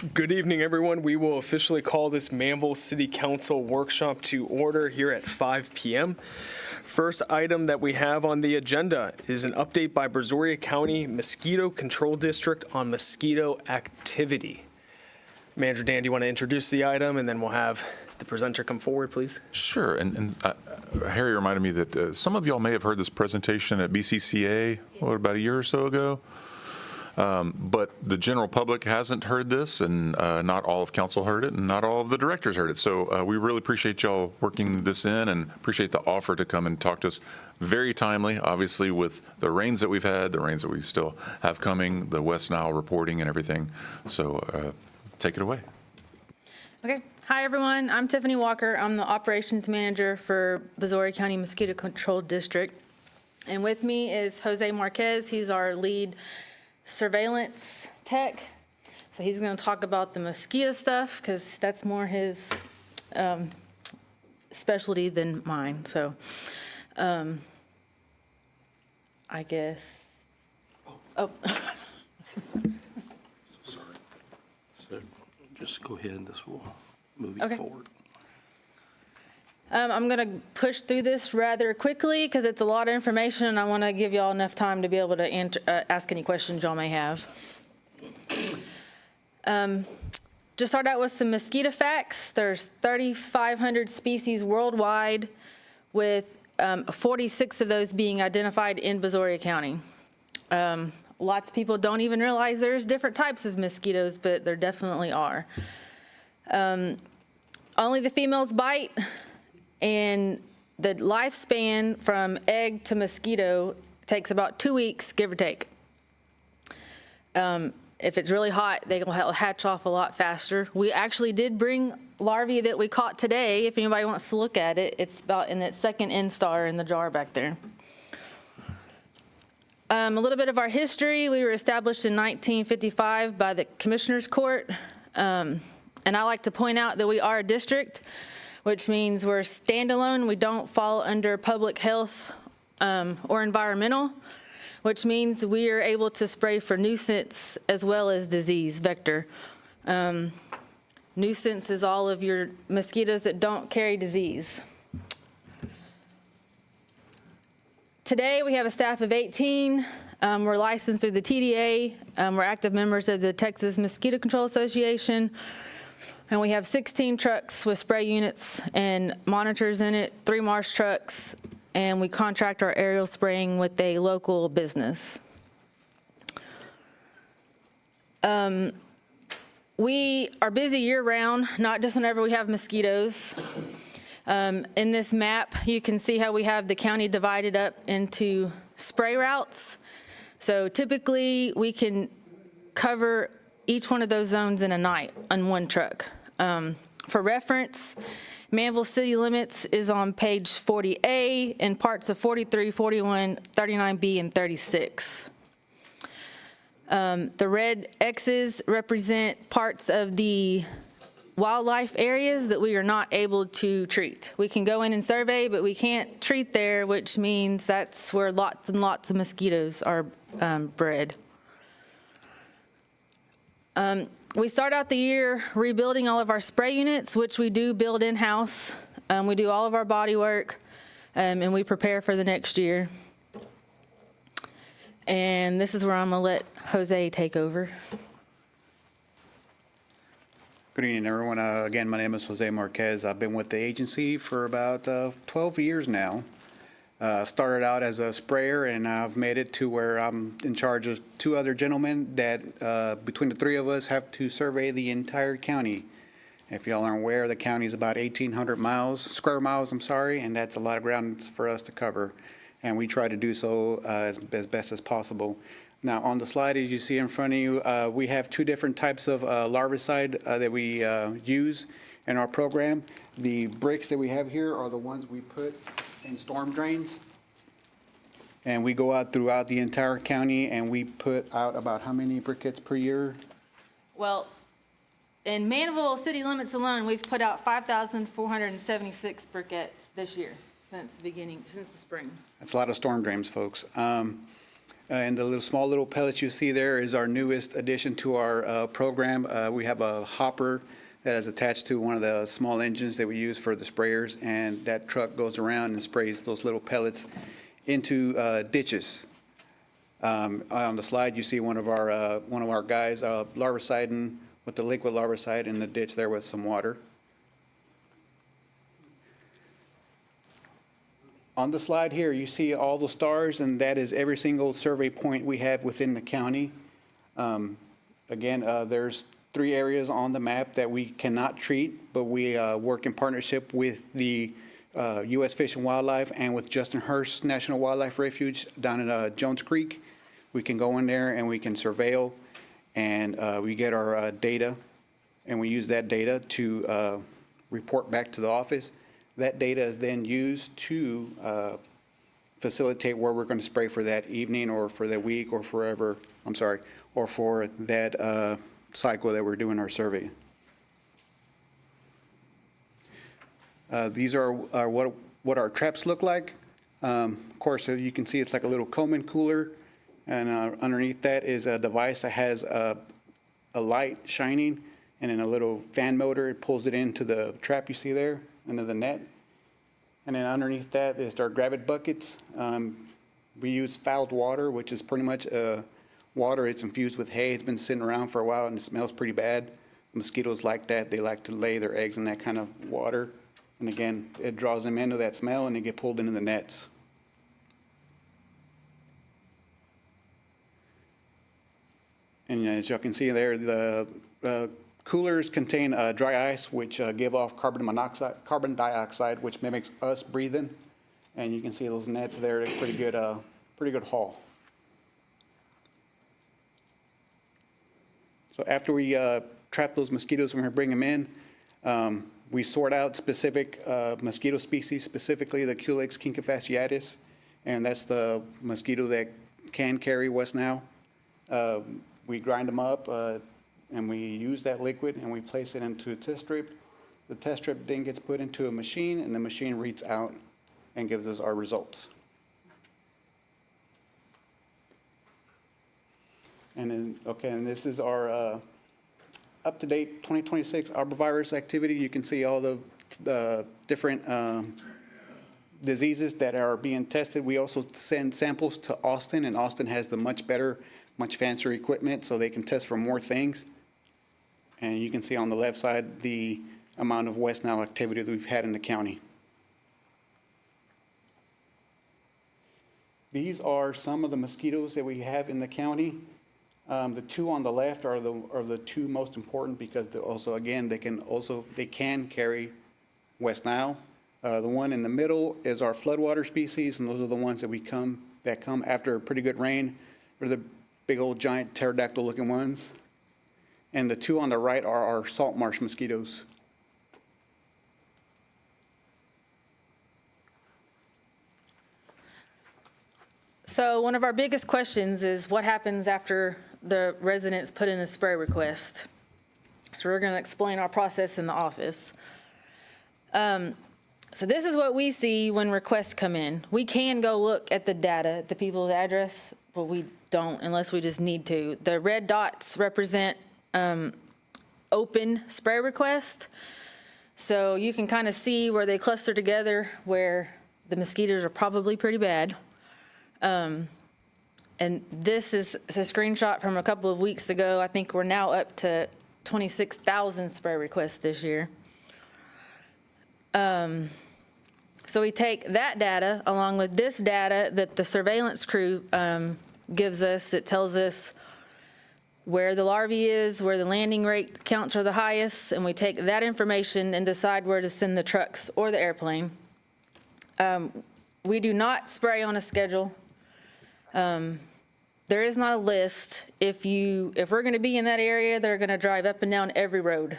Good evening, everyone. We will officially call this Manvel City Council workshop to order here at 5 p.m. First item that we have on the agenda is an update by Brazoria County Mosquito Control District on mosquito activity. Manager Dan, do you want to introduce the item, and then we'll have the presenter come forward, please? Sure. And Harry reminded me that some of y'all may have heard this presentation at BCCA, about a year or so ago. But the general public hasn't heard this, and not all of council heard it, and not all of the directors heard it. So we really appreciate y'all working this in, and appreciate the offer to come and talk to us. Very timely, obviously, with the rains that we've had, the rains that we still have coming, the West Nile reporting and everything. So take it away. Okay. Hi, everyone. I'm Tiffany Walker. I'm the operations manager for Brazoria County Mosquito Control District. And with me is Jose Marquez. He's our lead surveillance tech. So he's going to talk about the mosquito stuff because that's more his specialty than mine. So I guess. Oh. Sorry. So just go ahead. This will move you Okay. forward. I'm going to push through this rather quickly because it's a lot of information, and I want to give y'all enough time to be able to ask any questions y'all may have. Just start out with some mosquito facts. There's 3,500 species worldwide, with 46 of those being identified in Brazoria County. Lots of people don't even realize there's different types of mosquitoes, but there definitely are. Only the females bite. And the lifespan from egg to mosquito takes about 2 weeks, give or take. If it's really hot, they will hatch off a lot faster. We actually did bring larvae that we caught today. If anybody wants to look at it, it's about in that second instar in the jar back there. A little bit of our history. We were established in 1955 by the Commissioner's Court. And I like to point out that we are a district, which means we're standalone. We don't fall under public health or environmental, which means we are able to spray for nuisance as well as disease vector. Nuisance is all of your mosquitoes that don't carry disease. Today we have a staff of 18. We're licensed through the TDA. We're active members of the Texas Mosquito Control Association. And we have 16 trucks with spray units and monitors in it, 3 marsh trucks, and we contract our aerial spraying with a local business. We are busy year-round, not just whenever we have mosquitoes. In this map, you can see how we have the county divided up into spray routes. So typically, we can cover each one of those zones in a night on one truck. For reference, Manvel city limits is on page 40A and parts of 43, 41, 39B, and 36. The red X's represent parts of the wildlife areas that we are not able to treat. We can go in and survey, but we can't treat there, which means that's where lots and lots of mosquitoes are bred. We start out the year rebuilding all of our spray units, which we do build in-house. We do all of our body work, and we prepare for the next year. And this is where I'm going to let Jose take over. Good evening, everyone. Again, my name is Jose Marquez. I've been with the agency for about 12 years now. Started out as a sprayer, and I've made it to where I'm in charge of 2 other gentlemen that between the 3 of us have to survey the entire county. If y'all aren't aware, the county is about 1,800 square miles, and that's a lot of ground for us to cover. And we try to do so as best as possible. Now, on the slide, as you see in front of you, we have 2 different types of larvicide that we use in our program. The bricks that we have here are the ones we put in storm drains. And we go out throughout the entire county, and we put out about how many briquettes per year? Well, in Manvel city limits alone, we've put out 5,476 briquettes this year since the spring. That's a lot of storm drains, folks. And the small little pellets you see there is our newest addition to our program. We have a hopper that is attached to one of the small engines that we use for the sprayers, and that truck goes around and sprays those little pellets into ditches. On the slide, you see one of our guys larviciding with the liquid larvicide in the ditch there with some water. On the slide here, you see all the stars, and that is every single survey point we have within the county. Again, there's 3 areas on the map that we cannot treat, but we work in partnership with the U.S. Fish and Wildlife and with Justin Hurst National Wildlife Refuge down in Jones Creek. We can go in there and we can surveil, and we get our data, and we use that data to report back to the office. That data is then used to facilitate where we're going to spray for that evening or for that week or forever, or for that cycle that we're doing our survey. These are what our traps look like. Of course, you can see it's like a little Coleman cooler, and underneath that is a device that has a light shining, and then a little fan motor. It pulls it into the trap you see there, into the net. And then underneath that is our gravity buckets. We use fouled water, which is pretty much water. It's infused with hay. It's been sitting around for a while and it smells pretty bad. Mosquitoes like that. They like to lay their eggs in that kind of water. And again, it draws them into that smell and they get pulled into the nets. And as you can see there, the coolers contain dry ice, which give off carbon dioxide, which mimics us breathing. And you can see those nets there. They're pretty good haul. So after we trap those mosquitoes when we bring them in, we sort out specific mosquito species, specifically the Culex kinkafasciatus, and that's the mosquito that can carry West Nile. We grind them up, and we use that liquid, and we place it into a test strip. The test strip then gets put into a machine, and the machine reads out and gives us our results. And then, and this is our up-to-date 2026 arbovirus activity. You can see all the different diseases that are being tested. We also send samples to Austin, and Austin has the much better, much fancier equipment, so they can test for more things. And you can see on the left side the amount of West Nile activity that we've had in the county. These are some of the mosquitoes that we have in the county. The 2 on the left are the 2 most important because they can carry West Nile. The one in the middle is our floodwater species, and those are the ones that come after a pretty good rain. They're the big old giant pterodactyl looking ones. And the 2 on the right are our salt marsh mosquitoes. So one of our biggest questions is what happens after the residents put in a spray request. So we're going to explain our process in the office. So this is what we see when requests come in. We can go look at the data, at the people's address, but we don't unless we just need to. The red dots represent open spray requests. So you can kind of see where they cluster together, where the mosquitoes are probably pretty bad. And this is a screenshot from a couple of weeks ago. I think we're now up to 26,000 spray requests this year. So we take that data along with this data that the surveillance crew gives us. It tells us where the larvae is, where the landing rate counts are the highest, and we take that information and decide where to send the trucks or the airplane. We do not spray on a schedule. There is not a list. If we're going to be in that area, they're going to drive up and down every road.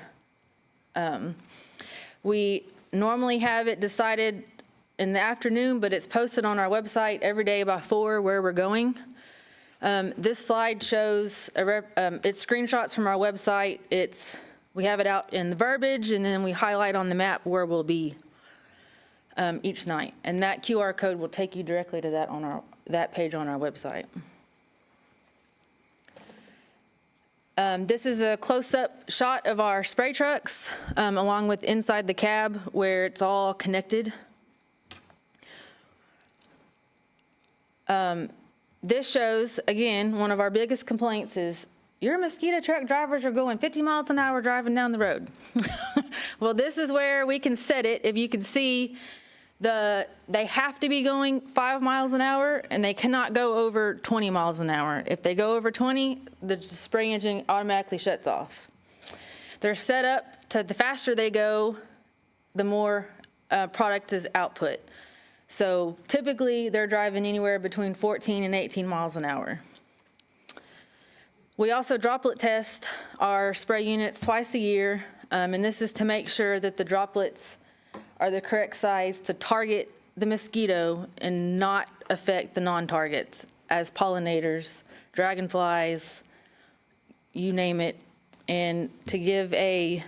We normally have it decided in the afternoon, but it's posted on our website every day by 4 where we're going. This slide shows it's screenshots from our website. We have it out in the verbiage, and then we highlight on the map where we'll be each night. And that QR code will take you directly to that page on our website. This is a close-up shot of our spray trucks, along with inside the cab where it's all connected. This shows, again, one of our biggest complaints is your mosquito truck drivers are going 50 miles an hour driving down the road. Well, this is where we can set it. If you can see, they have to be going 5 miles an hour, and they cannot go over 20 miles an hour. If they go over 20, the spray engine automatically shuts off. They're set up to, the faster they go, the more product is output. So typically, they're driving anywhere between 14 and 18 miles an hour. We also droplet test our spray units twice a year, and this is to make sure that the droplets are the correct size to target the mosquito and not affect the non-targets as pollinators, dragonflies, you name it. And to give a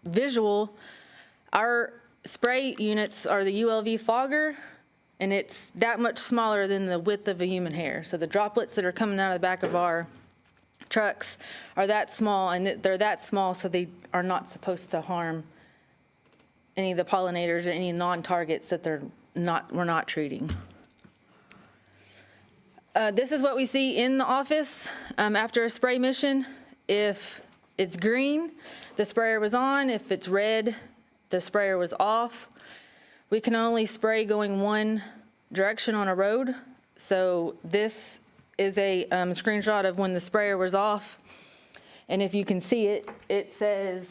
visual, our spray units are the ULV fogger, and it's that much smaller than the width of a human hair. So the droplets that are coming out of the back of our trucks are that small, and they're that small so they are not supposed to harm any of the pollinators or any non-targets that we're not treating. This is what we see in the office after a spray mission. If it's green, the sprayer was on. If it's red, the sprayer was off. We can only spray going one direction on a road. So this is a screenshot of when the sprayer was off. And if you can see it, it says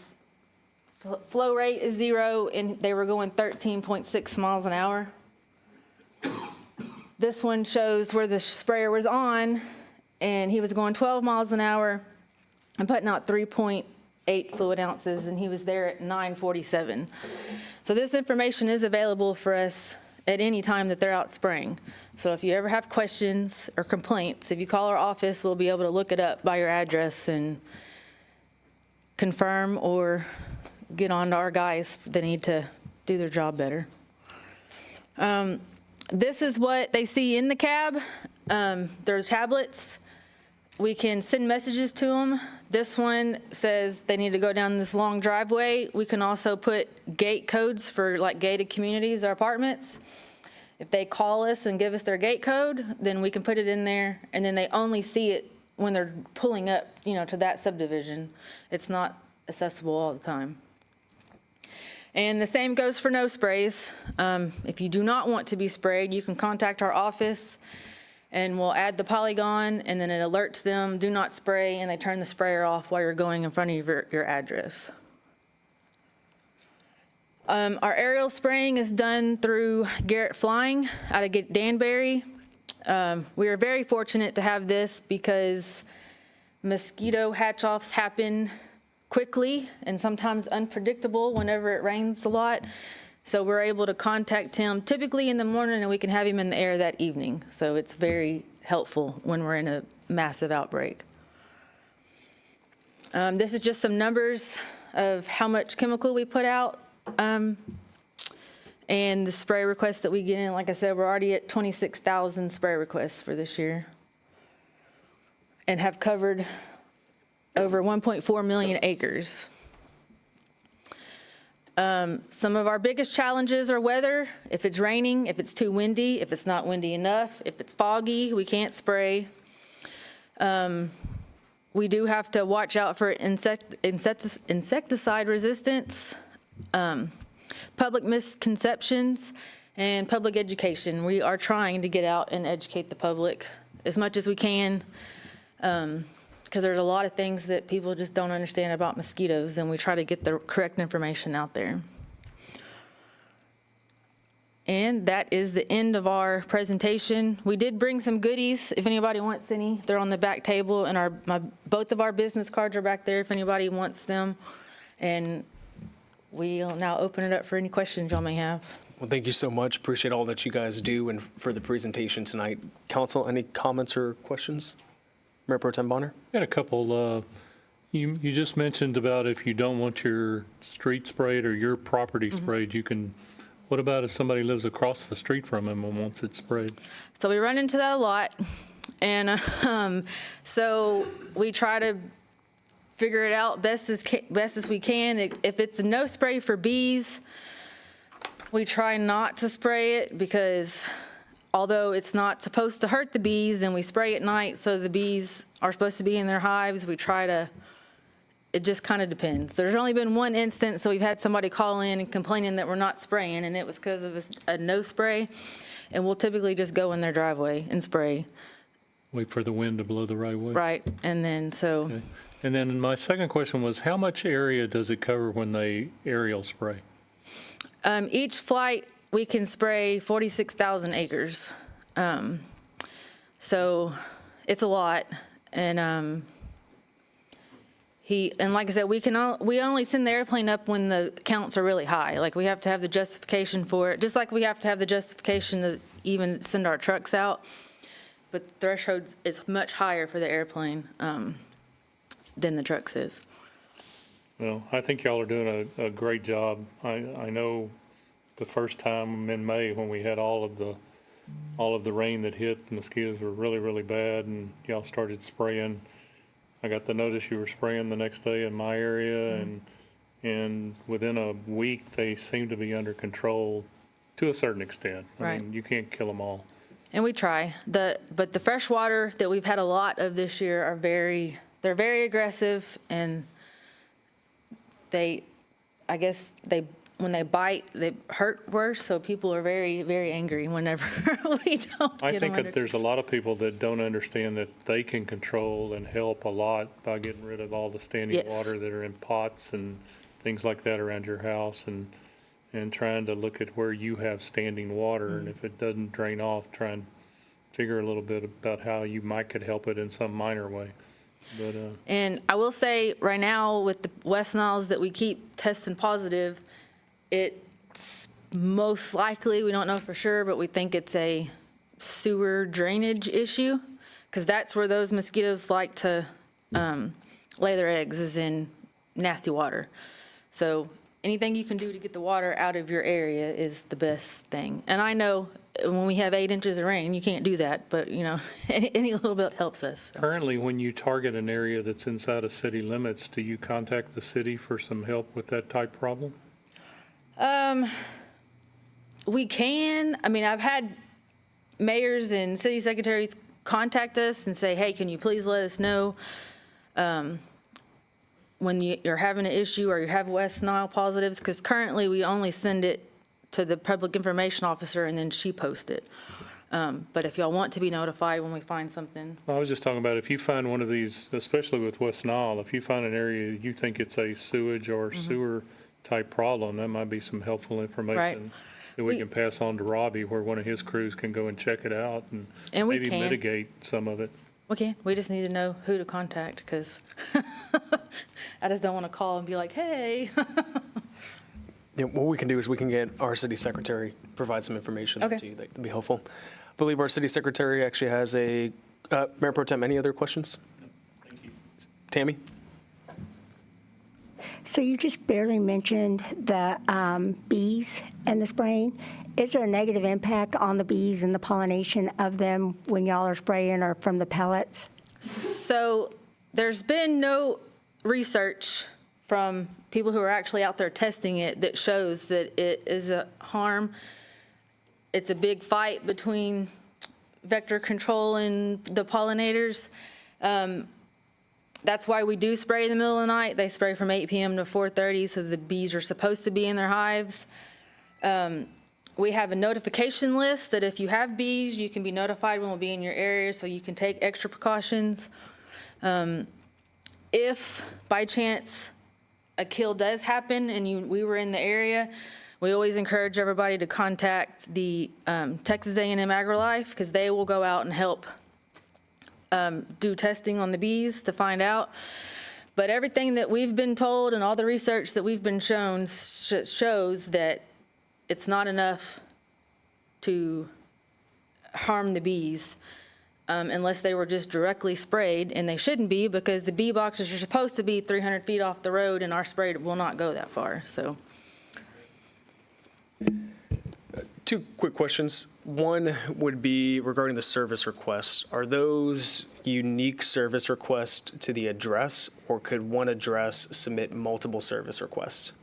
flow rate is 0, and they were going 13.6 miles an hour. This one shows where the sprayer was on, and he was going 12 miles an hour and putting out 3.8 fluid ounces, and he was there at 9:47. So this information is available for us at any time that they're out spraying. So if you ever have questions or complaints, if you call our office, we'll be able to look it up by your address and confirm or get on to our guys that need to do their job better. This is what they see in the cab. There's tablets. We can send messages to them. This one says they need to go down this long driveway. We can also put gate codes for like gated communities or apartments. If they call us and give us their gate code, then we can put it in there, and then they only see it when they're pulling up, to that subdivision. It's not accessible all the time. And the same goes for no sprays. If you do not want to be sprayed, you can contact our office, and we'll add the polygon, and then it alerts them, do not spray, and they turn the sprayer off while you're going in front of your address. Our aerial spraying is done through Garrett Flying out of Danbury. We are very fortunate to have this because mosquito hatch-offs happen quickly and sometimes unpredictable whenever it rains a lot. So we're able to contact him typically in the morning, and we can have him in the air that evening. So it's very helpful when we're in a massive outbreak. This is just some numbers of how much chemical we put out. And the spray requests that we get in, like I said, we're already at 26,000 spray requests for this year and have covered over 1.4 million acres. Some of our biggest challenges are weather. If it's raining, if it's too windy, if it's not windy enough, if it's foggy, we can't spray. We do have to watch out for insecticide resistance, public misconceptions, and public education. We are trying to get out and educate the public as much as we can, because there's a lot of things that people just don't understand about mosquitoes, and we try to get the correct information out there. And that is the end of our presentation. We did bring some goodies, if anybody wants any. They're on the back table, and both of our business cards are back there if anybody wants them. And we'll now open it up for any questions y'all may have. Well, thank you so much. Appreciate all that you guys do and for the presentation tonight. Council, any comments or questions? Mayor Pro Tem Bonner? Got a couple. You just mentioned about if you don't want your street sprayed or your property sprayed, you can. What about if somebody lives across the street from him and wants it sprayed? So we run into that a lot, and so we try to figure it out best as we can. If it's a no spray for bees, we try not to spray it because although it's not supposed to hurt the bees, and we spray at night so the bees are supposed to be in their hives, we try to, it just kind of depends. There's only been one instance, so we've had somebody call in and complaining that we're not spraying, and it was because of a no spray, and we'll typically just go in their driveway and spray. Wait for the wind to blow the right way. Right, and then so. Okay. And then my second question was, how much area does it cover when they aerial spray? Each flight, we can spray 46,000 acres. So it's a lot. And like I said, we only send the airplane up when the counts are really high. Like we have to have the justification for it, just like we have to have the justification to even send our trucks out. But threshold is much higher for the airplane than the trucks is. Well, I think y'all are doing a great job. I know the first time in May when we had all of the rain that hit, the mosquitoes were really, really bad, and y'all started spraying. I got the notice you were spraying the next day in my area, and within a week they seem to be under control to a certain extent. I mean, you can't kill them all. And we try. But the freshwater that we've had a lot of this year they're very aggressive, and when they bite, they hurt worse, so people are very, very angry whenever we don't get I them think under. that there's a lot of people that don't understand that they can control and help a lot by getting rid of all the standing Yes. water that are in pots and things like that around your house, and trying to look at where you have standing water, and if it doesn't drain off, try and figure a little bit about how you could help it in some minor way. But And I will say, right now, with the West Niles that we keep testing positive, it's most likely, we don't know for sure, but we think it's a sewer drainage issue, because that's where those mosquitoes like to lay their eggs, is in nasty water. So anything you can do to get the water out of your area is the best thing. And I know when we have 8 inches of rain, you can't do that, but, any little bit helps us. currently, when you target an area that's inside of city limits, do you contact the city for some help with that type problem? We can. I mean, I've had mayors and city secretaries contact us and say, hey, can you please let us know when you're having an issue or you have West Nile positives? Because currently we only send it to the public information officer and then she posts it. But if y'all want to be notified when we find something. I was just talking about if you find one of these, especially with West Nile, if you find an area you think it's a sewage or sewer type problem, that might be some helpful information that we can pass on to Robbie, where one of his crews can go and check it out and we maybe can mitigate some of it. Okay, we just need to know who to contact, because I just don't want to call and be like, hey. Yeah, what we can do is we can get our city secretary, provide some information Okay. to you that would be helpful. I believe our city secretary actually has a, Mayor Pro Tem, any other questions? Thank you. Tammy? So you just barely mentioned the bees and the spraying. Is there a negative impact on the bees and the pollination of them when y'all are spraying, or from the pellets? So there's been no research from people who are actually out there testing it that shows that it is a harm. It's a big fight between vector control and the pollinators. That's why we do spray in the middle of the night. They spray from 8 p.m. to 4:30, so the bees are supposed to be in their hives. We have a notification list that if you have bees, you can be notified when we'll be in your area, so you can take extra precautions. If by chance a kill does happen and we were in the area, we always encourage everybody to contact the Texas A&M AgriLife, because they will go out and help do testing on the bees to find out. But everything that we've been told and all the research that we've been shown shows that it's not enough to harm the bees unless they were just directly sprayed, and they shouldn't be, because the bee boxes are supposed to be 300 feet off the road, and our spray will not go that far, so. Two quick questions. One would be regarding the service requests. Are those unique service requests to the address, or could one address submit multiple service requests?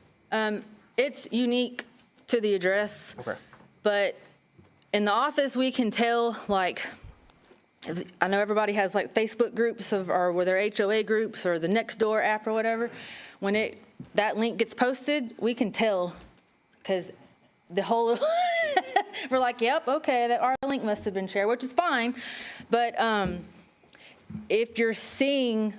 It's unique to the address. Okay. But in the office, we can tell, I know everybody has Facebook groups or their HOA groups or the Nextdoor app or whatever. When that link gets posted, we can tell, because the whole, we're like, yep, okay, our link must have been shared, which is fine. But if you're seeing,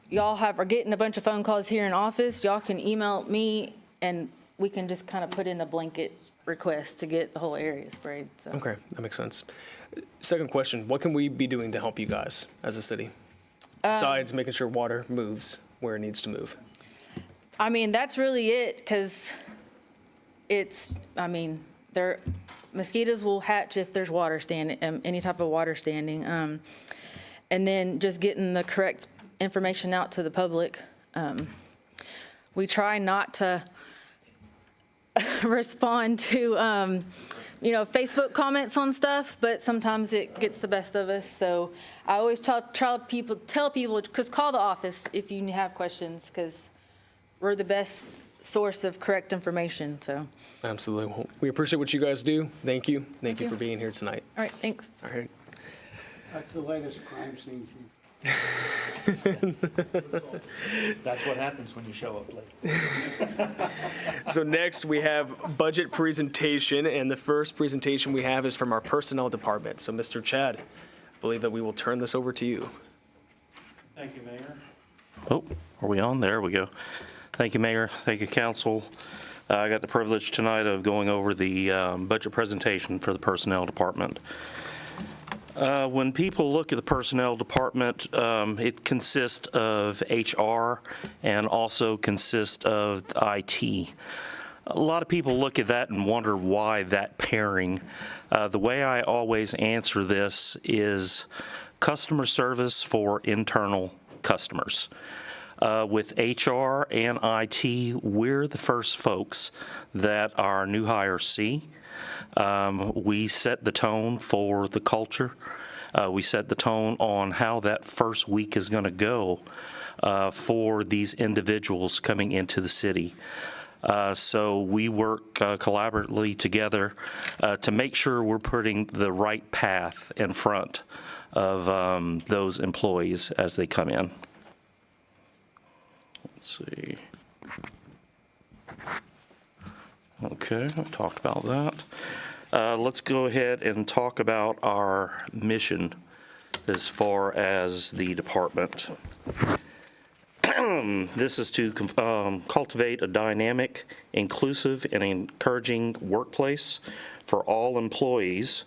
y'all are getting a bunch of phone calls here in office, y'all can email me, and we can just kind of put in a blanket request to get the whole area sprayed. So. Okay, that makes sense. Second question, what can we be doing to help you guys as a city? Besides making sure water moves where it needs to move. I mean, that's really it, because mosquitoes will hatch if there's water standing, any type of water standing. And then just getting the correct information out to the public. We try not to respond to, Facebook comments on stuff, but sometimes it gets the best of us. So I always tell people, just call the office if you have questions, because we're the best source of correct information, so. Absolutely. Well, we appreciate what you guys do. Thank you. Thank you for being here tonight. All right, thanks. All right. That's the latest crime scene. That's what happens when you show up late. So next we have budget presentation, and the first presentation we have is from our personnel department. So Mr. Chad, I believe that we will turn this over to you. Thank you, Mayor. Oh, are we on? There we go. Thank you, Mayor. Thank you, Council. I got the privilege tonight of going over the budget presentation for the Personnel Department. When people look at the Personnel Department, it consists of HR and also consists of IT. A lot of people look at that and wonder why that pairing. The way I always answer this is customer service for internal customers. With HR and IT, we're the first folks that our new hires see. We set the tone for the culture. We set the tone on how that first week is going to go for these individuals coming into the city. So we work collaboratively together to make sure we're putting the right path in front of those employees as they come in. Let's see. Okay, I talked about that. Let's go ahead and talk about our mission as far as the department. This is to cultivate a dynamic, inclusive, and encouraging workplace for all employees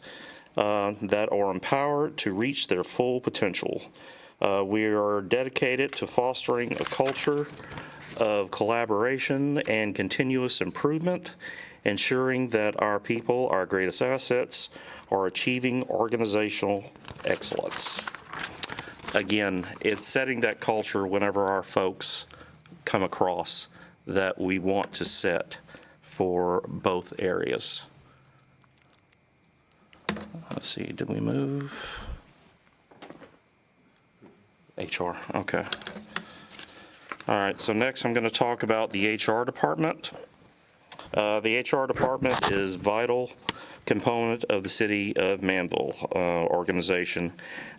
that are empowered to reach their full potential. We are dedicated to fostering a culture of collaboration and continuous improvement, ensuring that our people, our greatest assets, are achieving organizational excellence. Again, it's setting that culture whenever our folks come across that we want to set for both areas. Let's see, did we move? HR, okay. All right, so next I'm going to talk about the HR department. The HR department is a vital component of the City of Manvel organization.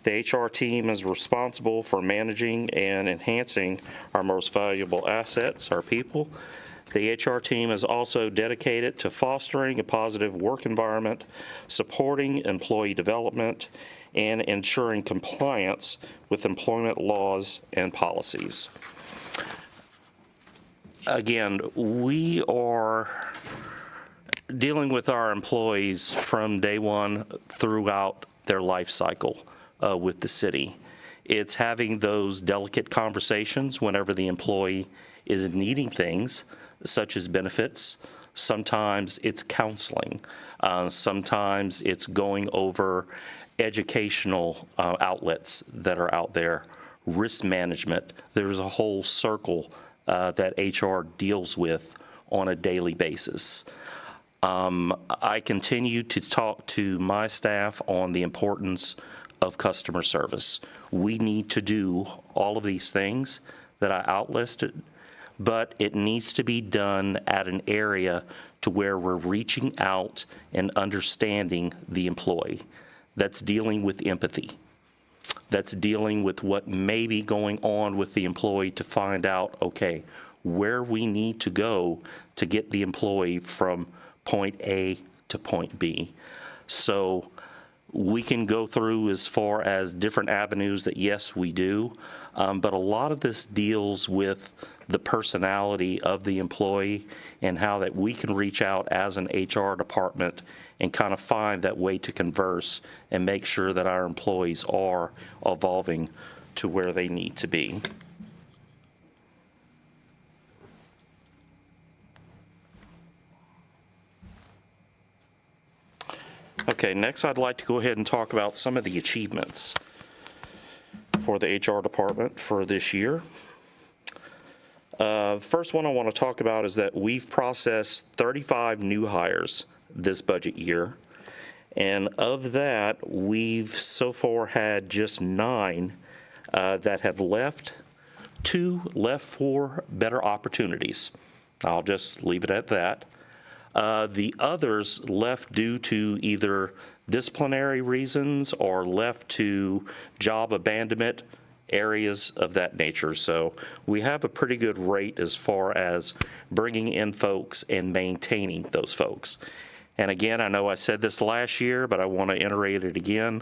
The HR team is responsible for managing and enhancing our most valuable assets, our people. The HR team is also dedicated to fostering a positive work environment, supporting employee development, and ensuring compliance with employment laws and policies. Again, we are dealing with our employees from day one throughout their life cycle with the city. It's having those delicate conversations whenever the employee is needing things, such as benefits. Sometimes it's counseling. Sometimes it's going over educational outlets that are out there, risk management. There's a whole circle that HR deals with on a daily basis. I continue to talk to my staff on the importance of customer service. We need to do all of these things that I outlisted, but it needs to be done at an area to where we're reaching out and understanding the employee. That's dealing with empathy. That's dealing with what may be going on with the employee to find out, okay, where we need to go to get the employee from point A to point B. So we can go through as far as different avenues that, yes, we do, but a lot of this deals with the personality of the employee and how that we can reach out as an HR department and kind of find that way to converse and make sure that our employees are evolving to where they need to be. Okay, next I'd like to go ahead and talk about some of the achievements for the HR department for this year. First one I want to talk about is that we've processed 35 new hires this budget year. And of that, we've so far had just 9 that have left, 2 left for better opportunities. I'll just leave it at that. The others left due to either disciplinary reasons or left to job abandonment, areas of that nature. So we have a pretty good rate as far as bringing in folks and maintaining those folks. And again, I know I said this last year, but I want to iterate it again.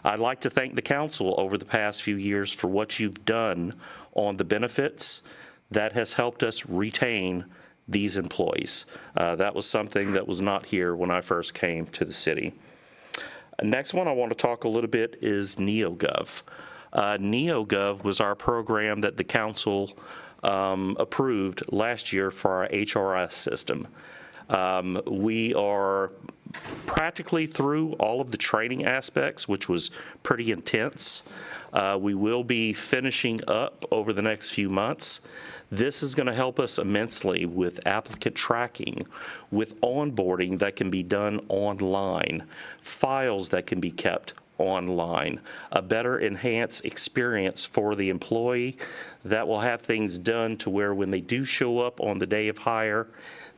I'd like to thank the council over the past few years for what you've done on the benefits. That has helped us retain these employees. That was something that was not here when I first came to the city. Next one I want to talk a little bit is NeoGov. NeoGov was our program that the council approved last year for our HRS system. We are practically through all of the training aspects, which was pretty intense. We will be finishing up over the next few months. This is going to help us immensely with applicant tracking, with onboarding that can be done online, files that can be kept online, a better enhanced experience for the employee that will have things done to where when they do show up on the day of hire,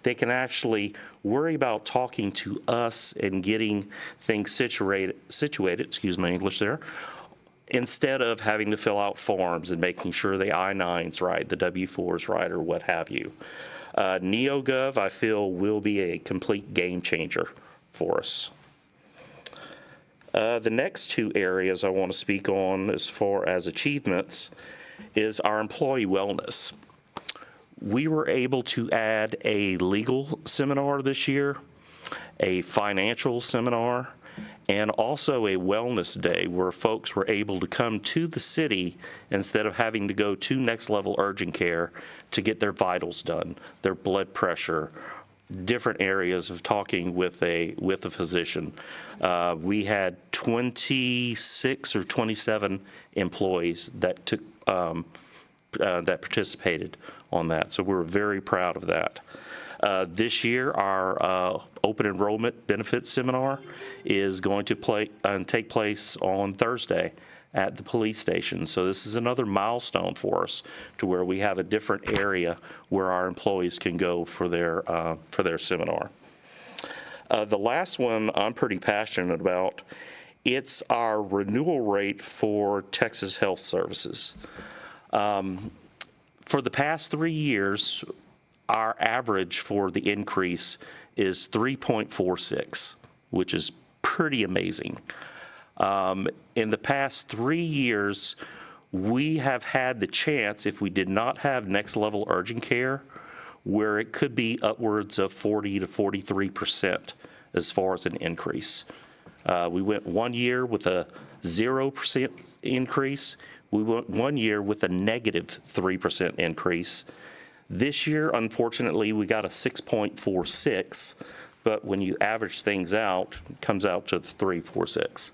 they can actually worry about talking to us and getting things situated, excuse my English there, instead of having to fill out forms and making sure the I-9's right, the W-4's right, or what have you. NeoGov, I feel, will be a complete game changer for us. The next 2 areas I want to speak on as far as achievements is our employee wellness. We were able to add a legal seminar this year, a financial seminar, and also a wellness day where folks were able to come to the city instead of having to go to next level urgent care to get their vitals done, their blood pressure, different areas of talking with a physician. We had 26 or 27 employees that took that participated on that, so we're very proud of that. This year, our open enrollment benefits seminar is going to take place on Thursday at the police station. So this is another milestone for us to where we have a different area where our employees can go for their seminar. The last one I'm pretty passionate about. It's our renewal rate for Texas Health Services. For the past 3 years, our average for the increase is 3.46, which is pretty amazing. In the past 3 years, we have had the chance, if we did not have next level urgent care, where it could be upwards of 40 to 43% as far as an increase. We went 1 year with a 0% increase. We went 1 year with a negative 3% increase. This year, unfortunately, we got a 6.46, but when you average things out, it comes out to 3.46.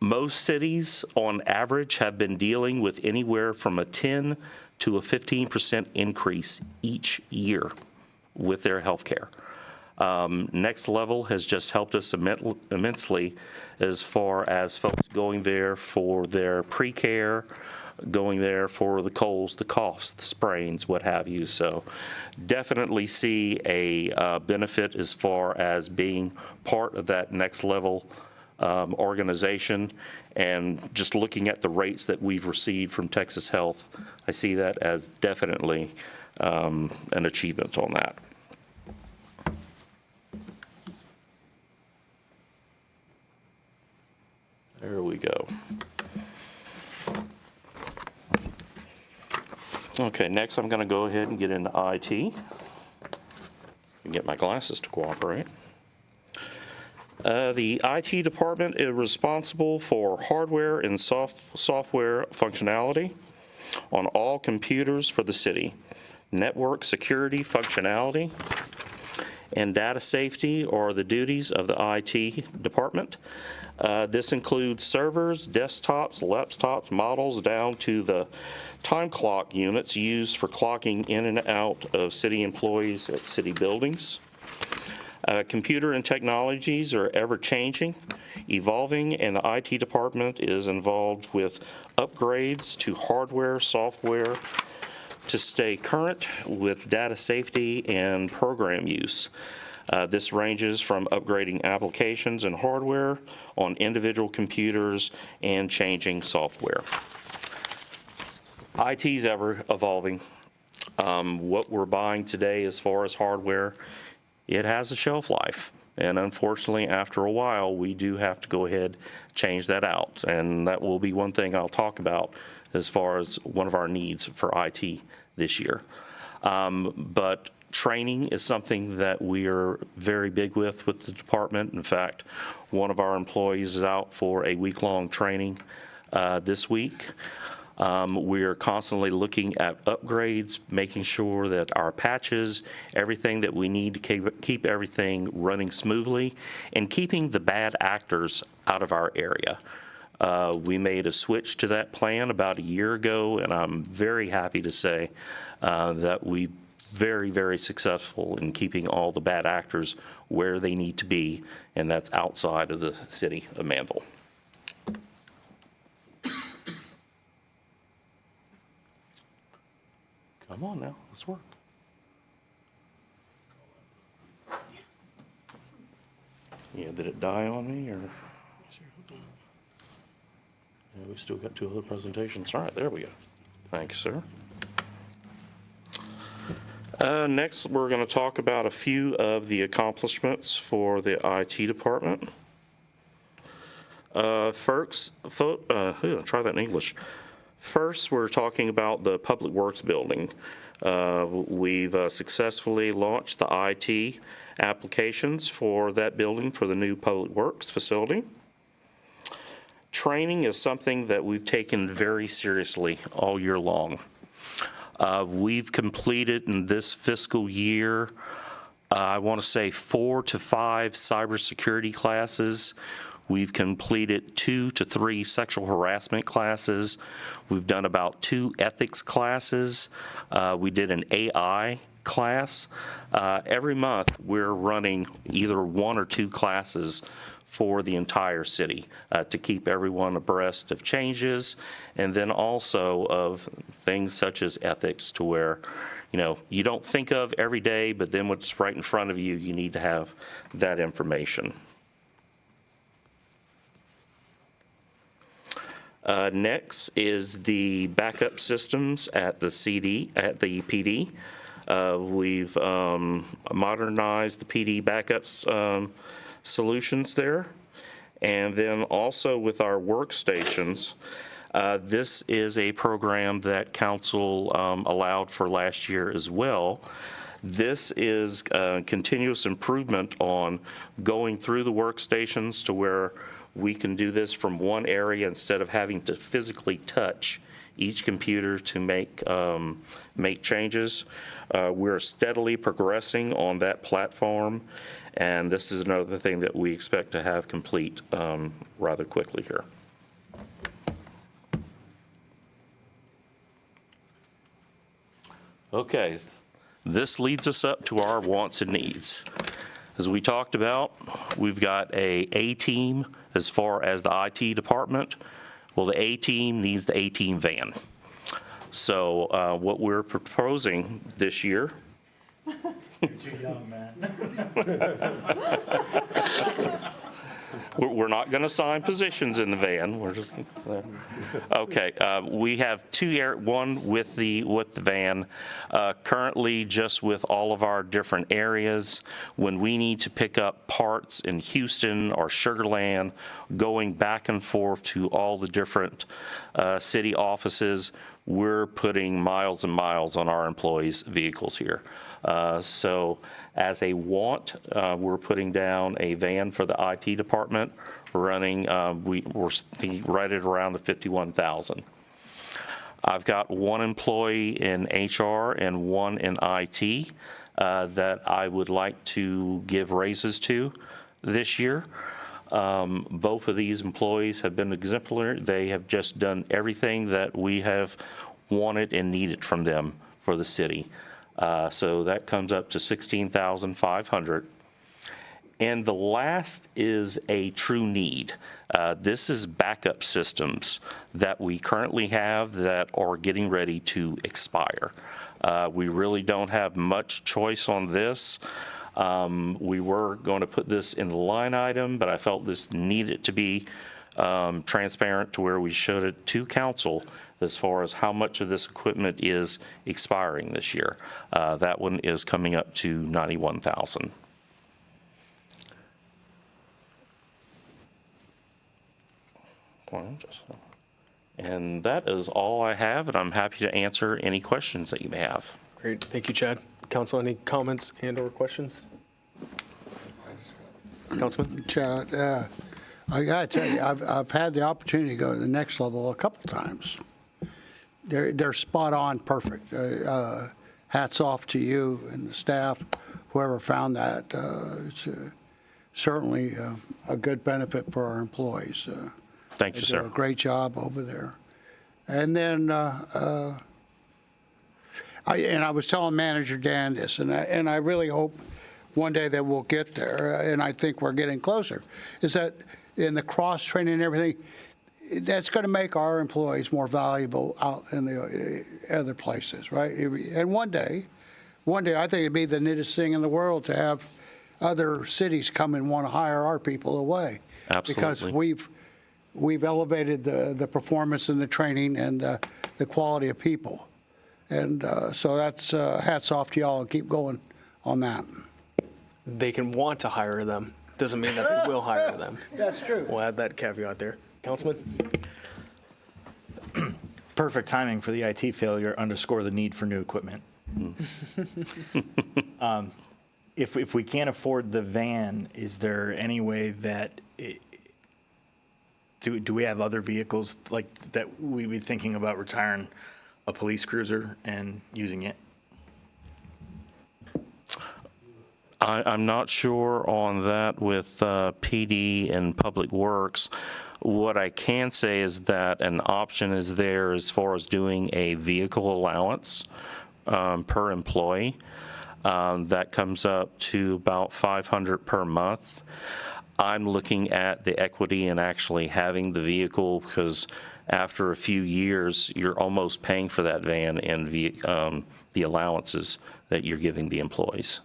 Most cities, on average, have been dealing with anywhere from a 10 to a 15% increase each year with their health care. Next Level has just helped us immensely as far as folks going there for their pre-care, going there for the colds, the coughs, the sprains, what have you. So definitely see a benefit as far as being part of that Next Level organization. And just looking at the rates that we've received from Texas Health, I see that as definitely an achievement on that. There we go. Okay, next I'm going to go ahead and get into IT. And get my glasses to cooperate. The IT department is responsible for hardware and software functionality on all computers for the city, network security functionality, and data safety are the duties of the IT department. This includes servers, desktops, laptops, models, down to the time clock units used for clocking in and out of city employees at city buildings. Computer and technologies are ever-changing, evolving, and the IT department is involved with upgrades to hardware, software, to stay current with data safety and program use. This ranges from upgrading applications and hardware on individual computers and changing software. IT is ever evolving. What we're buying today as far as hardware, it has a shelf life. And unfortunately, after a while, we do have to go ahead, change that out. And that will be one thing I'll talk about as far as one of our needs for IT this year. But training is something that we are very big with the department. In fact, one of our employees is out for a week-long training this week. We are constantly looking at upgrades, making sure that our patches, everything that we need to keep everything running smoothly, and keeping the bad actors out of our area. We made a switch to that plan about a year ago, and I'm very happy to say that we very, very successful in keeping all the bad actors where they need to be, and that's outside of the city of Manvel. Come on now, let's work. Yeah, did it die on me, or? Yeah, we still got 2 other presentations. All right, there we go. Thanks, sir. Next, we're going to talk about a few of the accomplishments for the IT department. First, try that in English. First, we're talking about the Public Works building. We've successfully launched the IT applications for that building for the new Public Works facility. Training is something that we've taken very seriously all year long. We've completed in this fiscal year, I want to say 4 to 5 cybersecurity classes. We've completed 2 to 3 sexual harassment classes. We've done about 2 ethics classes. We did an AI class. Every month, we're running either 1 or 2 classes for the entire city to keep everyone abreast of changes, and then also of things such as ethics, to where, you know, you don't think of every day, but then what's right in front of you, you need to have that information. Next is the backup systems at the PD. We've modernized the PD backups solutions there. And then also with our workstations, this is a program that council allowed for last year as well. This is a continuous improvement on going through the workstations to where we can do this from one area instead of having to physically touch each computer to make changes. We're steadily progressing on that platform, and this is another thing that we expect to have complete rather quickly here. Okay, this leads us up to our wants and needs. as we talked about, we've got a A-team as far as the IT department. Well, the A-team needs the A-team van. So what we're proposing this year, You're too young, man. we're not going to assign positions in the van. We're just, okay. We have one with the van. Currently, just with all of our different areas, when we need to pick up parts in Houston or Sugar Land, going back and forth to all the different city offices, we're putting miles and miles on our employees' vehicles here. So as a want, we're putting down a van for the IT department, running, we're right at around the $51,000. I've got one employee in HR and one in IT that I would like to give raises to this year. Both of these employees have been exemplary. They have just done everything that we have wanted and needed from them for the city. So that comes up to $16,500. And the last is a true need. This is backup systems that we currently have that are getting ready to expire. We really don't have much choice on this. We were going to put this in the line item, but I felt this needed to be transparent to where we showed it to council as far as how much of this equipment is expiring this year. That one is coming up to $91,000. And that is all I have, and I'm happy to answer any questions that you may have. Great, thank you, Chad. Council, any comments and/or questions? Councilman? Chad, I got to tell you, I've had the opportunity to go to the next level a couple times. They're spot on, perfect. Hats off to you and the staff, whoever found that. It's certainly a good benefit for our employees. Thank you, They sir. do a great job over there. And then, I was telling Manager Dan this, and I really hope one day that we'll get there, and I think we're getting closer, is that in the cross-training and everything, that's going to make our employees more valuable out in the other places, right? And one day, I think it'd be the neatest thing in the world to have other cities come and want to hire our people away. Absolutely. Because we've elevated the performance and the training and the quality of people. And so that's hats off to y'all, and keep going on that. They can want to hire them. Doesn't mean that they will hire them. That's true. We'll add that caveat there. Councilman? Perfect timing for the IT failure, underscore the need for new equipment. If we can't afford the van, is there any way that, do we have other vehicles like that we'd be thinking about retiring a police cruiser and using it? I'm not sure on that with PD and Public Works. What I can say is that an option is there as far as doing a vehicle allowance per employee. That comes up to about $500 per month. I'm looking at the equity in actually having the vehicle, because after a few years, you're almost paying for that van and the allowances that you're giving the employees.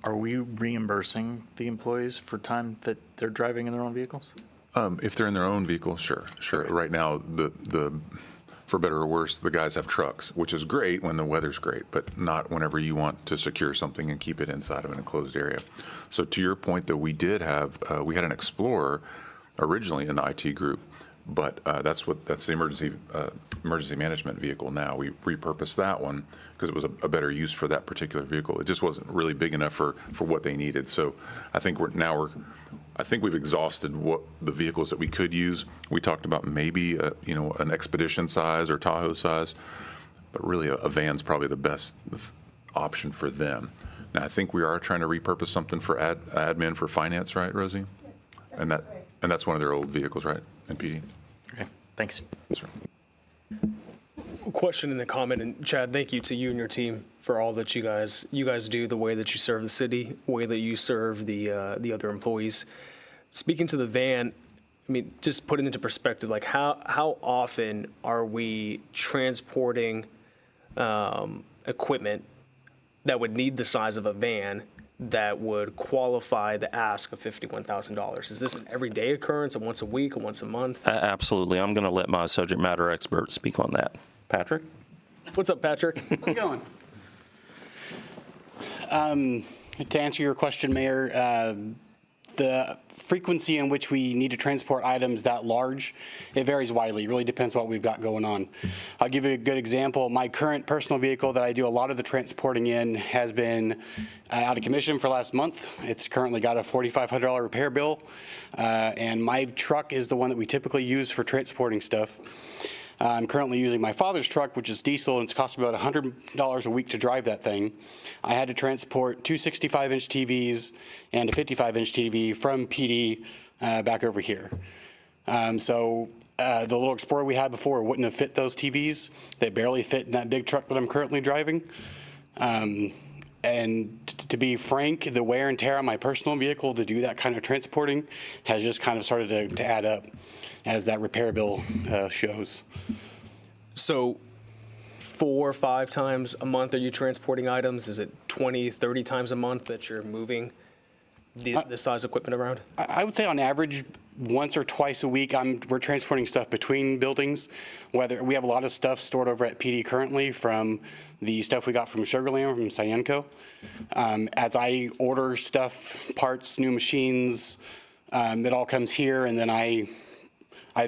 Are we reimbursing the employees for time that they're driving in their own vehicles? If they're in their own vehicle, sure. Right now, for better or worse, the guys have trucks, which is great when the weather's great, but not whenever you want to secure something and keep it inside of an enclosed area. So to your point, though, we did have, we had an Explorer originally in the IT group, but that's the emergency management vehicle now. We repurposed that one because it was a better use for that particular vehicle. It just wasn't really big enough for what they needed. So I think I think we've exhausted what the vehicles that we could use. We talked about maybe an Expedition size or Tahoe size, but really a van's probably the best option for them. Now I think we are trying to repurpose something for admin for finance, right, Rosie? Yes. And that's one of their old vehicles, right, in PD? Okay, thanks. That's right. question and a comment, and Chad, thank you to you and your team for all that you guys do, the way that you serve the city, the way that you serve the other employees. Speaking to the van, I mean, just put it into perspective, like how often are we transporting equipment that would need the size of a van that would qualify the ask of $51,000? Is this an everyday occurrence, a once a week, a once a month? Absolutely. I'm going to let my subject matter expert speak on that. Patrick? What's up, Patrick? How's it going? To answer your question, Mayor, the frequency in which we need to transport items that large, it varies widely. It really depends what we've got going on. I'll give you a good example. My current personal vehicle that I do a lot of the transporting in has been out of commission for last month. It's currently got a $4,500 repair bill, and my truck is the one that we typically use for transporting stuff. I'm currently using my father's truck, which is diesel, and it's cost me about $100 a week to drive that thing. I had to transport two 65-inch TVs and a 55-inch TV from PD back over here. So the little Explorer we had before wouldn't have fit those TVs. They barely fit in that big truck that I'm currently driving. And to be frank, the wear and tear on my personal vehicle to do that kind of transporting has just kind of started to add up as that repair bill shows. So 4 or 5 times a month are you transporting items? Is it 20, 30 times a month that you're moving the size equipment around? I would say on average, once or twice a week, we're transporting stuff between buildings. Whether we have a lot of stuff stored over at PD currently from the stuff we got from Sugarland, from Cyanco. As I order stuff, parts, new machines, it all comes here, and then I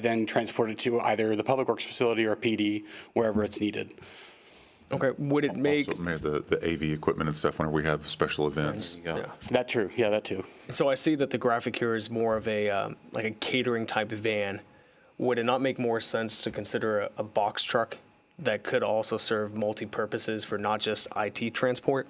then transport it to either the Public Works facility or PD, wherever it's needed. Okay, would it make... Also, Mayor, the AV equipment and stuff whenever we have special events. Yeah. That's true, yeah, that too. So I see that the graphic here is more of a like a catering type van. Would it not make more sense to consider a box truck that could also serve multi-purposes for not just IT transport?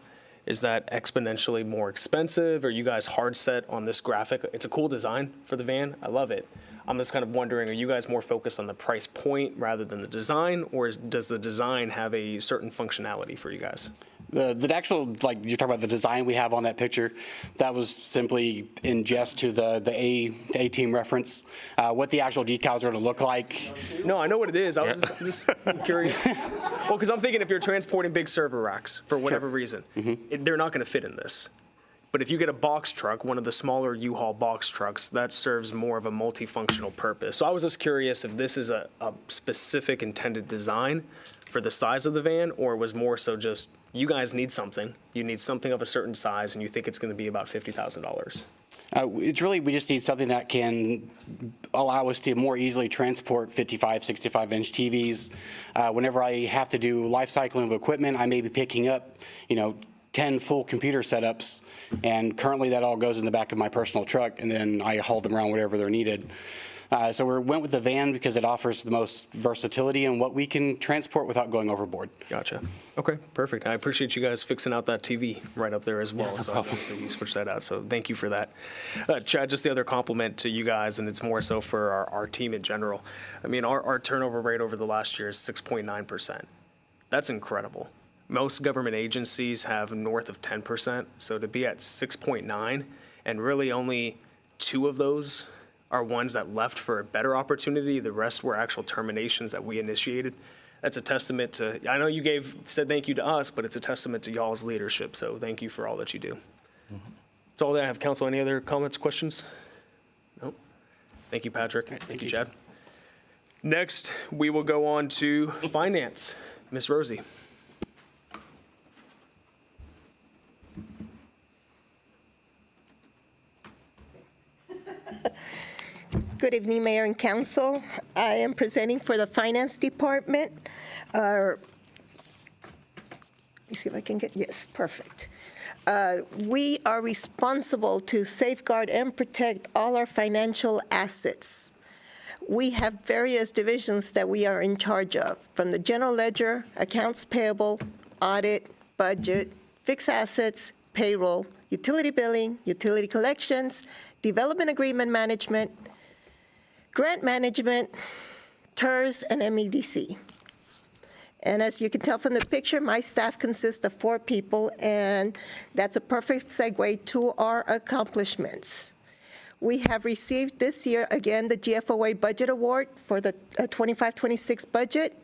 Is that exponentially more expensive? Are you guys hard set on this graphic? It's a cool design for the van. I love it. I'm just kind of wondering, are you guys more focused on the price point rather than the design, or does the design have a certain functionality for you guys? The actual, like you're talking about the design we have on that picture, that was simply in jest to the A-team reference. What the actual decals are going to look like. No, I know what it is. I was just curious. Well, because I'm thinking if you're transporting big server racks for whatever reason, they're not going to fit in this. But if you get a box truck, one of the smaller U-Haul box trucks, that serves more of a multifunctional purpose. So I was just curious if this is a specific intended design for the size of the van, or was more so just you guys need something. You need something of a certain size, and you think it's going to be about $50,000. It's really, we just need something that can allow us to more easily transport 55, 65-inch TVs. Whenever I have to do life cycling of equipment, I may be picking up, 10 full computer setups, and currently that all goes in the back of my personal truck, and then I haul them around wherever they're needed. So we went with the van because it offers the most versatility in what we can transport without going overboard. Gotcha. Okay, perfect. I appreciate you guys fixing out that TV right up there as well. So I think you switched that out. So thank you for that. Chad, just the other compliment to you guys, and it's more so for our team in general. I mean, our turnover rate over the last year is 6.9%. That's incredible. Most government agencies have north of 10%. So to be at 6.9, and really only 2 of those are ones that left for a better opportunity. The rest were actual terminations that we initiated. That's a testament to, I know you said thank you to us, but it's a testament to y'all's leadership. So thank you for all that you do. That's all that I have. Council, any other comments, questions? Nope. Thank you, Patrick. Thank you, Chad. Next, we will go on to finance. Ms. Rosie. Good evening, Mayor and Council. I am presenting for the Finance Department. Let me see if I can get, yes, perfect. We are responsible to safeguard and protect all our financial assets. We have various divisions that we are in charge of, from the general ledger, accounts payable, audit, budget, fixed assets, payroll, utility billing, utility collections, development agreement management, grant management, TERS, and MEDC. And as you can tell from the picture, my staff consists of 4 people, and that's a perfect segue to our accomplishments. We have received this year, again, the GFOA Budget Award for the 25-26 budget.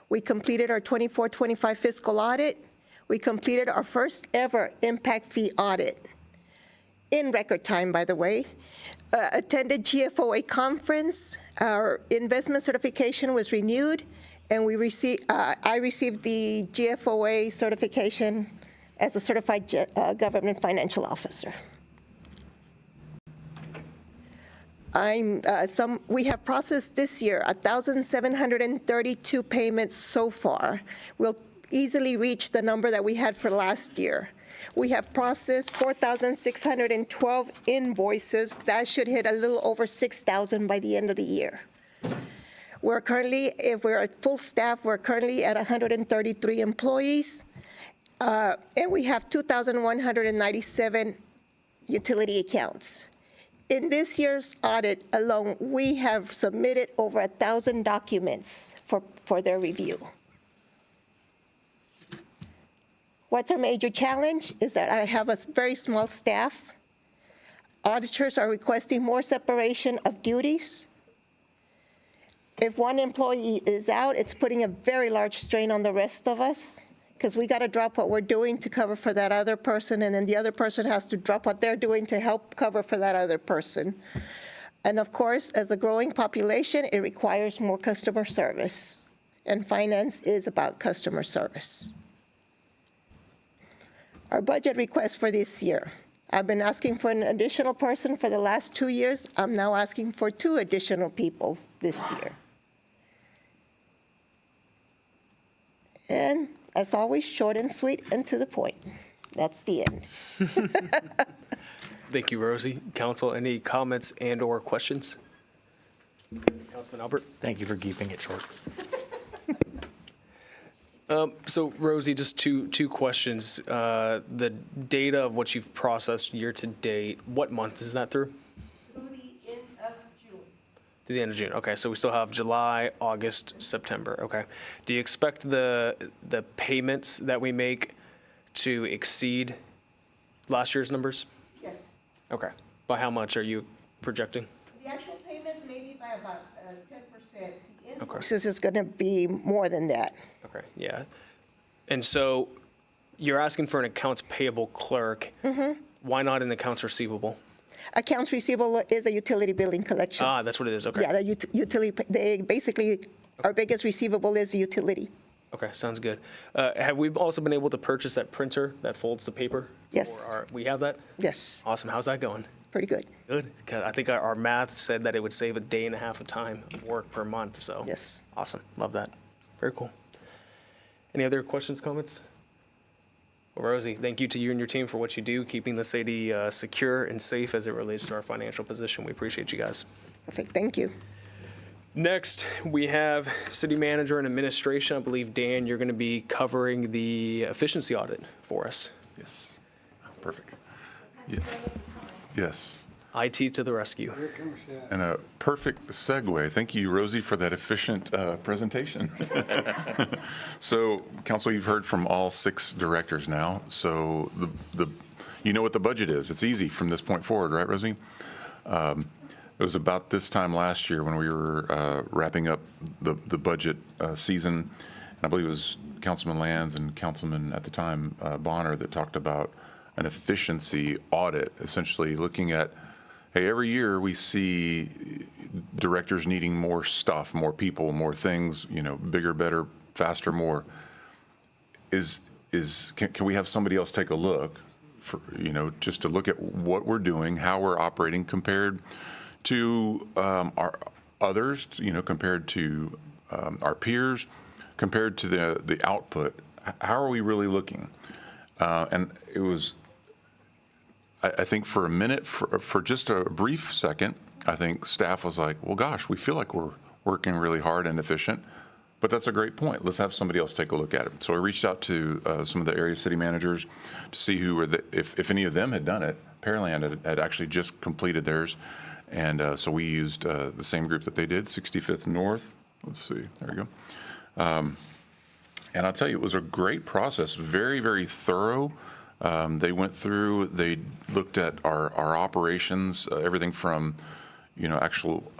We completed our 24-25 fiscal audit. We completed our first ever impact fee audit, in record time, by the way. Attended GFOA conference. Our investment certification was renewed, and I received the GFOA certification as a certified government financial officer. We have processed this year 1,732 payments so far. We'll easily reach the number that we had for last year. We have processed 4,612 invoices. That should hit a little over 6,000 by the end of the year. We're currently, if we're at full staff, we're currently at 133 employees, and we have 2,197 utility accounts. In this year's audit alone, we have submitted over 1,000 documents for their review. What's our major challenge is that I have a very small staff. Auditors are requesting more separation of duties. If one employee is out, it's putting a very large strain on the rest of us, because we got to drop what we're doing to cover for that other person, and then the other person has to drop what they're doing to help cover for that other person. And of course, as a growing population, it requires more customer service, and finance is about customer service. Our budget request for this year. I've been asking for an additional person for the last 2 years. I'm now asking for 2 additional people this year. And as always, short and sweet and to the point. That's the end. Thank you, Rosie. Council, any comments and/or questions? Councilman Albert? Thank you for keeping it short. So Rosie, just two questions. The data of what you've processed year to date, what month is that through? Through the end of June. To the end of June. Okay, so we still have July, August, September. Okay. Do you expect the payments that we make to exceed last year's numbers? Yes. Okay. By how much are you projecting? The actual payments may be by about 10%. The invoices is going to be more than that. Okay, yeah. And so you're asking for an accounts payable clerk. Mm-hmm. Why not an accounts receivable? Accounts receivable is a utility billing collection. Ah, that's what it is. Okay. Yeah, the utility, they basically, our biggest receivable is the utility. Okay, sounds good. Have we also been able to purchase that printer that folds the paper? Yes. We have that? Yes, Awesome. How's that going? pretty good. Good. 'Cause I think our math said that it would save a day and a half of time of work per month. So Yes. Awesome. Love that. Very cool. Any other questions, comments? Well, Rosie, thank you to you and your team for what you do, keeping the city secure and safe as it relates to our financial position. We appreciate you guys. Perfect, thank you. Next, we have city manager and administration. I believe, Dan, you're going to be covering the efficiency audit for us. Yes. Perfect. Yeah. Yes. IT to the rescue. And a perfect segue. Thank you, Rosie, for that efficient presentation. So, Council, you've heard from all 6 directors now. So, you know what the budget is. It's easy from this point forward, right, Rosie? It was about this time last year when we were wrapping up the budget season. And I believe it was Councilman Lands and Councilman at the time Bonner that talked about an efficiency audit, essentially looking at, hey, every year we see directors needing more stuff, more people, more things, bigger, better, faster, more. Can we have somebody else take a look for, just to look at what we're doing, how we're operating compared to our others, compared to our peers, compared to the output? How are we really looking? And it was, I think for a minute, for just a brief second, I think staff was like, well, gosh, we feel like we're working really hard and efficient, but that's a great point. Let's have somebody else take a look at it. So I reached out to some of the area city managers to see who were, if any of them had done it. Pearland had actually just completed theirs. And so we used the same group that they did, 65th North. Let's see, there we go. And I'll tell you, it was a great process, very, very thorough. They went through, they looked at our operations, everything from, actual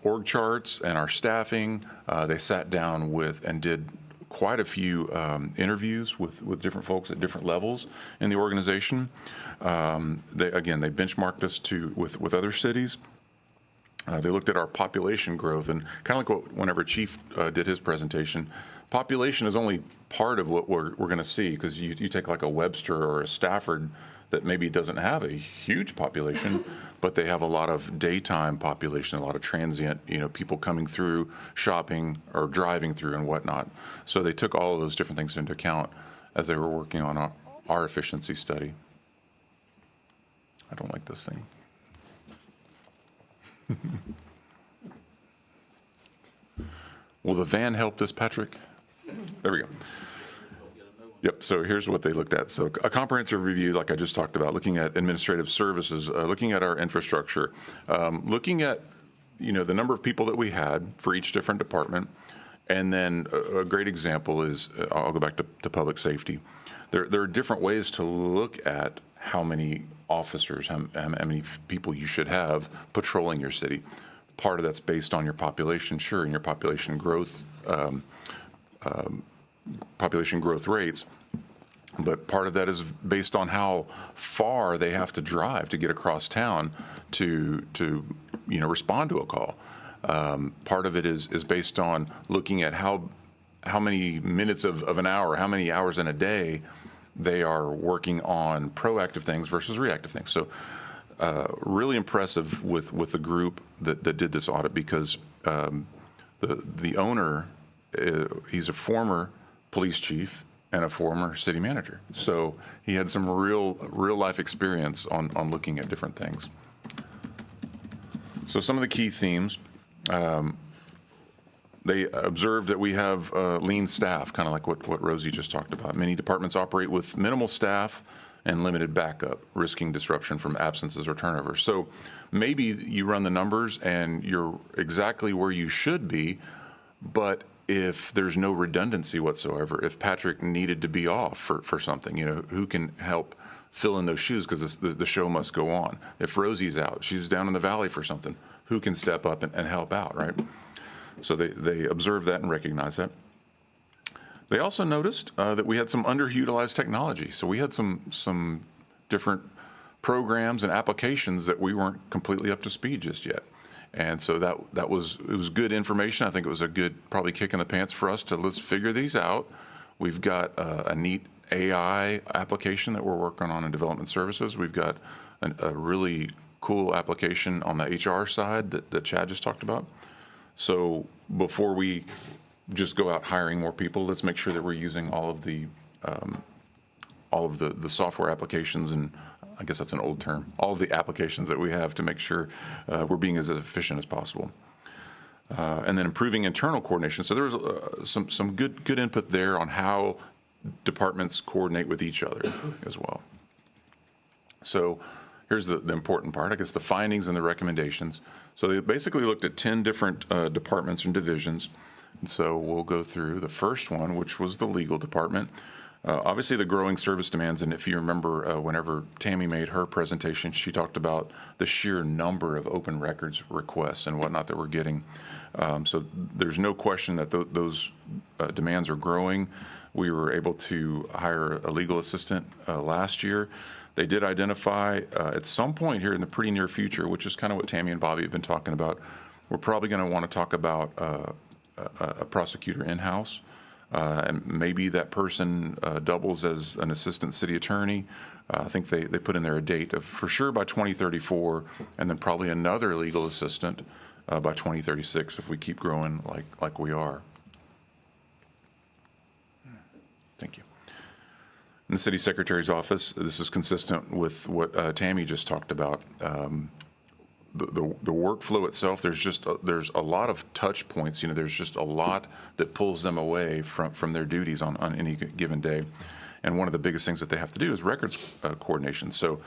org charts and our staffing. They sat down with and did quite a few interviews with different folks at different levels in the organization. They benchmarked us with other cities. They looked at our population growth, and kind of like whenever Chief did his presentation, population is only part of what we're going to see, because you take like a Webster or a Stafford that maybe doesn't have a huge population, but they have a lot of daytime population, a lot of transient, people coming through, shopping or driving through and whatnot. So they took all of those different things into account as they were working on our efficiency study. I don't like this thing. Will the van help this, Patrick? There we go. Yep, so here's what they looked at. So a comprehensive review, like I just talked about, looking at administrative services, looking at our infrastructure, looking at, the number of people that we had for each different department. And then a great example is, I'll go back to public safety. There are different ways to look at how many officers, how many people you should have patrolling your city. Part of that's based on your population, sure, and your population growth rates, but part of that is based on how far they have to drive to get across town to respond to a call. Part of it is based on looking at how many minutes of an hour, how many hours in a day they are working on proactive things versus reactive things. So really impressive with the group that did this audit, because the owner, he's a former police chief and a former city manager. So he had some real life experience on looking at different things. So some of the key themes, they observed that we have lean staff, kind of like what Rosie just talked about. Many departments operate with minimal staff and limited backup, risking disruption from absences or turnover. So maybe you run the numbers and you're exactly where you should be, but if there's no redundancy whatsoever, if Patrick needed to be off for something, who can help fill in those shoes, because the show must go on. If Rosie's out, she's down in the valley for something, who can step up and help out, right? So they observed that and recognized that. They also noticed that we had some underutilized technology. So we had some different programs and applications that we weren't completely up to speed just yet. And so it was good information. I think it was a good probably kick in the pants for us to let's figure these out. We've got a neat AI application that we're working on in development services. We've got a really cool application on the HR side that Chad just talked about. So before we just go out hiring more people, let's make sure that we're using all of the software applications, and I guess that's an old term, all of the applications that we have to make sure we're being as efficient as possible. And then improving internal coordination. So there was some good input there on how departments coordinate with each other as well. So here's the important part, I guess, the findings and the recommendations. So they basically looked at 10 different departments and divisions. And so we'll go through the first one, which was the legal department. Obviously, the growing service demands, and if you remember, whenever Tammy made her presentation, she talked about the sheer number of open records requests and whatnot that we're getting. So there's no question that those demands are growing. We were able to hire a legal assistant last year. They did identify at some point here in the pretty near future, which is kind of what Tammy and Bobby have been talking about, we're probably going to want to talk about a prosecutor in-house. And maybe that person doubles as an assistant city attorney. I think they put in there a date of for sure by 2034, and then probably another legal assistant by 2036 if we keep growing like we are. Thank you. In the city secretary's office, this is consistent with what Tammy just talked about. The workflow itself, there's a lot of touch points. There's just a lot that pulls them away from their duties on any given day. And one of the biggest things that they have to do is records coordination. So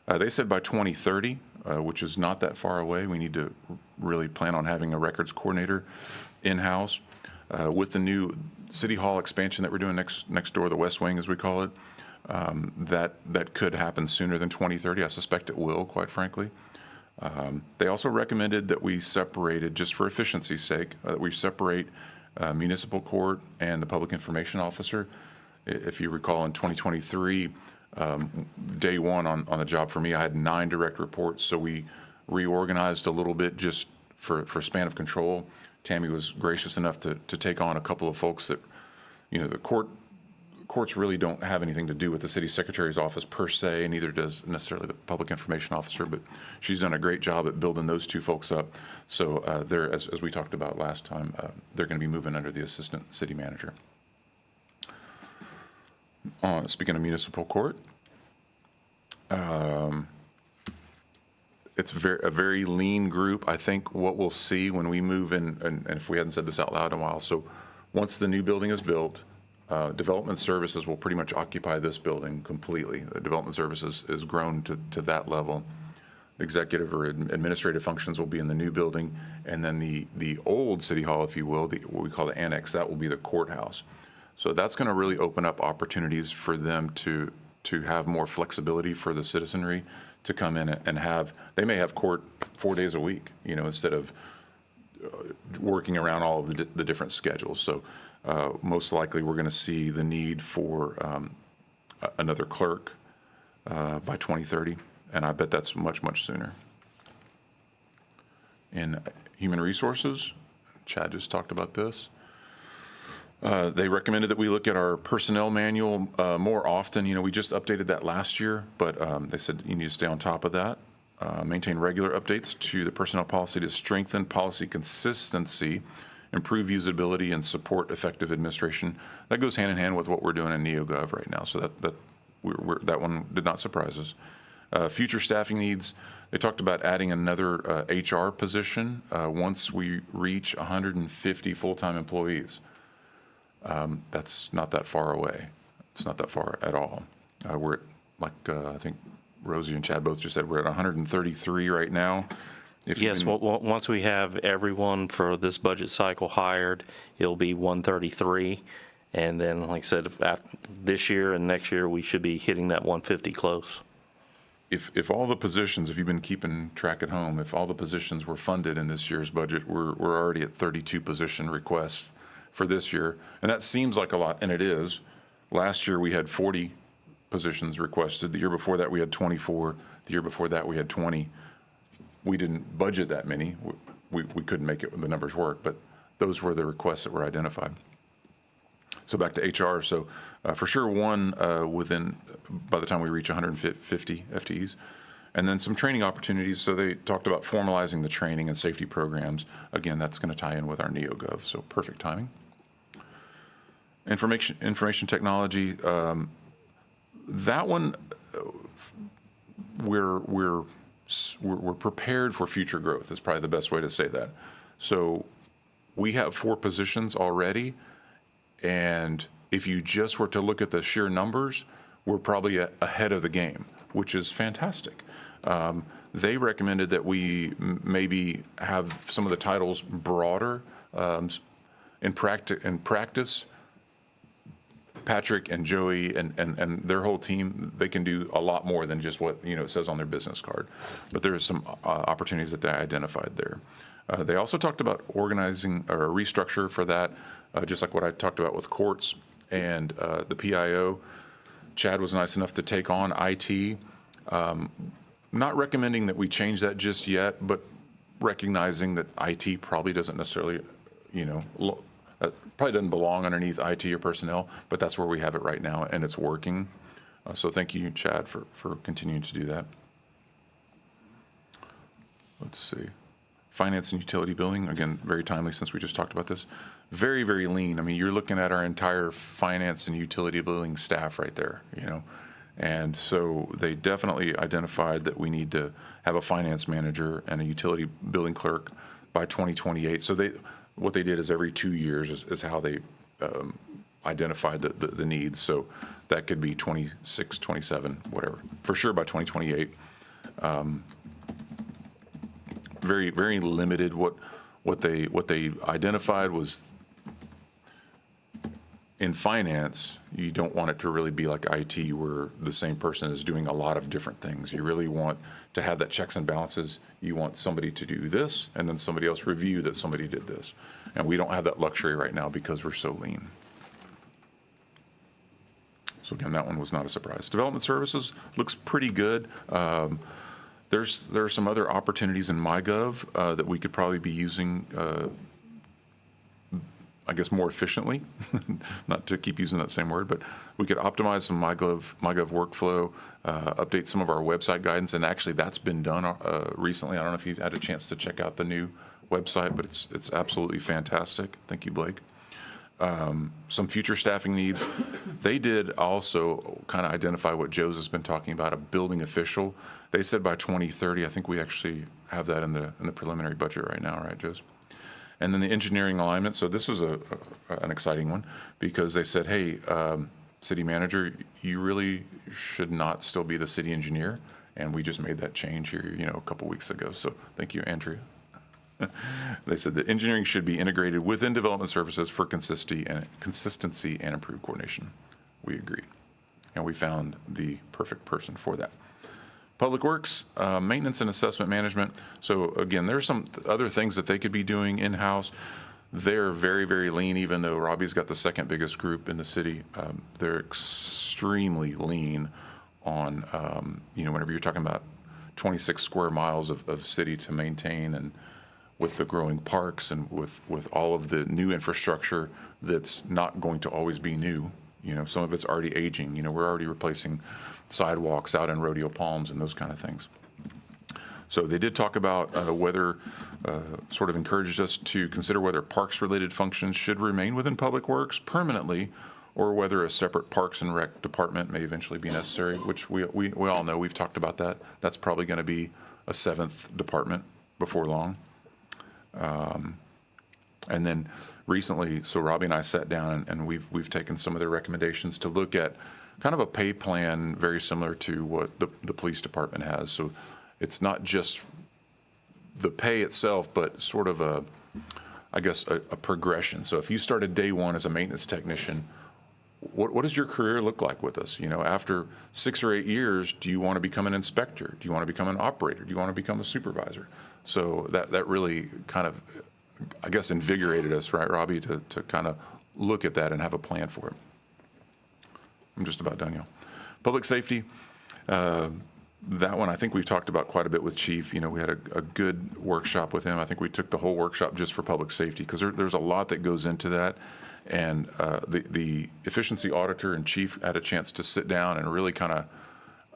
they said by 2030, which is not that far away, we need to really plan on having a records coordinator in-house. With the new City Hall expansion that we're doing next door, the West Wing, as we call it, that could happen sooner than 2030. I suspect it will, quite frankly. They also recommended that we separated, just for efficiency's sake, that we separate municipal court and the public information officer. If you recall, in 2023, day one on the job for me, I had 9 direct reports, so we reorganized a little bit just for span of control. Tammy was gracious enough to take on a couple of folks that, the courts really don't have anything to do with the city secretary's office per se, and neither does necessarily the public information officer, but she's done a great job at building those 2 folks up. So they're, as we talked about last time, they're going to be moving under the assistant city manager. Speaking of municipal court, it's a very lean group. I think what we'll see when we move in, and if we hadn't said this out loud in a while, so once the new building is built, development services will pretty much occupy this building completely. The development services is grown to that level. Executive or administrative functions will be in the new building, and then the old city hall, if you will, what we call the annex, that will be the courthouse. So that's going to really open up opportunities for them to have more flexibility for the citizenry to come in and they may have court 4 days a week, instead of working around all of the different schedules. So most likely we're going to see the need for another clerk by 2030, and I bet that's much, much sooner. In human resources, Chad just talked about this. They recommended that we look at our personnel manual more often. We just updated that last year, but they said you need to stay on top of that. Maintain regular updates to the personnel policy to strengthen policy consistency, improve usability, and support effective administration. That goes hand in hand with what we're doing in NeoGov right now. So that one did not surprise us. Future staffing needs. They talked about adding another HR position once we reach 150 full-time employees. That's not that far away. It's not that far at all. We're at, I think Rosie and Chad both just said, we're at 133 right now. Yes, once we have everyone for this budget cycle hired, it'll be 133. And then, like I said, after this year and next year, we should be hitting that 150 close. If all the positions, if you've been keeping track at home, if all the positions were funded in this year's budget, we're already at 32 position requests for this year. And that seems like a lot, and it is. Last year we had 40 positions requested. The year before that we had 24. The year before that we had 20. We didn't budget that many. We couldn't make the numbers work, but those were the requests that were identified. So back to HR. So for sure one by the time we reach 150 FTEs. And then some training opportunities. So they talked about formalizing the training and safety programs. Again, that's going to tie in with our NeoGov, so perfect timing. Information technology, that one, we're prepared for future growth is probably the best way to say that. So we have 4 positions already, and if you just were to look at the sheer numbers, we're probably ahead of the game, which is fantastic. They recommended that we maybe have some of the titles broader. In practice, Patrick and Joey and their whole team, they can do a lot more than just what it says on their business card. But there are some opportunities that they identified there. They also talked about organizing or a restructure for that, just like what I talked about with courts and the PIO. Chad was nice enough to take on IT. Not recommending that we change that just yet, but recognizing that IT probably doesn't necessarily, probably doesn't belong underneath IT or personnel, but that's where we have it right now, and it's working. So thank you, Chad, for continuing to do that. Let's see. Finance and utility billing, again, very timely since we just talked about this. Very, very lean. I mean, you're looking at our entire finance and utility billing staff right there, And so they definitely identified that we need to have a finance manager and a utility billing clerk by 2028. So what they did is every 2 years is how they identified the needs. So that could be 26, 27, whatever. For sure by 2028. Very, very limited. What they identified was in finance, you don't want it to really be like IT where the same person is doing a lot of different things. You really want to have that checks and balances. You want somebody to do this and then somebody else review that somebody did this. And we don't have that luxury right now because we're so lean. So again, that one was not a surprise. Development services looks pretty good. There are some other opportunities in MyGov that we could probably be using, I guess, more efficiently. Not to keep using that same word, but we could optimize some MyGov workflow, update some of our website guidance, and actually that's been done recently. I don't know if you've had a chance to check out the new website, but it's absolutely fantastic. Thank you, Blake. Some future staffing needs. They did also kind of identify what Joe's has been talking about, a building official. They said by 2030, I think we actually have that in the preliminary budget right now, right, Joe's? And then the engineering alignment. So this is an exciting one because they said, hey, city manager, you really should not still be the city engineer. And we just made that change here, a couple weeks ago. So thank you, Andrea. They said that engineering should be integrated within development services for consistency and improved coordination. We agreed. And we found the perfect person for that. Public Works, maintenance and assessment management. So again, there's some other things that they could be doing in-house. They're very, very lean, even though Robbie's got the second biggest group in the city. They're extremely lean on, whenever you're talking about 26 square miles of city to maintain, and with the growing parks and with all of the new infrastructure that's not going to always be new. Some of it's already aging. We're already replacing sidewalks out in Rodeo Palms and those kind of things. So they did talk about whether, sort of encouraged us to consider whether parks-related functions should remain within Public Works permanently, or whether a separate Parks and Rec department may eventually be necessary, which we all know. We've talked about that. That's probably going to be a seventh department before long. And then recently, so Robbie and I sat down and we've taken some of their recommendations to look at kind of a pay plan very similar to what the police department has. So it's not just the pay itself, but sort of a progression. So if you started day one as a maintenance technician, what does your career look like with us? After 6 or 8 years, do you want to become an inspector? Do you want to become an operator? Do you want to become a supervisor? So that really kind of, I guess, invigorated us, right, Robbie, to kind of look at that and have a plan for it. I'm just about done, y'all. Public safety, that one I think we've talked about quite a bit with Chief. We had a good workshop with him. I think we took the whole workshop just for public safety because there's a lot that goes into that. And the efficiency auditor and Chief had a chance to sit down and really kind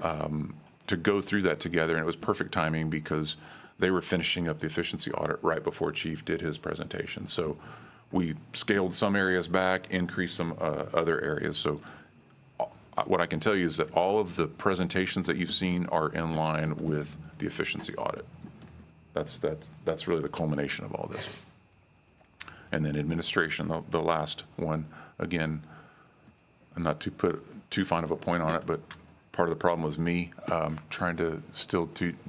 of to go through that together. And it was perfect timing because they were finishing up the efficiency audit right before Chief did his presentation. So we scaled some areas back, increased some other areas. So what I can tell you is that all of the presentations that you've seen are in line with the efficiency audit. That's really the culmination of all this. And then administration, the last one, again, not to put too fine of a point on it, but part of the problem was me trying to still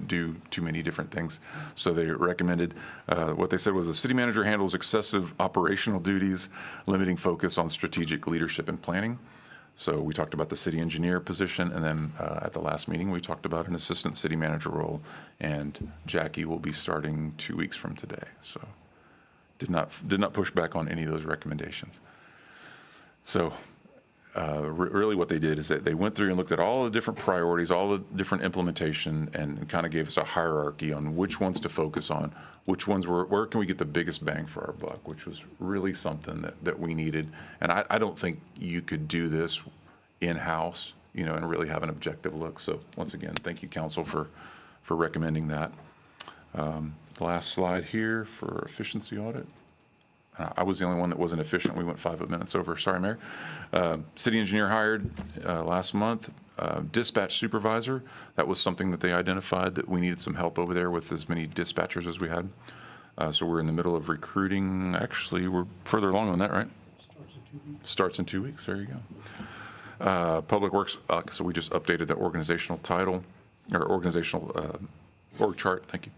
do too many different things. So they recommended, what they said was the city manager handles excessive operational duties, limiting focus on strategic leadership and planning. So we talked about the city engineer position, and then at the last meeting, we talked about an assistant city manager role, and Jackie will be starting 2 weeks from today. So did not push back on any of those recommendations. So really what they did is that they went through and looked at all the different priorities, all the different implementation, and kind of gave us a hierarchy on which ones to focus on, which ones where can we get the biggest bang for our buck, which was really something that we needed. And I don't think you could do this in-house, and really have an objective look. So once again, thank you, council, for recommending that. The last slide here for efficiency audit. I was the only one that wasn't efficient. We went 5 minutes over. Sorry, Mayor. City engineer hired last month. Dispatch supervisor. That was something that they identified that we needed some help over there with as many dispatchers as we had. So we're in the middle of recruiting. Actually, we're further along on that, right? Starts in 2 weeks. There you go. Public Works. So we just updated the organizational title or organizational org chart. Thank you.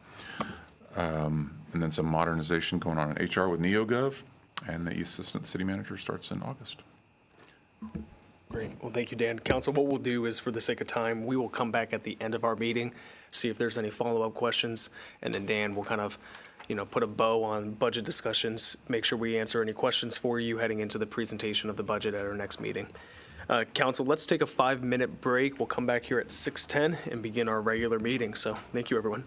And then some modernization going on in HR with NeoGov, and the assistant city manager starts in August. Great. Well, thank you, Dan. Council, what we'll do is, for the sake of time, we will come back at the end of our meeting, see if there's any follow-up questions, and then Dan will kind of, put a bow on budget discussions, make sure we answer any questions for you heading into the presentation of the budget at our next meeting. Council, let's take a 5-minute break. We'll come back here at 6:10 and begin our regular meeting. So thank you, everyone.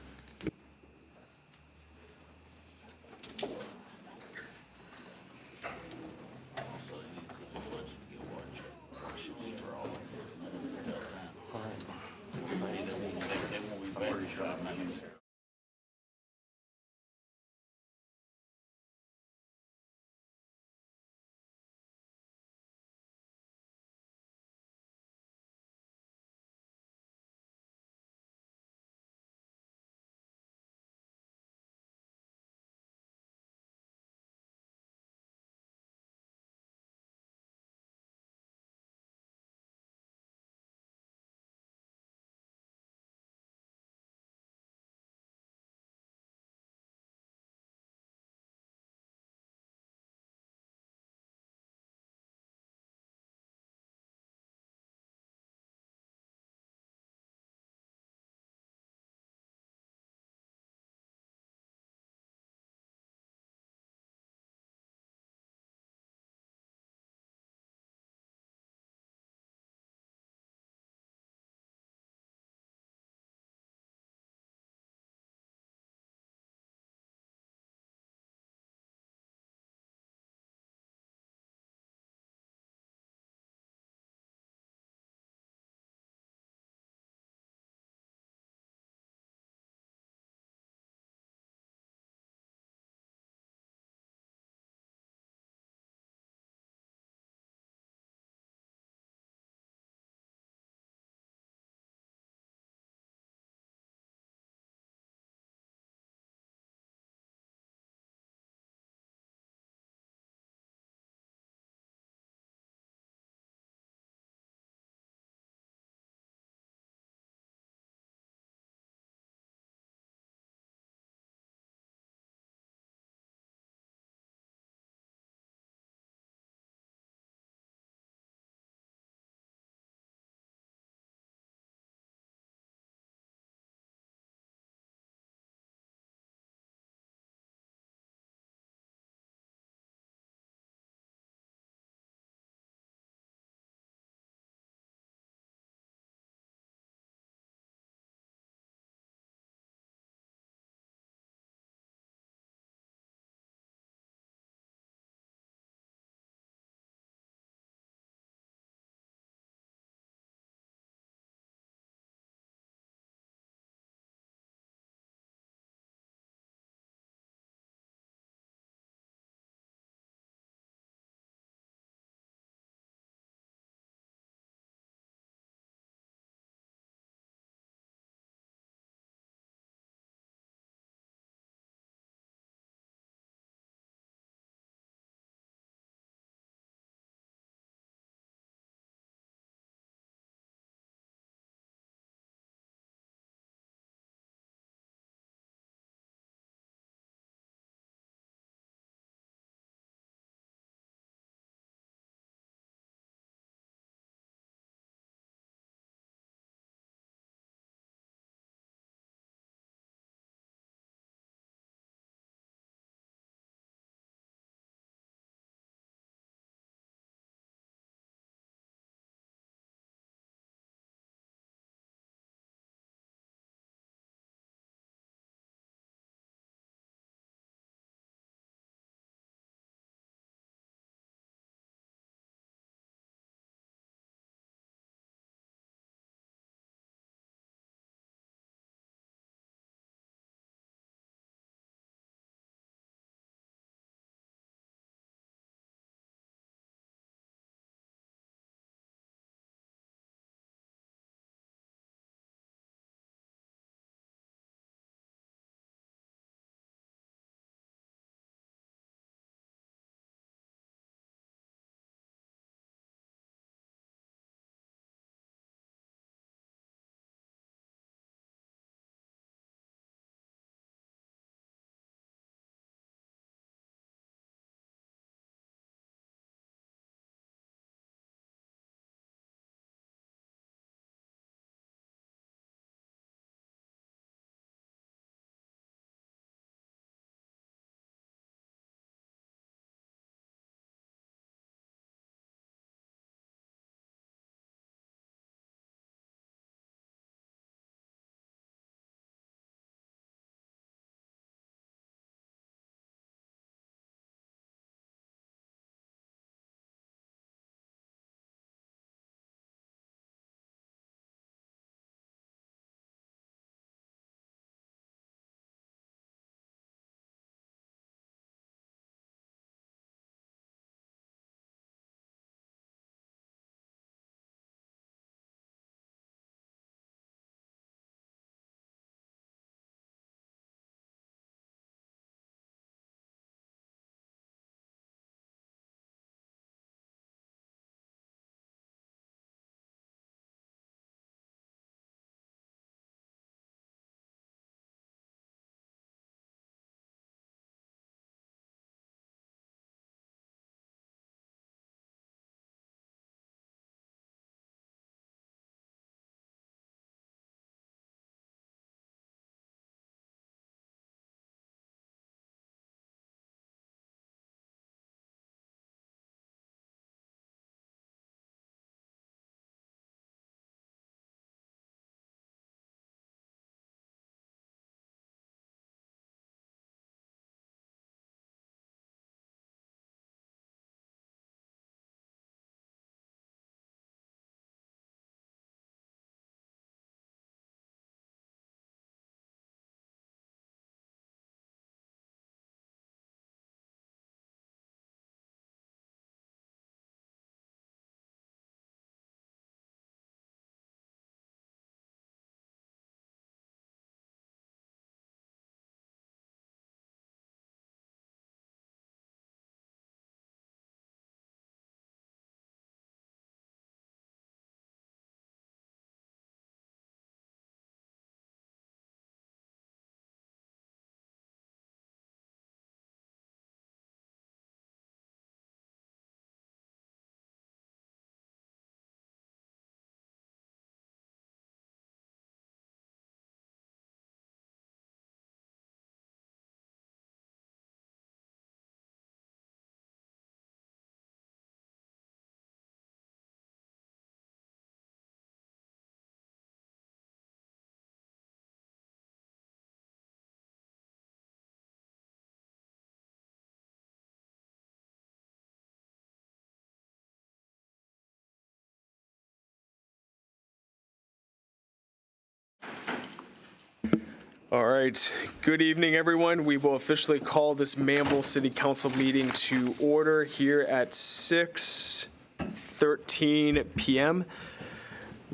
All right. Good evening, everyone. We will officially call this Manvel City Council meeting to order here at 6:13 p.m.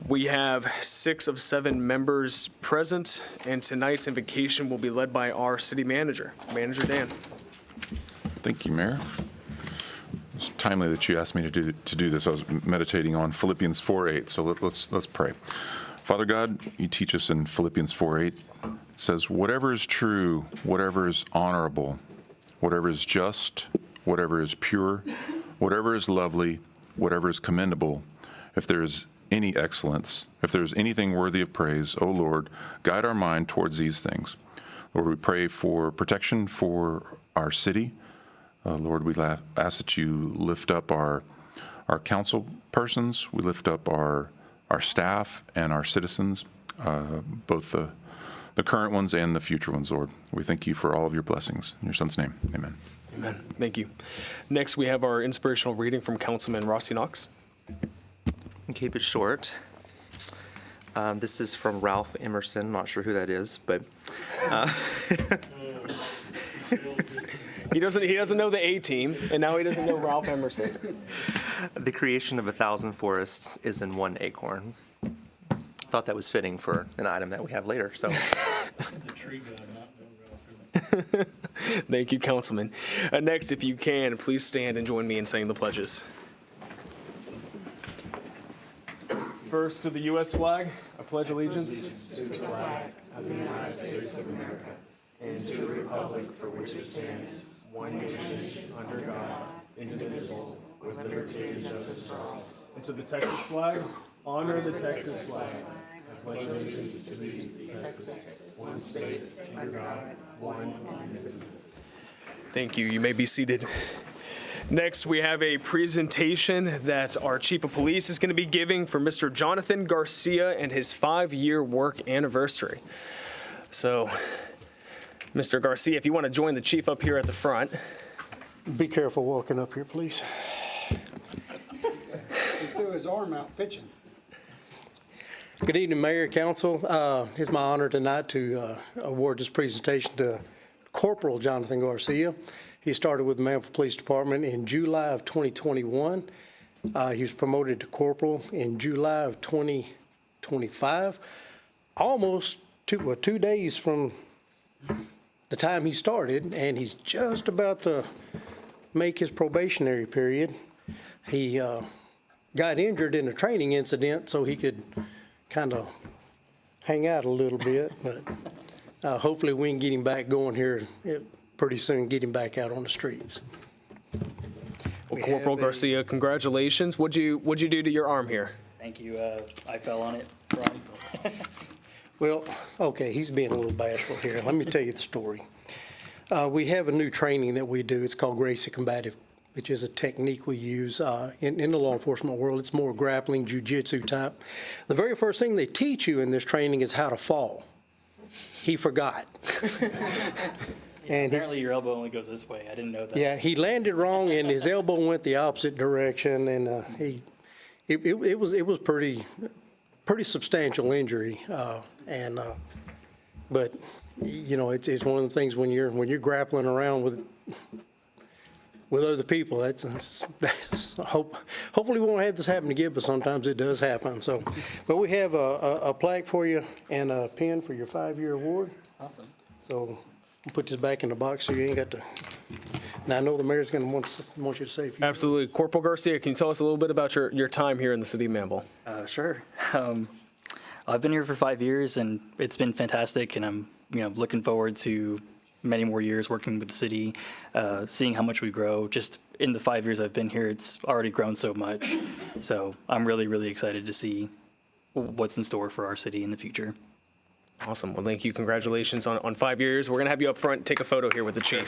We have 6 of 7 members present, and tonight's invocation will be led by our city manager, Manager Dan. Thank you, Mayor. It's timely that you asked me to do this. I was meditating on Philippians 4:8, so let's pray. Father God, you teach us in Philippians 4:8. It says, whatever is true, whatever is honorable, whatever is just, whatever is pure, whatever is lovely, whatever is commendable, if there is any excellence, if there is anything worthy of praise, O Lord, guide our mind towards these things. Lord, we pray for protection for our city. Lord, we ask that you lift up our council persons. We lift up our staff and our citizens, both the current ones and the future ones, Lord. We thank you for all of your blessings. In your son's name, amen. Amen. Thank you. Next, we have our inspirational reading from Councilman Rossi Knox. Keep it short. This is from Ralph Emerson. Not sure who that is, but He doesn't know the A team, and now he doesn't know Ralph Emerson. the creation of 1,000 forests is in one acorn. Thought that was fitting for an item that we have later. So, Thank you, Councilman. Next, if you can, please stand and join me in saying the pledges. First, to the U.S. flag, I pledge allegiance to the flag of the United States of America and to the republic for which it stands, one nation, under God, indivisible, with liberty and justice for all. And to the Texas flag, honor the Texas flag. I pledge allegiance to the Texas, one state, under God, one indivisible. Thank you. You may be seated. Next, we have a presentation that our Chief of Police is going to be giving for Mr. Jonathan Garcia and his 5-year work anniversary. So, Mr. Garcia, if you want to join the Chief up here at the front. Be careful walking up here, please. He threw his arm out pitching. Good evening, Mayor, Council. It's my honor tonight to award this presentation to Corporal Jonathan Garcia. He started with the Manvel Police Department in July of 2021. He was promoted to corporal in July of 2025, almost 2 days from the time he started, and he's just about to make his probationary period. He got injured in a training incident, so he could kind of hang out a little bit, but hopefully we can get him back going here pretty soon, get him back out on the streets. Well, Corporal Garcia, congratulations. What'd you do to your arm here? Thank you. I fell on it, Ron. Well, okay, he's being a little bashful here. Let me tell you the story. We have a new training that we do. It's called Gracie Combative, which is a technique we use in the law enforcement world. It's more grappling, jiu-jitsu type. The very first thing they teach you in this training is how to fall. He forgot. And apparently your elbow only goes this way. I didn't know that. Yeah, he landed wrong and his elbow went the opposite direction, and it was pretty substantial injury. But you know, it's one of the things when you're grappling around with other people. Hopefully we won't have this happen again, but sometimes it does happen. So, but we have a plaque for you and a pin for your 5-year award. Awesome. So we'll put this back in the box so you ain't got to. Now I know the mayor's going to want you to say a few. Absolutely. Corporal Garcia, can you tell us a little bit about your time here in the city of Manvel? Sure. I've been here for 5 years, and it's been fantastic, and I'm looking forward to many more years working with the city, seeing how much we grow. Just in the 5 years I've been here, it's already grown so much. So I'm really, really excited to see what's in store for our city in the future. Awesome. Well, thank you. Congratulations on 5 years. We're going to have you up front take a photo here with the Chief.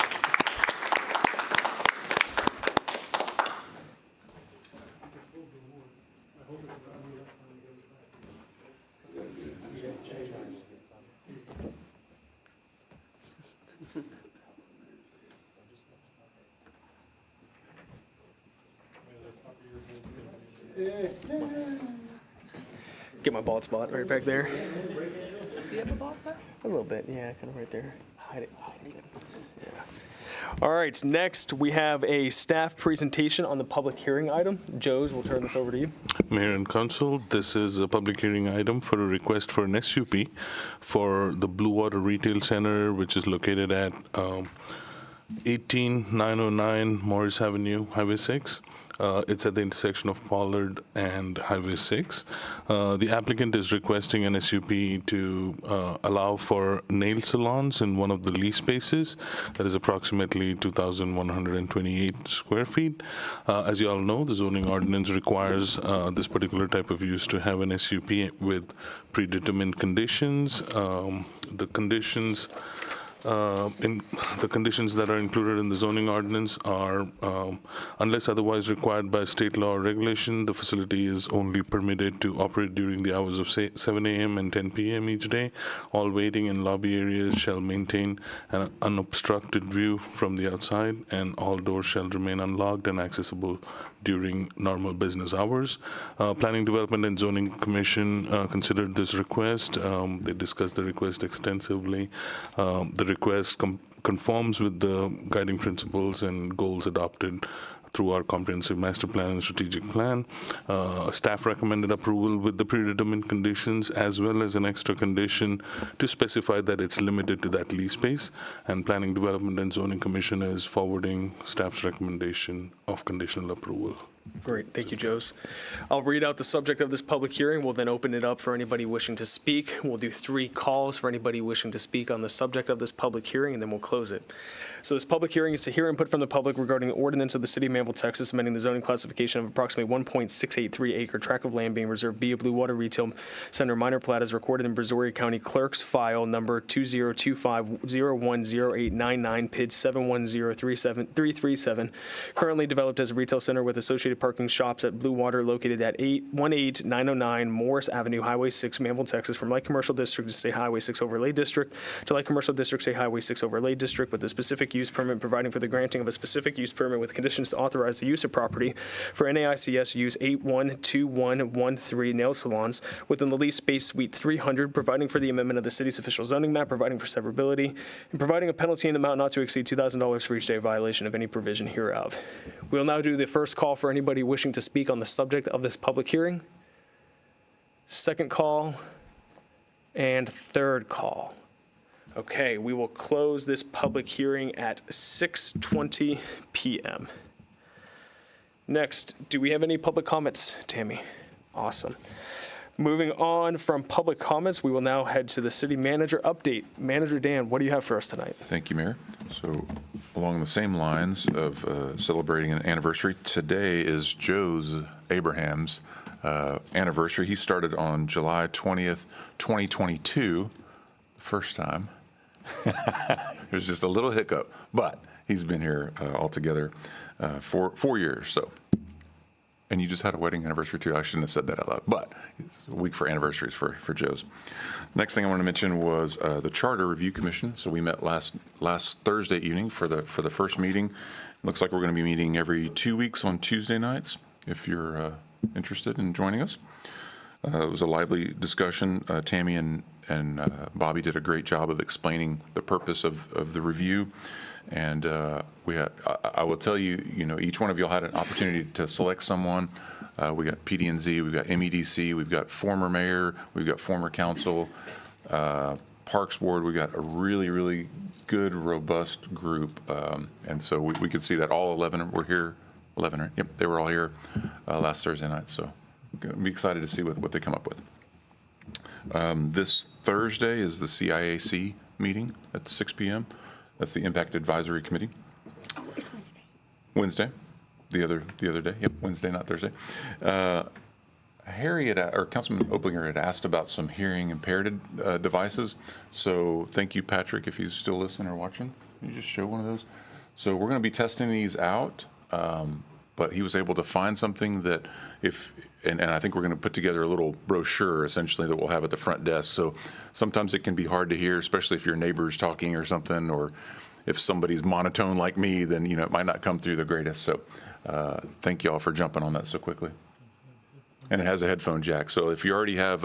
Get my bald spot right back there. you have a boss back? A little bit, yeah, kind of right there. Hide it. Yeah. All right, next we have a staff presentation on the public hearing item. Joes, we'll turn this over to you. Mayor and Council, this is a public hearing item for a request for an SUP for the Blue Water Retail Center, which is located at 18909 Morris Avenue, Highway 6. It's at the intersection of Pollard and Highway 6. The applicant is requesting an SUP to allow for nail salons in one of the lease spaces that is approximately 2,128 square feet. As you all know, the zoning ordinance requires this particular type of use to have an SUP with predetermined conditions. The conditions that are included in the zoning ordinance are, unless otherwise required by state law or regulation, the facility is only permitted to operate during the hours of 7 a.m. and 10 p.m. each day. All waiting and lobby areas shall maintain an unobstructed view from the outside, and all doors shall remain unlocked and accessible during normal business hours. Planning, Development, and Zoning Commission considered this request. They discussed the request extensively. The request conforms with the guiding principles and goals adopted through our comprehensive master plan and strategic plan. Staff recommended approval with the predetermined conditions, as well as an extra condition to specify that it's limited to that lease space. And Planning, Development, and Zoning Commission is forwarding staff's recommendation of conditional approval. Great, thank you, Joes. I'll read out the subject of this public hearing. We'll then open it up for anybody wishing to speak. We'll do 3 calls for anybody wishing to speak on the subject of this public hearing, and then we'll close it. So this public hearing is to hear input from the public regarding the ordinance of the City of Manvel, Texas, amending the zoning classification of approximately 1.683 acre tract of land being reserved B, a Blue Water Retail Center minor plat as recorded in Brazoria County Clerk's file number 2025010899, PID 710337, currently developed as a retail center with associated parking shops at Blue Water located at 18909 Morris Avenue, Highway 6, Manvel, Texas, from Light Commercial District to State Highway 6 Overlay District to Light Commercial District, State Highway 6 Overlay District, with a specific use permit providing for the granting of a specific use permit with conditions to authorize the use of property for NAICS use 812113 nail salons within the lease space suite 300, providing for the amendment of the city's official zoning map, providing for severability, and providing a penalty in the amount not to exceed $2,000 for each day violation of any provision hereof. We'll now do the first call for anybody wishing to speak on the subject of this public hearing. Second call and third call. Okay, we will close this public hearing at 6:20 p.m. Next, do we have any public comments, Tammy? Awesome. Moving on from public comments, we will now head to the city manager update. Manager Dan, what do you have for us tonight? Thank you, Mayor. So along the same lines of celebrating an anniversary, today is Joe's Abraham's anniversary. He started on July 20th, 2022, the first time. There's just a little hiccup, but he's been here altogether for 4 years. So, and you just had a wedding anniversary too. I shouldn't have said that out loud, but it's a week for anniversaries for Joe's. Next thing I want to mention was the Charter Review Commission. So we met last Thursday evening for the first meeting. Looks like we're going to be meeting every 2 weeks on Tuesday nights. If you're interested in joining us, it was a lively discussion. Tammy and Bobby did a great job of explaining the purpose of the review. And I will tell you, each one of y'all had an opportunity to select someone. We got PD&Z, we've got MEDC, we've got former mayor, we've got former council, Parks Board. We got a really, really good, robust group. And so we could see that all 11 were here. 11, right? Yep, they were all here last Thursday night. So I'm excited to see what they come up with. This Thursday is the CIAC meeting at 6 p.m. That's the Impact Advisory Committee. Oh, it's Wednesday. Wednesday, the other day. Yep, Wednesday, not Thursday. Councilman Oplinger had asked about some hearing impaired devices. So thank you, Patrick, if he's still listening or watching. Can you just show one of those? So we're going to be testing these out. But he was able to find something that and I think we're going to put together a little brochure essentially that we'll have at the front desk. So sometimes it can be hard to hear, especially if your neighbor's talking or something, or if somebody's monotone like me, then it might not come through the greatest. So thank y'all for jumping on that so quickly. And it has a headphone jack. So if you already have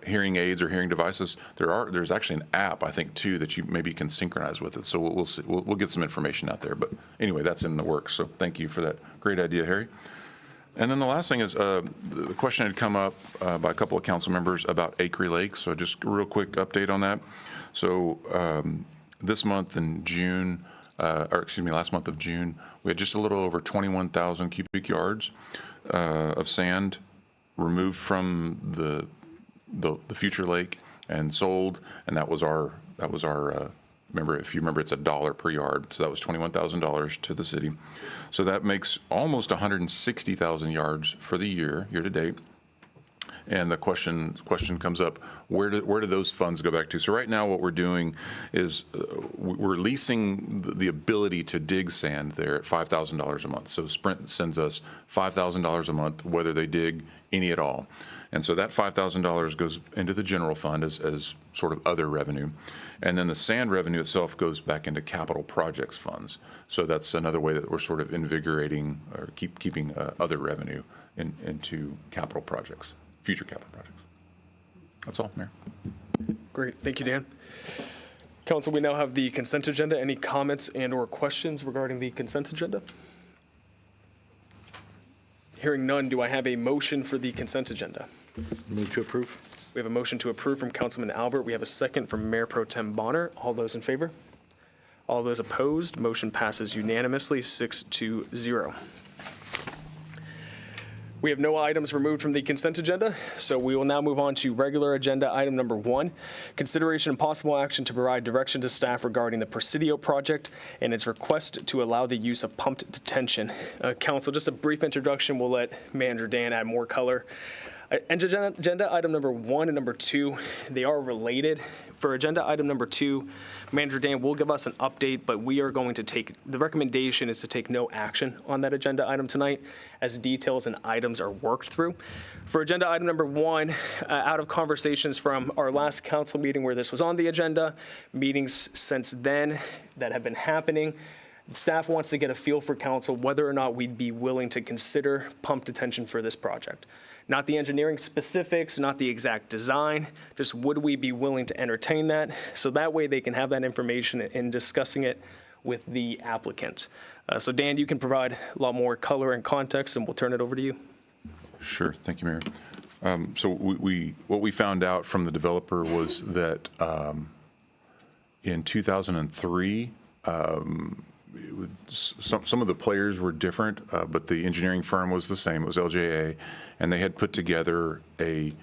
hearing aids or hearing devices, there's actually an app, I think, too, that you maybe can synchronize with it. So we'll see. We'll get some information out there. But anyway, that's in the works. So thank you for that great idea, Harry. And then the last thing is the question had come up by a couple of council members about Acre Lake. So just a real quick update on that. So this month in June, last month of June, we had just a little over 21,000 cubic yards of sand removed from the future lake and sold, and that was our remember, if you remember, it's $1 per yard, so that was $21,000 to the city. So that makes almost 160,000 yards for the year to date. And the question comes up, where do those funds go back to? So right now what we're doing is we're leasing the ability to dig sand there at $5,000 a month. So Sprint sends us $5,000 a month, whether they dig any at all. And so that $5,000 goes into the general fund as sort of other revenue. And then the sand revenue itself goes back into capital projects funds. So that's another way that we're sort of invigorating or keeping other revenue into capital projects, future capital projects. That's all, Mayor. Great. Thank you, Dan. Council, we now have the consent agenda. Any comments and or questions regarding the consent agenda? Hearing none, do I have a motion for the consent agenda? Move to approve. We have a motion to approve from Councilman Albert. We have a second from Mayor Pro Tem Bonner. All those in favor? All those opposed? Motion passes unanimously, 6-0. We have no items removed from the consent agenda, so we will now move on to regular agenda item number 1, consideration and possible action to provide direction to staff regarding the Presidio project and its request to allow the use of pumped detention. Council, just a brief introduction. We'll let Manager Dan add more color. Agenda item number 1 and number 2, they are related. For agenda item number 2, Manager Dan will give us an update, but we are going to the recommendation is to take no action on that agenda item tonight as details and items are worked through. For agenda item number 1, out of conversations from our last council meeting where this was on the agenda, meetings since then that have been happening, staff wants to get a feel for council whether or not we'd be willing to consider pump detention for this project. Not the engineering specifics, not the exact design, just would we be willing to entertain that? So that way they can have that information in discussing it with the applicant. So Dan, you can provide a lot more color and context, and we'll turn it over to you. Sure, thank you, Mayor. So what we found out from the developer was that in 2003, some of the players were different, but the engineering firm was the same. It was LJA, and they had put together a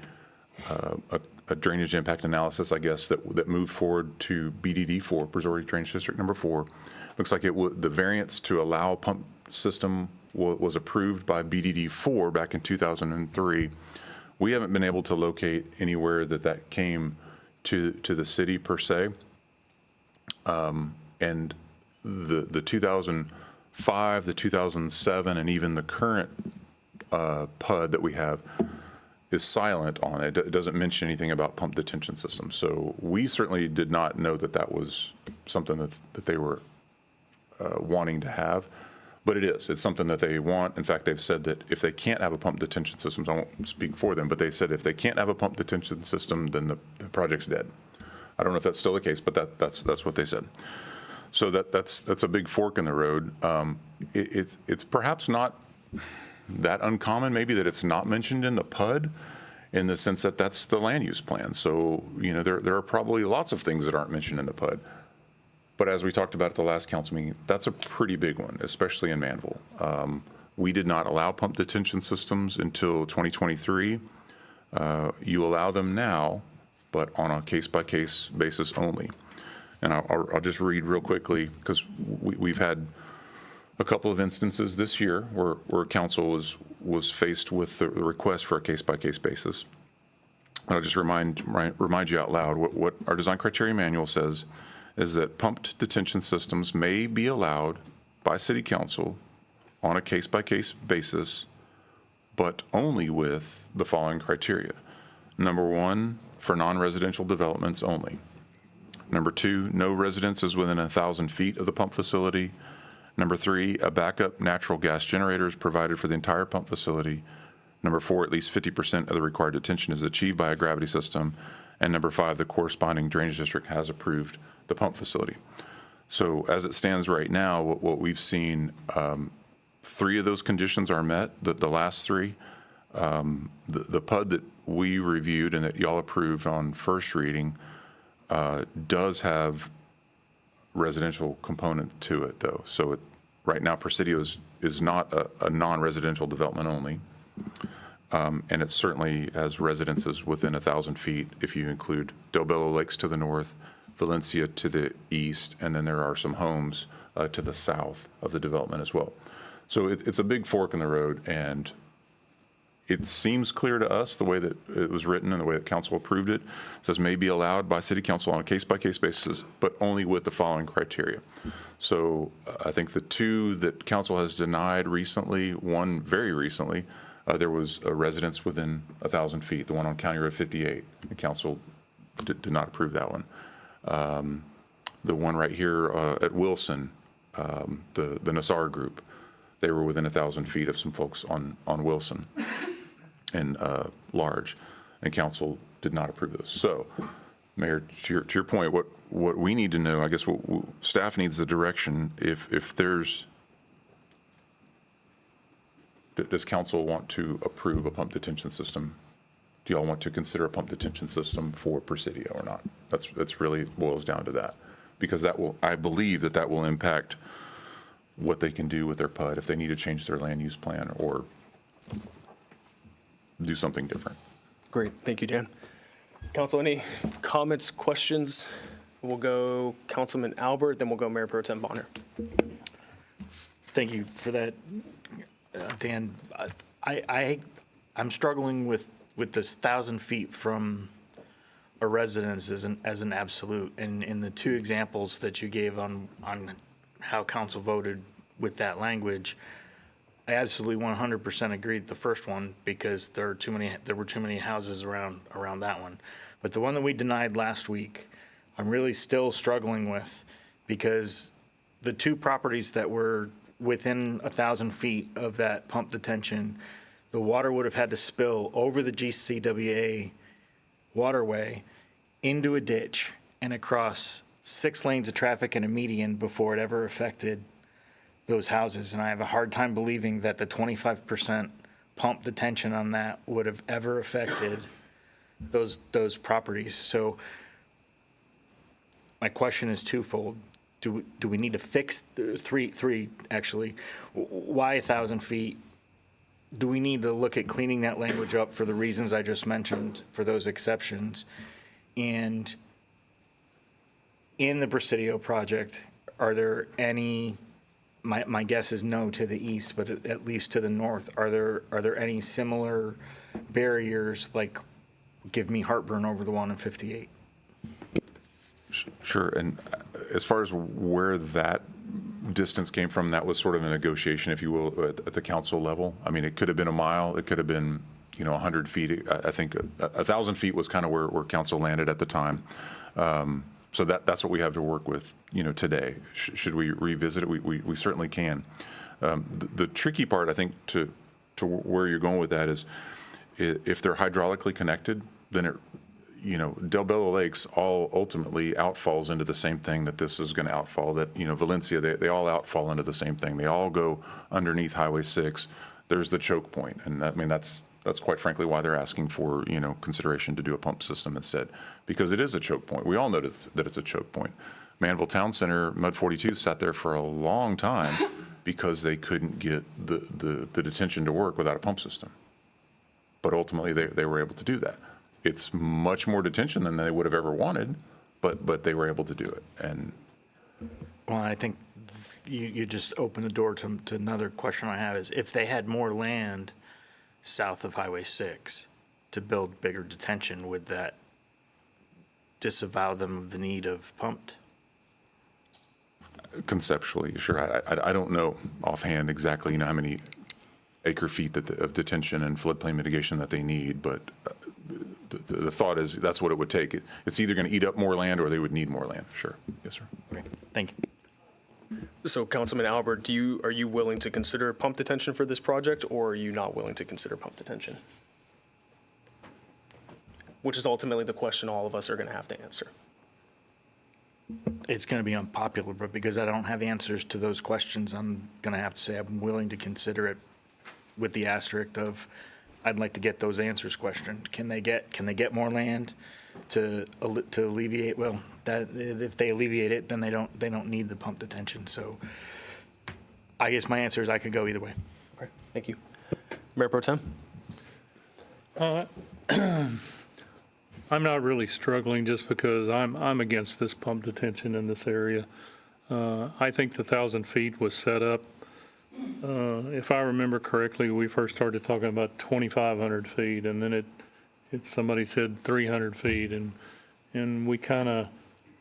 drainage impact analysis, I guess, that moved forward to BDD4, Brazoria Drainage District number 4. Looks like the variance to allow a pump system was approved by BDD4 back in 2003. We haven't been able to locate anywhere that came to the city per se, and the 2005, the 2007, and even the current PUD that we have is silent on it. It doesn't mention anything about pump detention systems. So we certainly did not know that was something that they were wanting to have, but it is. It's something that they want. In fact, they've said that if they can't have a pump detention system, I won't speak for them, but they said if they can't have a pump detention system, then the project's dead. I don't know if that's still the case, but that's what they said. So that's a big fork in the road. It's perhaps not that uncommon, maybe, that it's not mentioned in the PUD, in the sense that that's the land use plan. So there are probably lots of things that aren't mentioned in the PUD. But as we talked about at the last council meeting, that's a pretty big one, especially in Manvel. We did not allow pump detention systems until 2023. You allow them now, but on a case-by-case basis only. And I'll just read real quickly, because we've had a couple of instances this year where council was faced with the request for a case-by-case basis. And I'll just remind you out loud what our design criteria manual says is that pumped detention systems may be allowed by city council on a case-by-case basis, but only with the following criteria. Number 1, for non-residential developments only. Number 2, no residences within 1,000 feet of the pump facility. Number 3, a backup natural gas generator is provided for the entire pump facility. Number 4, at least 50% of the required detention is achieved by a gravity system. And number 5, the corresponding drainage district has approved the pump facility. So as it stands right now, what we've seen, 3 of those conditions are met, the last 3. The PUD that we reviewed and that y'all approved on first reading does have residential component to it, though. So right now, Presidio is not a non-residential development only. And it certainly has residences within 1,000 feet if you include Del Bello Lakes to the north, Valencia to the east, and then there are some homes to the south of the development as well. So it's a big fork in the road, and it seems clear to us the way that it was written and the way that council approved it. It says may be allowed by city council on a case-by-case basis, but only with the following criteria. So I think the 2 that council has denied recently, one very recently, there was a residence within 1,000 feet, the one on County Road 58. The council did not approve that one. The one right here at Wilson, the Nassar group, they were within 1,000 feet of some folks on Wilson and Large, and council did not approve those. So, Mayor, to your point, what we need to know, I guess what staff needs the direction, if there's, does council want to approve a pump detention system? Do y'all want to consider a pump detention system for Presidio or not? That's really boils down to that, because that will, I believe that will impact what they can do with their PUD if they need to change their land use plan or do something different. Great, thank you, Dan. Council, any comments, questions? We'll go Councilman Albert, then we'll go Mayor Pro Tem Bonner. Thank you for that, Dan. I'm struggling with this 1,000 feet from a residence as an absolute. And in the 2 examples that you gave on how council voted with that language, I absolutely 100% agree with the first one because there were too many houses around that one. But the one that we denied last week, I'm really still struggling with because the 2 properties that were within 1,000 feet of that pump detention, the water would have had to spill over the GCWA waterway into a ditch and across 6 lanes of traffic and a median before it ever affected those houses. And I have a hard time believing that the 25% pump detention on that would have ever affected those properties. So my question is twofold. Do we need to fix three actually? Why 1,000 feet? Do we need to look at cleaning that language up for the reasons I just mentioned for those exceptions? And in the Presidio project, are there any, my guess is no to the east, but at least to the north, are there any similar barriers like give me heartburn over the one in 58? Sure, and as far as where that distance came from, that was sort of a negotiation, if you will, at the council level. I mean, it could have been a mile, it could have been, 100 feet. I think 1,000 feet was kind of where council landed at the time. So that's what we have to work with, today. Should we revisit it? We certainly can. The tricky part, I think, to where you're going with that is if they're hydraulically connected, then it, Del Bello Lakes all ultimately outfalls into the same thing that this is going to outfall, that, Valencia, they all outfall into the same thing. They all go underneath Highway 6. There's the choke point. And that's quite frankly why they're asking for, consideration to do a pump system instead, because it is a choke point. We all know that it's a choke point. Manvel Town Center, Mud 42 sat there for a long time because they couldn't get the detention to work without a pump system. But ultimately they were able to do that. It's much more detention than they would have ever wanted, but they were able to do it. And well, I think you just opened the door to another question I have is if they had more land south of Highway 6 to build bigger detention, would that disavow them of the need of pumped? Conceptually, sure. I don't know offhand exactly, how many acre feet of detention and floodplain mitigation that they need, but the thought is that's what it would take. It's either going to eat up more land or they would need more land. Sure. Yes, sir. Okay. Thank you. So Councilman Albert, are you willing to consider pump detention for this project, or are you not willing to consider pump detention? Which is ultimately the question all of us are going to have to answer. It's going to be unpopular, but because I don't have answers to those questions, I'm going to have to say I'm willing to consider it with the asterisk of I'd like to get those answers questioned. Can they get more land to alleviate? Well, that if they alleviate it, then they don't need the pump detention. So I guess my answer is I could go either way. Okay, thank you. Mayor Pro Tem? I'm not really struggling just because I'm against this pump detention in this area. I think the 1,000 feet was set up. If I remember correctly, we first started talking about 2,500 feet, and then somebody said 300 feet, and we kind of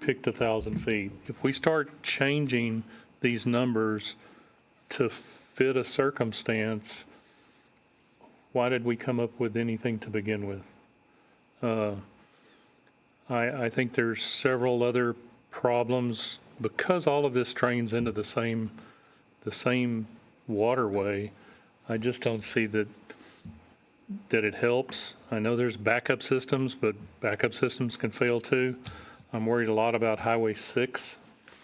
picked 1,000 feet. If we start changing these numbers to fit a circumstance, why did we come up with anything to begin with? I think there's several other problems because all of this drains into the same waterway. I just don't see that it helps. I know there's backup systems, but backup systems can fail too. I'm worried a lot about Highway 6.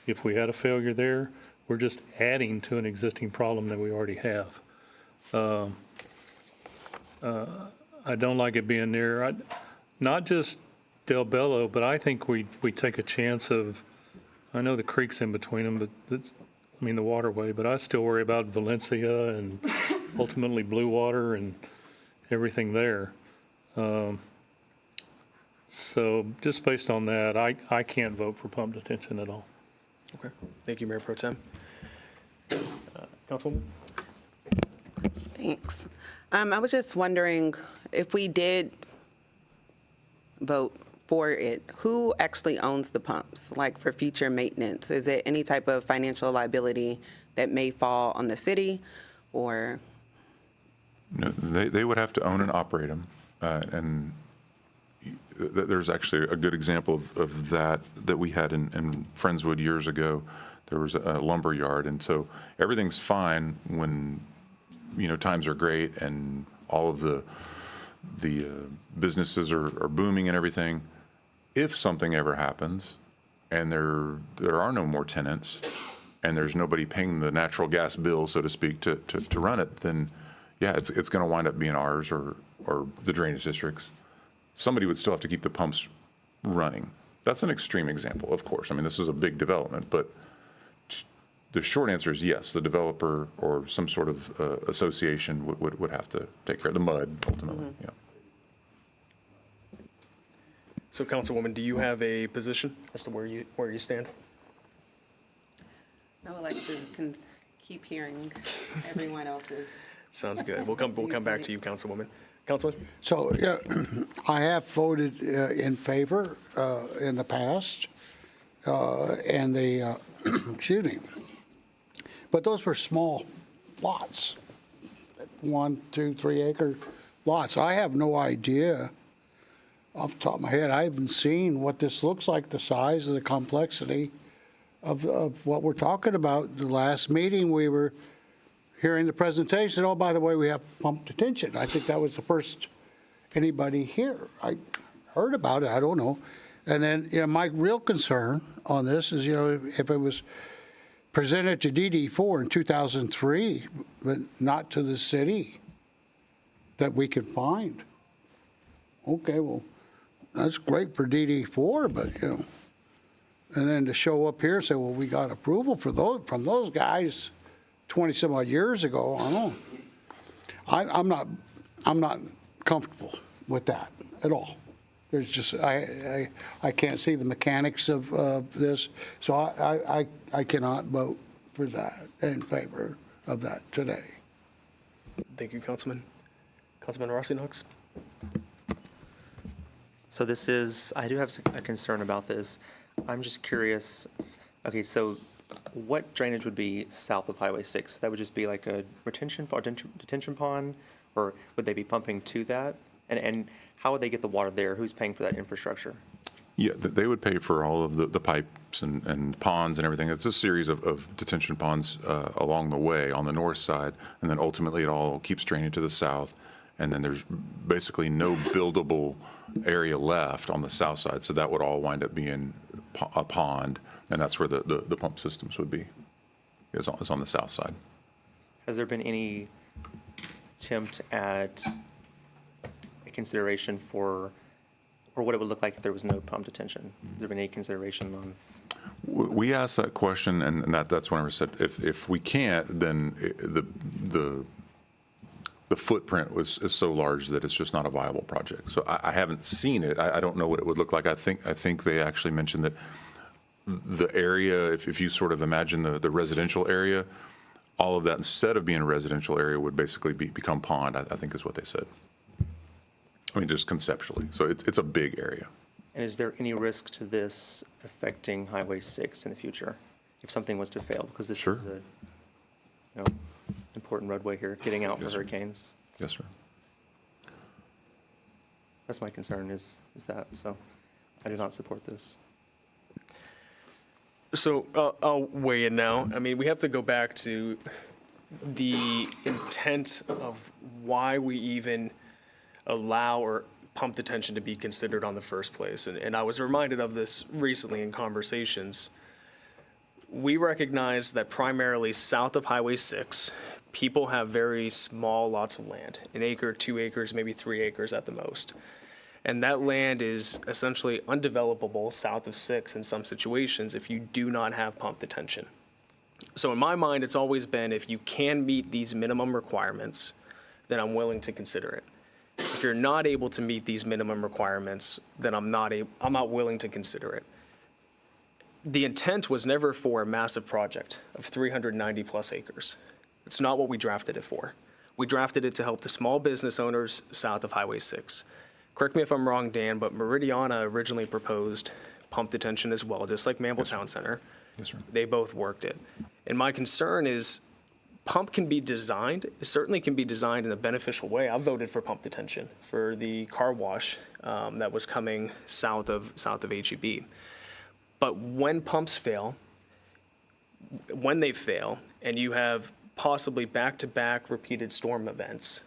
If we had a failure there, we're just adding to an existing problem that we already have. I don't like it being near, not just Del Bello, but I think we take a chance of, I know the creek's in between them, but the waterway, but I still worry about Valencia and ultimately Blue Water and everything there. So just based on that, I can't vote for pump detention at all. Okay, thank you, Mayor Pro Tem. Councilwoman? Thanks. I was just wondering if we did vote for it, who actually owns the pumps, like for future maintenance? Is it any type of financial liability that may fall on the city, or? No, they would have to own and operate them. And there's actually a good example of that we had in Friendswood years ago. There was a lumber yard, and so everything's fine when times are great and all of the businesses are booming and everything. If something ever happens and there are no more tenants and there's nobody paying the natural gas bill, so to speak, to run it, then yeah, it's going to wind up being ours or the drainage district's. Somebody would still have to keep the pumps running. That's an extreme example, of course. this is a big development, but the short answer is yes, the developer or some sort of association would have to take care of the mud ultimately. Mm-hmm. Yeah. So, Councilwoman, do you have a position as to where you stand? I would like to keep hearing everyone else's. Sounds good. We'll come back to you, Councilwoman. Councilman? So, yeah, I have voted in favor in the past, and the, excuse me, but those were small lots, 1, 2, 3 acre lots. I have no idea off the top of my head. I haven't seen what this looks like, the size and the complexity of what we're talking about. The last meeting we were hearing the presentation, oh, by the way, we have pump detention. I think that was the first anybody here. I heard about it, I don't know. And then, my real concern on this is, if it was presented to DD4 in 2003, but not to the city that we can find. Okay, well, that's great for DD4, but, and then to show up here and say, well, we got approval for those from those guys 20 some odd years ago. I don't know. I'm not comfortable with that at all. There's just I can't see the mechanics of this, so I cannot vote for that, in favor of that today. Thank you, Councilman. Councilman Rossi Knox. So I do have a concern about this. I'm just curious. Okay, so what drainage would be south of Highway 6? That would just be like a detention pond, or would they be pumping to that? And how would they get the water there? Who's paying for that infrastructure? Yeah, they would pay for all of the pipes and ponds and everything. It's a series of detention ponds along the way on the north side, and then ultimately it all keeps draining to the south, and then there's basically no buildable area left on the south side, so that would all wind up being a pond, and that's where the pump systems would be, is on the south side. Has there been any attempt at a consideration for, or what it would look like if there was no pump detention? Has there been any consideration on? We asked that question, and that's whenever I said, if we can't, then the footprint is so large that it's just not a viable project. So I haven't seen it. I don't know what it would look like. I think they actually mentioned that the area, if you sort of imagine the residential area, all of that, instead of being a residential area, would basically become pond, I think is what they said. I mean, just conceptually. So it's a big area. And is there any risk to this affecting Highway 6 in the future if something was to fail? Because this is a important roadway here, getting out for hurricanes. Yes, sir. That's my concern is that. So I do not support this. So I'll weigh in now. I mean, we have to go back to the intent of why we even allow or pump detention to be considered on the first place. And I was reminded of this recently in conversations. We recognize that primarily south of Highway 6, people have very small lots of land, 1 acre, 2 acres, maybe 3 acres at the most. And that land is essentially undevelopable south of 6 in some situations if you do not have pump detention. So in my mind, it's always been, if you can meet these minimum requirements, then I'm willing to consider it. If you're not able to meet these minimum requirements, then I'm not willing to consider it. The intent was never for a massive project of 390 plus acres. It's not what we drafted it for. We drafted it to help the small business owners south of Highway 6. Correct me if I'm wrong, Dan, but Meridiana originally proposed pump detention as well, just like Manvel Town Center. Yes, sir. They both worked it. And my concern is pump can be designed, it certainly can be designed in a beneficial way. I voted for pump detention for the car wash that was coming south of HEB. But when pumps fail, when they fail, and you have possibly back-to-back repeated storm events,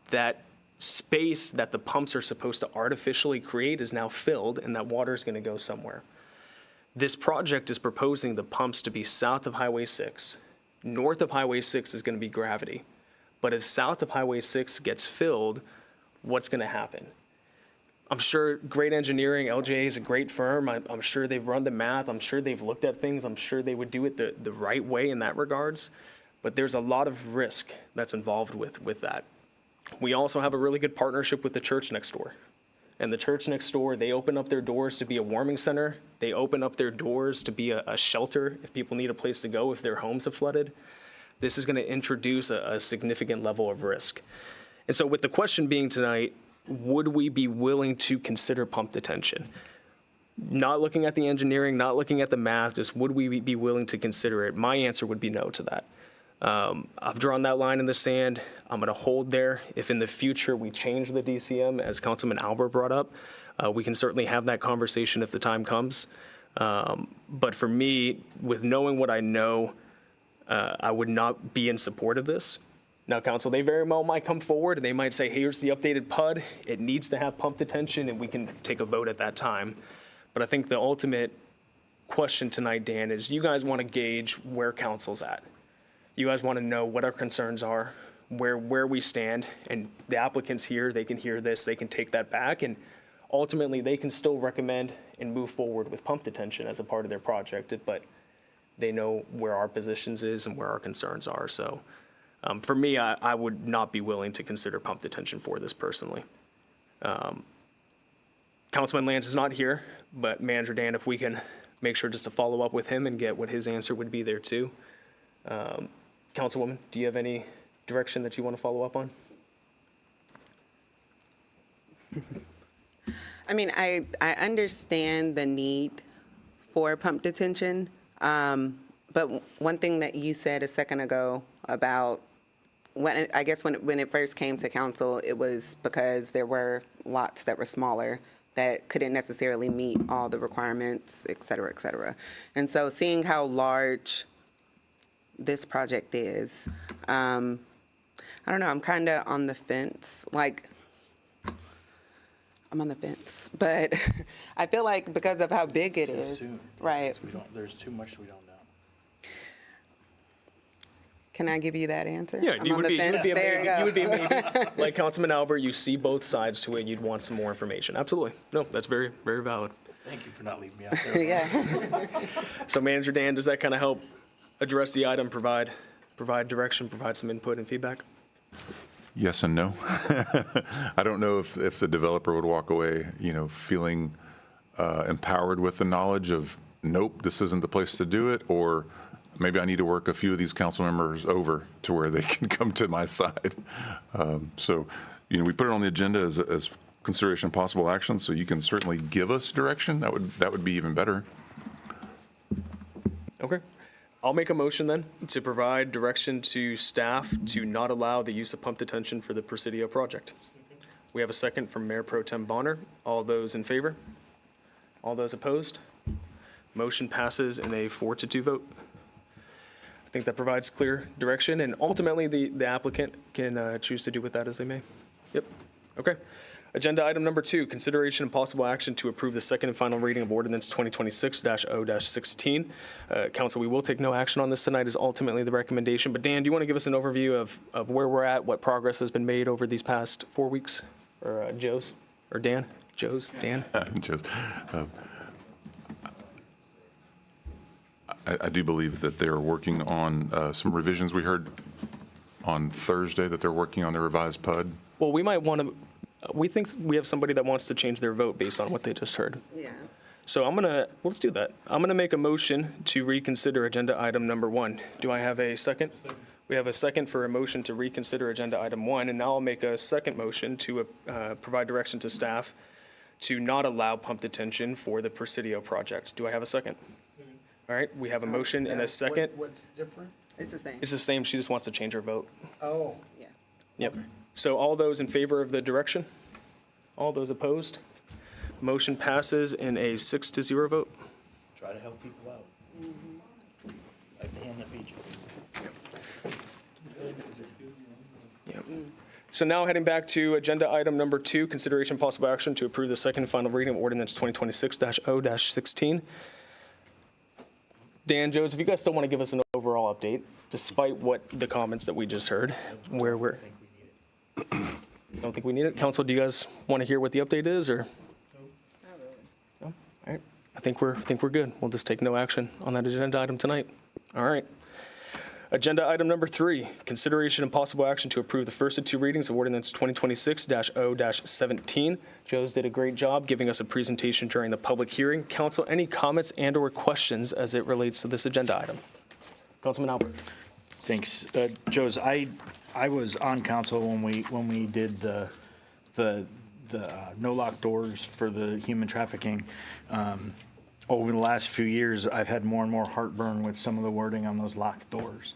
that space that the pumps are supposed to artificially create is now filled, and that water is going to go somewhere. This project is proposing the pumps to be south of Highway 6. North of Highway 6 is going to be gravity. But if south of Highway 6 gets filled, what's going to happen? I'm sure great engineering, LJA is a great firm. I'm sure they've run the math. I'm sure they've looked at things. I'm sure they would do it the right way in that regards. But there's a lot of risk that's involved with that. We also have a really good partnership with the church next door. And the church next door, they open up their doors to be a warming center. They open up their doors to be a shelter if people need a place to go if their homes have flooded. This is going to introduce a significant level of risk. And so with the question being tonight, would we be willing to consider pump detention? Not looking at the engineering, not looking at the math, just would we be willing to consider it? My answer would be no to that. I've drawn that line in the sand. I'm going to hold there. If in the future we change the DCM, as Councilman Albert brought up, we can certainly have that conversation if the time comes. But for me, with knowing what I know, I would not be in support of this. Now, council, they very well might come forward and they might say, hey, here's the updated PUD. It needs to have pump detention, and we can take a vote at that time. But I think the ultimate question tonight, Dan, is you guys want to gauge where council's at. You guys want to know what our concerns are, where we stand, and the applicants here, they can hear this, they can take that back, and ultimately they can still recommend and move forward with pump detention as a part of their project, but they know where our positions is and where our concerns are. So for me, I would not be willing to consider pump detention for this personally. Councilman Lance is not here, but Manager Dan, if we can make sure just to follow up with him and get what his answer would be there too. Councilwoman, do you have any direction that you want to follow up on? I mean, I understand the need for pump detention, but one thing that you said a second ago about when it first came to council, it was because there were lots that were smaller that couldn't necessarily meet all the requirements, et cetera, et cetera. And so seeing how large this project is, I don't know, I'm kind of on the fence. Like, I'm on the fence, but I feel like because of how big it is, right? There's too much we don't know. Can I give you that answer? Yeah, I'm you on would the be, you would fence. be a There maybe. you You would be a go. maybe. Like Councilman Albert, you see both sides to it. You'd want some more information. Absolutely. No, that's very, very valid. Thank you for not leaving me out there. Yeah. So Manager Dan, does that kind of help address the item, provide direction, provide some input and feedback? Yes and no. I don't know if the developer would walk away, feeling empowered with the knowledge of, nope, this isn't the place to do it, or maybe I need to work a few of these council members over to where they can come to my side. So, we put it on the agenda as consideration of possible action, so you can certainly give us direction. That would be even better. Okay. I'll make a motion then to provide direction to staff to not allow the use of pump detention for the Presidio project. We have a second from Mayor Pro Tem Bonner. All those in favor? All those opposed? Motion passes in a 4-2 vote. I think that provides clear direction, and ultimately the applicant can choose to do with that as they may. Yep. Okay. Agenda item number 2, consideration and possible action to approve the second and final reading of ordinance 2026-0-16. Council, we will take no action on this tonight is ultimately the recommendation, but Dan, do you want to give us an overview of where we're at, what progress has been made over these past 4 weeks? Or Joe's? Or Dan? Joe's? Dan? Joe's. I do believe that they're working on some revisions. We heard on Thursday that they're working on the revised PUD. Well, we might want to, we think we have somebody that wants to change their vote based on what they just heard. Yeah. So let's do that. I'm going to make a motion to reconsider agenda item number 1. Do I have a second? We have a second for a motion to reconsider agenda item 1, and now I'll make a second motion to provide direction to staff to not allow pump detention for the Presidio project. Do I have a second? All right, we have a motion and a second. What's different? It's the same. It's the same, she just wants to change her vote. Oh. Yeah. Yep. So all those in favor of the direction? All those opposed? Motion passes in a 6-0 vote. Try to help people out. Like the hand that feeds you. Yep. So now heading back to agenda item number 2, consideration possible action to approve the second and final reading of ordinance 2026-0-16. Dan, Joes, if you guys still want to give us an overall update, despite what the comments that we just heard, where we're. Don't think we need it. Council, do you guys want to hear what the update is, or? No? All right. I think we're good. We'll just take no action on that agenda item tonight. All right. Agenda item number 3, consideration and possible action to approve the first of 2 readings of ordinance 2026-0-17. Joe's did a great job giving us a presentation during the public hearing. Council, any comments and/or questions as it relates to this agenda item? Councilman Albert. Thanks. Joe's, I was on council when we did the no lock doors for the human trafficking. Over the last few years, I've had more and more heartburn with some of the wording on those locked doors.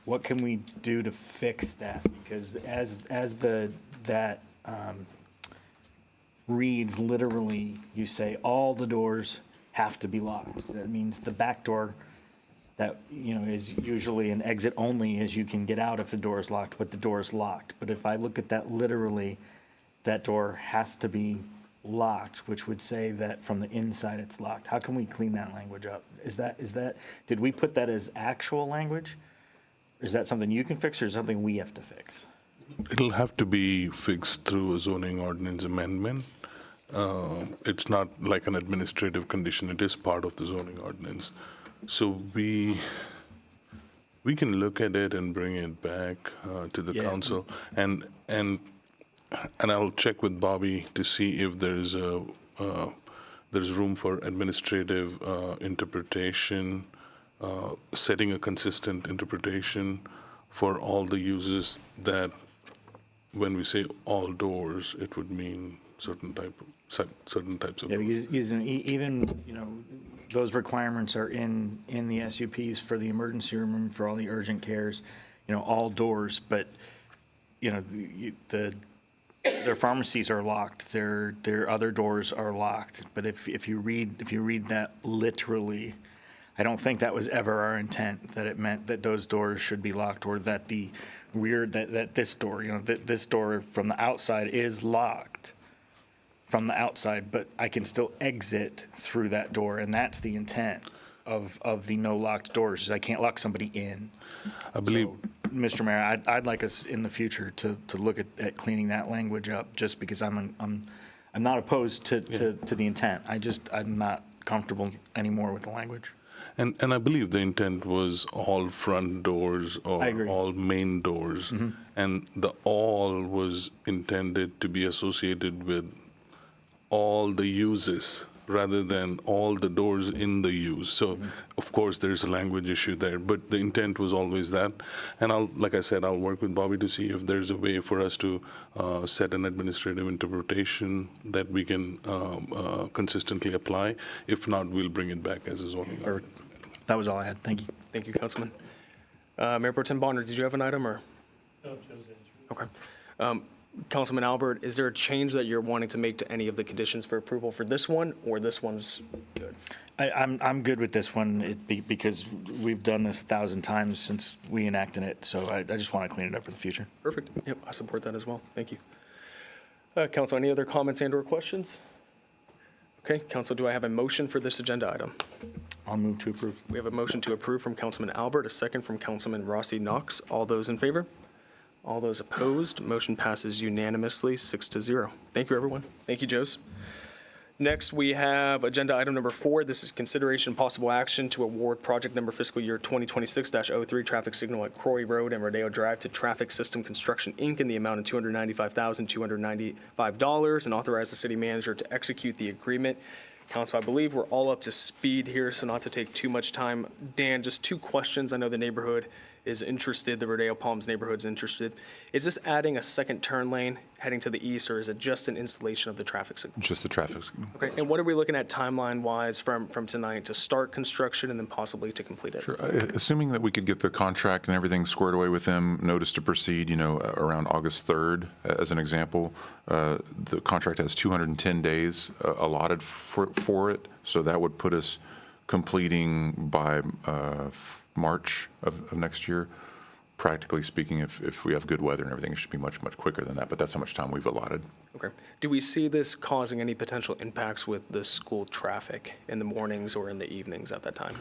What can we do to fix that? Because as that reads literally, you say all the doors have to be locked. That means the back door that, is usually an exit only, as you can get out if the door is locked, but the door is locked. But if I look at that literally, that door has to be locked, which would say that from the inside it's locked. How can we clean that language up? Did we put that as actual language? Is that something you can fix, or is it something we have to fix? It'll have to be fixed through a zoning ordinance amendment. It's not like an administrative condition, it is part of the zoning ordinance. So we can look at it and bring it back to the council, and I'll check with Bobby to see if there's room for administrative interpretation, setting a consistent interpretation for all the uses, that when we say all doors, it would mean certain types of. Yeah, because even those requirements are in the SUPs for the emergency room, for all the urgent cares, all doors. But the their pharmacies are locked, their other doors are locked. But if you read that literally, I don't think that was ever our intent, that it meant that those doors should be locked, or that the rear, that this door, that this door from the outside is locked from the outside, but I can still exit through that door, and that's the intent of the no locked doors. I can't lock somebody in. I believe, So, Mr. Mayor, I'd like us in the future to look at cleaning that language up, just because I'm not opposed to the intent. I'm not comfortable anymore with the language. and I believe the intent was all front doors or I agree. all main doors. And the all was intended to be associated with all the uses rather than all the doors in the use. So, of course, there's a language issue there, but the intent was always that. And like I said, I'll work with Bobby to see if there's a way for us to set an administrative interpretation that we can consistently apply. If not, we'll bring it back as a zoning ordinance. That was all I had. Thank you. Thank you, Councilman. Mayor Pro Tem Bonner, did you have an item, or? No, Joe's answered. Okay. Councilman Albert, is there a change that you're wanting to make to any of the conditions for approval for this one, or this one's good? I'm good with this one because we've done this 1,000 times since we enacted it, so I just want to clean it up for the future. Perfect. Yep, I support that as well. Thank you. Council, any other comments and/or questions? Okay, Council, do I have a motion for this agenda item? I'll move to approve. We have a motion to approve from Councilman Albert, a second from Councilman Rossi Knox. All those in favor? All those opposed? Motion passes unanimously, 6-0. Thank you, everyone. Thank you, Jose. Next, we have agenda item number 4. This is consideration and possible action to award project number fiscal year 2026-03 traffic signal at Croy Road and Rodeo Drive to Traffic System Construction, Inc. in the amount of $295,295 and authorize the city manager to execute the agreement. Council, I believe we're all up to speed here, so not to take too much time. Dan, just 2 questions. I know the neighborhood is interested, the Rodeo Palms neighborhood's interested. Is this adding a second turn lane heading to the east, or is it just an installation of the traffic signal? Just the traffic signal. Okay, and what are we looking at timeline-wise from tonight to start construction and then possibly to complete it? Sure. Assuming that we could get the contract and everything squared away with them, notice to proceed, around August 3rd, as an example. The contract has 210 days allotted for it, so that would put us completing by March of next year. Practically speaking, if we have good weather and everything, it should be much, much quicker than that, but that's how much time we've allotted. Okay. Do we see this causing any potential impacts with the school traffic in the mornings or in the evenings at that time?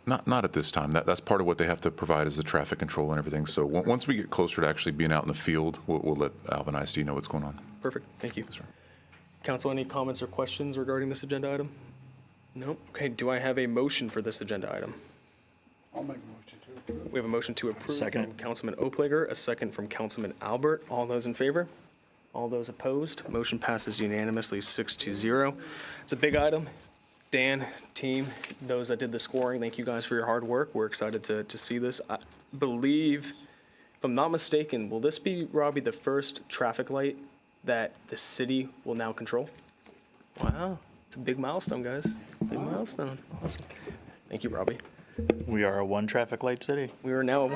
Not at this time. That's part of what they have to provide is the traffic control and everything. So once we get closer to actually being out in the field, we'll let Alvin ISD know what's going on. Perfect. Thank you. Council, any comments or questions regarding this agenda item? No? Okay. Do I have a motion for this agenda item? I'll make a motion to approve. We have a motion to approve Second. from Councilman Oplager, a second from Councilman Albert. All those in favor? All those opposed? Motion passes unanimously, 6-0. It's a big item. Dan, team, those that did the scoring, thank you guys for your hard work. We're excited to see this. I believe, if I'm not mistaken, will this be, Robbie, the first traffic light that the city will now control? Wow, it's a big milestone, guys. Big milestone. Awesome. Thank you, Robbie. We are a one traffic light city. We are now a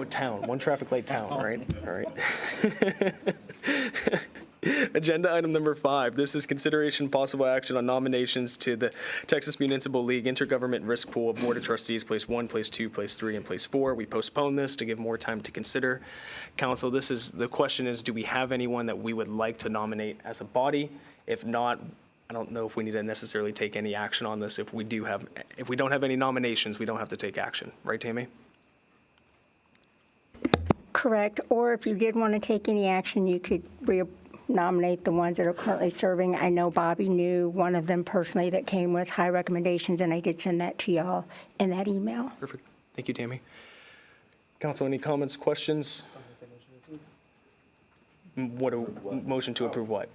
town, one traffic light town, all right? All right. Agenda item number 5. This is consideration possible action on nominations to the Texas Municipal League Intergovernment Risk Pool Board of Trustees, place 1, place 2, place 3, and place 4. We postponed this to give more time to consider. Council, the question is, do we have anyone that we would like to nominate as a body? If not, I don't know if we need to necessarily take any action on this. If we don't have any nominations, we don't have to take action. Right, Tammy? Correct. Or if you did want to take any action, you could nominate the ones that are currently serving. I know Bobby knew one of them personally that came with high recommendations, and I did send that to y'all in that email. Perfect. Thank you, Tammy. Council, any comments, questions? Motion to approve what?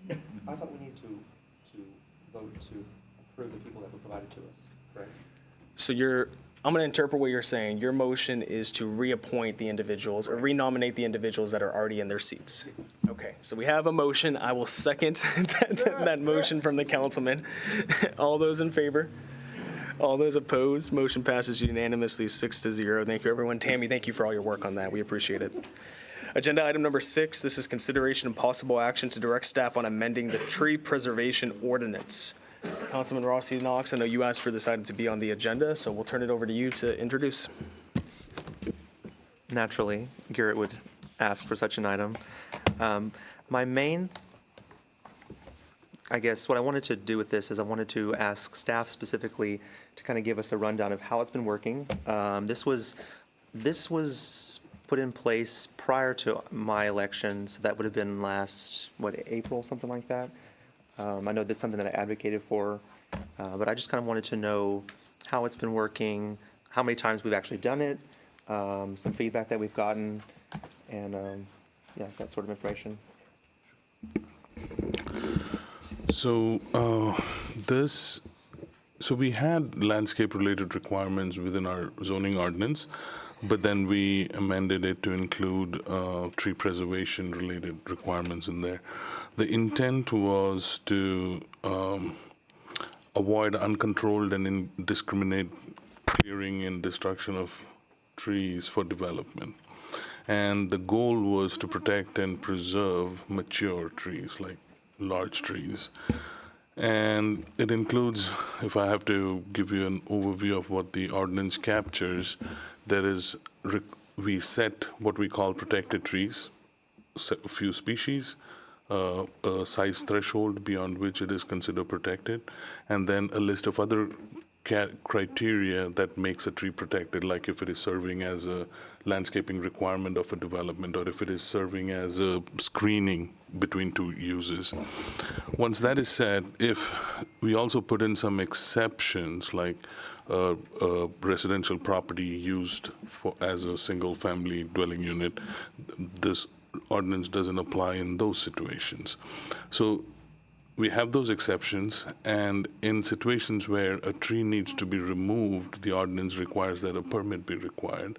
I thought we need to vote to approve the people that were provided to us, correct? So I'm going to interpret what you're saying. Your motion is to reappoint the individuals or renominate the individuals that are already in their seats. Okay, so we have a motion. I will second that motion from the councilman. All those in favor? All those opposed? Motion passes unanimously, 6-0. Thank you, everyone. Tammy, thank you for all your work on that. We appreciate it. Agenda item number 6, this is consideration and possible action to direct staff on amending the tree preservation ordinance. Councilman Rossi Knox, I know you asked for this item to be on the agenda, so we'll turn it over to you to introduce. Naturally, Garrett would ask for such an item. My main, I guess, what I wanted to do with this is I wanted to ask staff specifically to kind of give us a rundown of how it's been working. This was put in place prior to my election, so that would have been last, April, something like that. I know that's something that I advocated for, but I just kind of wanted to know how it's been working, how many times we've actually done it, some feedback that we've gotten, and yeah, that sort of information. So so we had landscape-related requirements within our zoning ordinance, but then we amended it to include tree preservation-related requirements in there. The intent was to avoid uncontrolled and indiscriminate clearing and destruction of trees for development. And the goal was to protect and preserve mature trees, like large trees. And it includes, if I have to give you an overview of what the ordinance captures, there is, we set what we call protected trees, a few species, a size threshold beyond which it is considered protected, and then a list of other criteria that makes a tree protected, like if it is serving as a landscaping requirement of a development, or if it is serving as a screening between two uses. Once that is said, if we also put in some exceptions, like a residential property used as a single-family dwelling unit, this ordinance doesn't apply in those situations. So we have those exceptions, and in situations where a tree needs to be removed, the ordinance requires that a permit be required.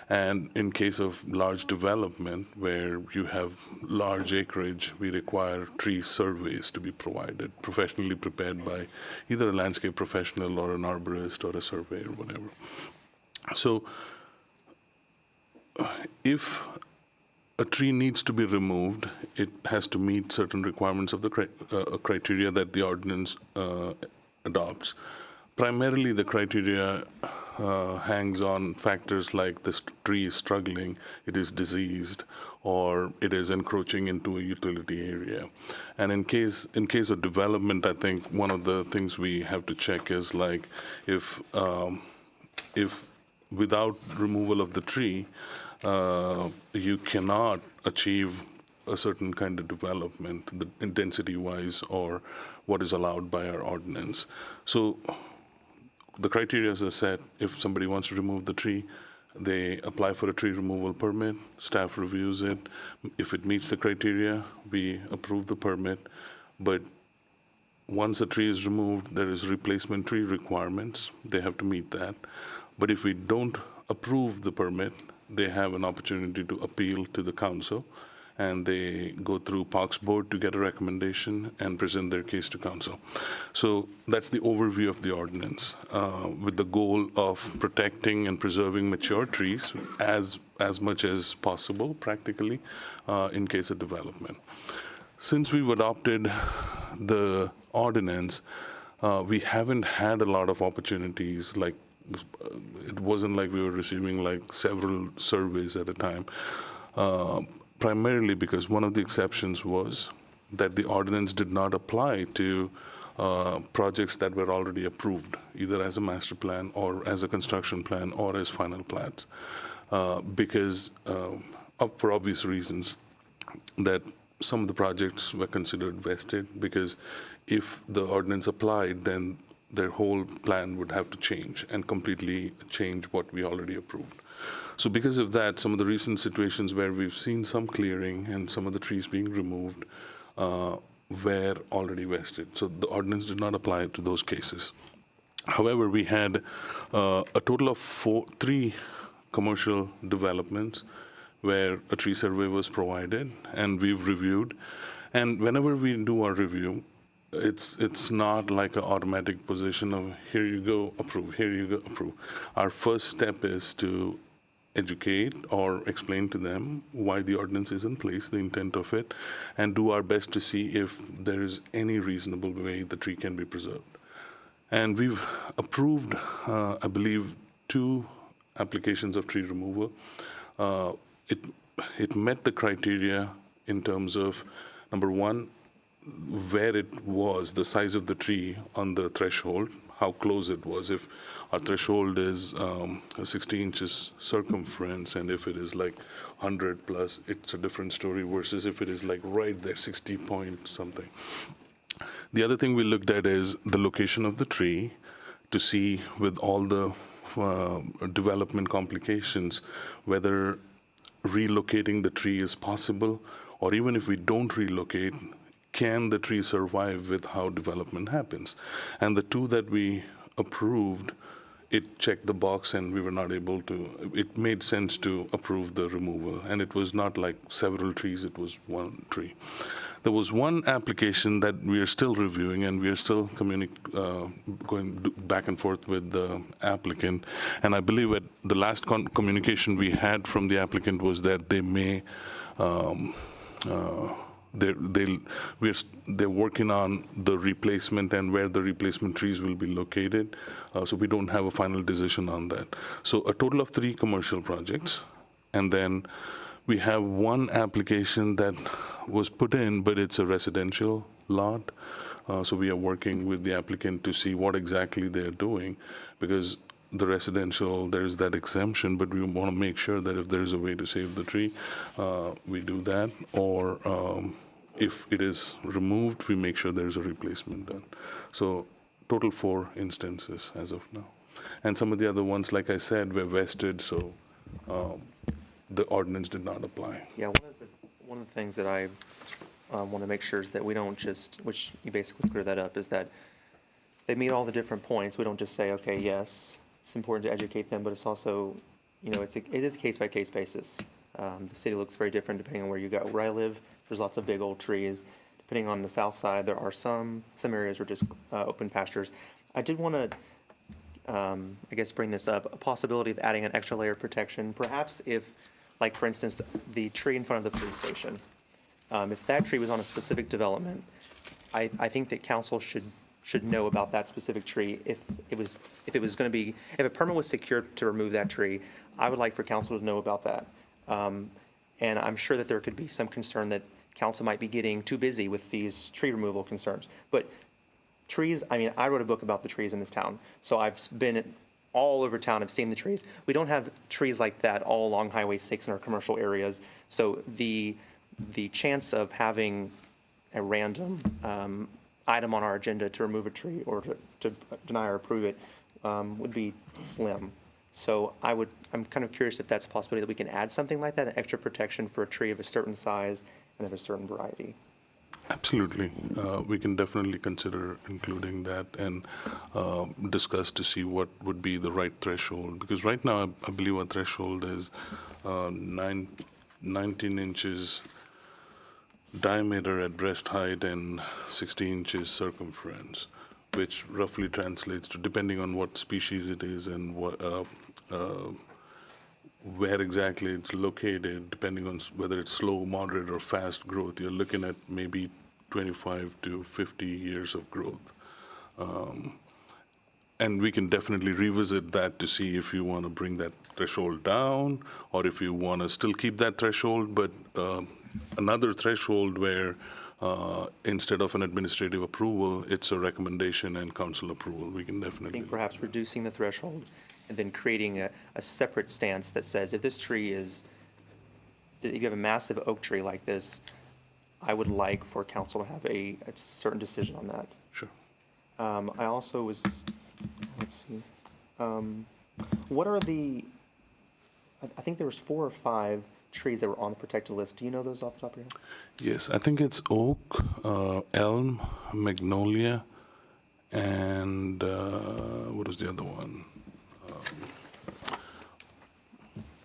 And in case of large development where you have large acreage, we require tree surveys to be provided, professionally prepared by either a landscape professional or an arborist or a surveyor or whatever. So if a tree needs to be removed, it has to meet certain requirements of the criteria that the ordinance adopts. Primarily, the criteria hangs on factors like this tree is struggling, it is diseased, or it is encroaching into a utility area. And in case of development, I think one of the things we have to check is like if without removal of the tree, you cannot achieve a certain kind of development, the intensity-wise, or what is allowed by our ordinance. So the criteria are set. If somebody wants to remove the tree, they apply for a tree removal permit, staff reviews it. If it meets the criteria, we approve the permit. But once a tree is removed, there is replacement tree requirements. They have to meet that. But if we don't approve the permit, they have an opportunity to appeal to the council, and they go through Parks Board to get a recommendation and present their case to council. So that's the overview of the ordinance, with the goal of protecting and preserving mature trees as much as possible, practically, in case of development. Since we've adopted the ordinance, we haven't had a lot of opportunities. Like, it wasn't like we were receiving like several surveys at a time. Primarily because one of the exceptions was that the ordinance did not apply to projects that were already approved, either as a master plan or as a construction plan or as final plats, because for obvious reasons that some of the projects were considered vested, because if the ordinance applied, then their whole plan would have to change and completely change what we already approved. So because of that, some of the recent situations where we've seen some clearing and some of the trees being removed were already vested. So the ordinance did not apply to those cases. However, we had a total of three commercial developments where a tree survey was provided, and we've reviewed. And whenever we do our review, it's not like an automatic position of here you go, approve, here you go, approve. Our first step is to educate or explain to them why the ordinance is in place, the intent of it, and do our best to see if there is any reasonable way the tree can be preserved. And we've approved, I believe, 2 applications of tree removal. It met the criteria in terms of, number one, where it was, the size of the tree on the threshold, how close it was. If our threshold is 60 inches circumference, and if it is like 100 plus, it's a different story versus if it is like right there, 60 point something. The other thing we looked at is the location of the tree to see with all the development complications, whether relocating the tree is possible, or even if we don't relocate, can the tree survive with how development happens? And the 2 that we approved, it checked the box and we were not able to, it made sense to approve the removal. And it was not like several trees, it was 1 tree. There was 1 application that we are still reviewing, and we are still going back and forth with the applicant. And I believe at the last communication we had from the applicant was that they may, they're working on the replacement and where the replacement trees will be located. So we don't have a final decision on that. So a total of 3 commercial projects, and then we have 1 application that was put in, but it's a residential lot. So we are working with the applicant to see what exactly they're doing, because the residential, there's that exemption, but we want to make sure that if there's a way to save the tree, we do that. Or if it is removed, we make sure there's a replacement done. So total 4 instances as of now. And some of the other ones, like I said, were vested, so the ordinance did not apply. Yeah, one of the things that I want to make sure is that we don't just, which you basically clear that up, is that they meet all the different points. We don't just say, okay, yes, it's important to educate them, but it's also, it is a case-by-case basis. The city looks very different depending on where you go. Where I live, there's lots of big old trees. Depending on the south side, there are some areas are just open pastures. I did want to, I guess, bring this up, a possibility of adding an extra layer of protection. Perhaps if, like, for instance, the tree in front of the police station, if that tree was on a specific development, I think that council should know about that specific tree. If a permit was secured to remove that tree, I would like for council to know about that. And I'm sure that there could be some concern that council might be getting too busy with these tree removal concerns. But trees, I wrote a book about the trees in this town, so I've been all over town. I've seen the trees. We don't have trees like that all along Highway 6 in our commercial areas. So the chance of having a random item on our agenda to remove a tree or to deny or approve it would be slim. So I'm kind of curious if that's a possibility that we can add something like that, an extra protection for a tree of a certain size and of a certain variety. Absolutely. We can definitely consider including that and discuss to see what would be the right threshold. Because right now, I believe our threshold is 19 inches diameter at breast height and 60 inches circumference, which roughly translates to, depending on what species it is and what, where exactly it's located, depending on whether it's slow, moderate, or fast growth, you're looking at maybe 25 to 50 years of growth. And we can definitely revisit that to see if you want to bring that threshold down or if you want to still keep that threshold, but another threshold where instead of an administrative approval, it's a recommendation and council approval. We can definitely. I think perhaps reducing the threshold and then creating a separate stance that says if this tree is, if you have a massive oak tree like this, I would like for council to have a certain decision on that. Sure. I also was, let's see, what are the, I think there was 4 or 5 trees that were on the protected list. Do you know those off the top of your head? Yes, I think it's oak, elm, magnolia, and what was the other one?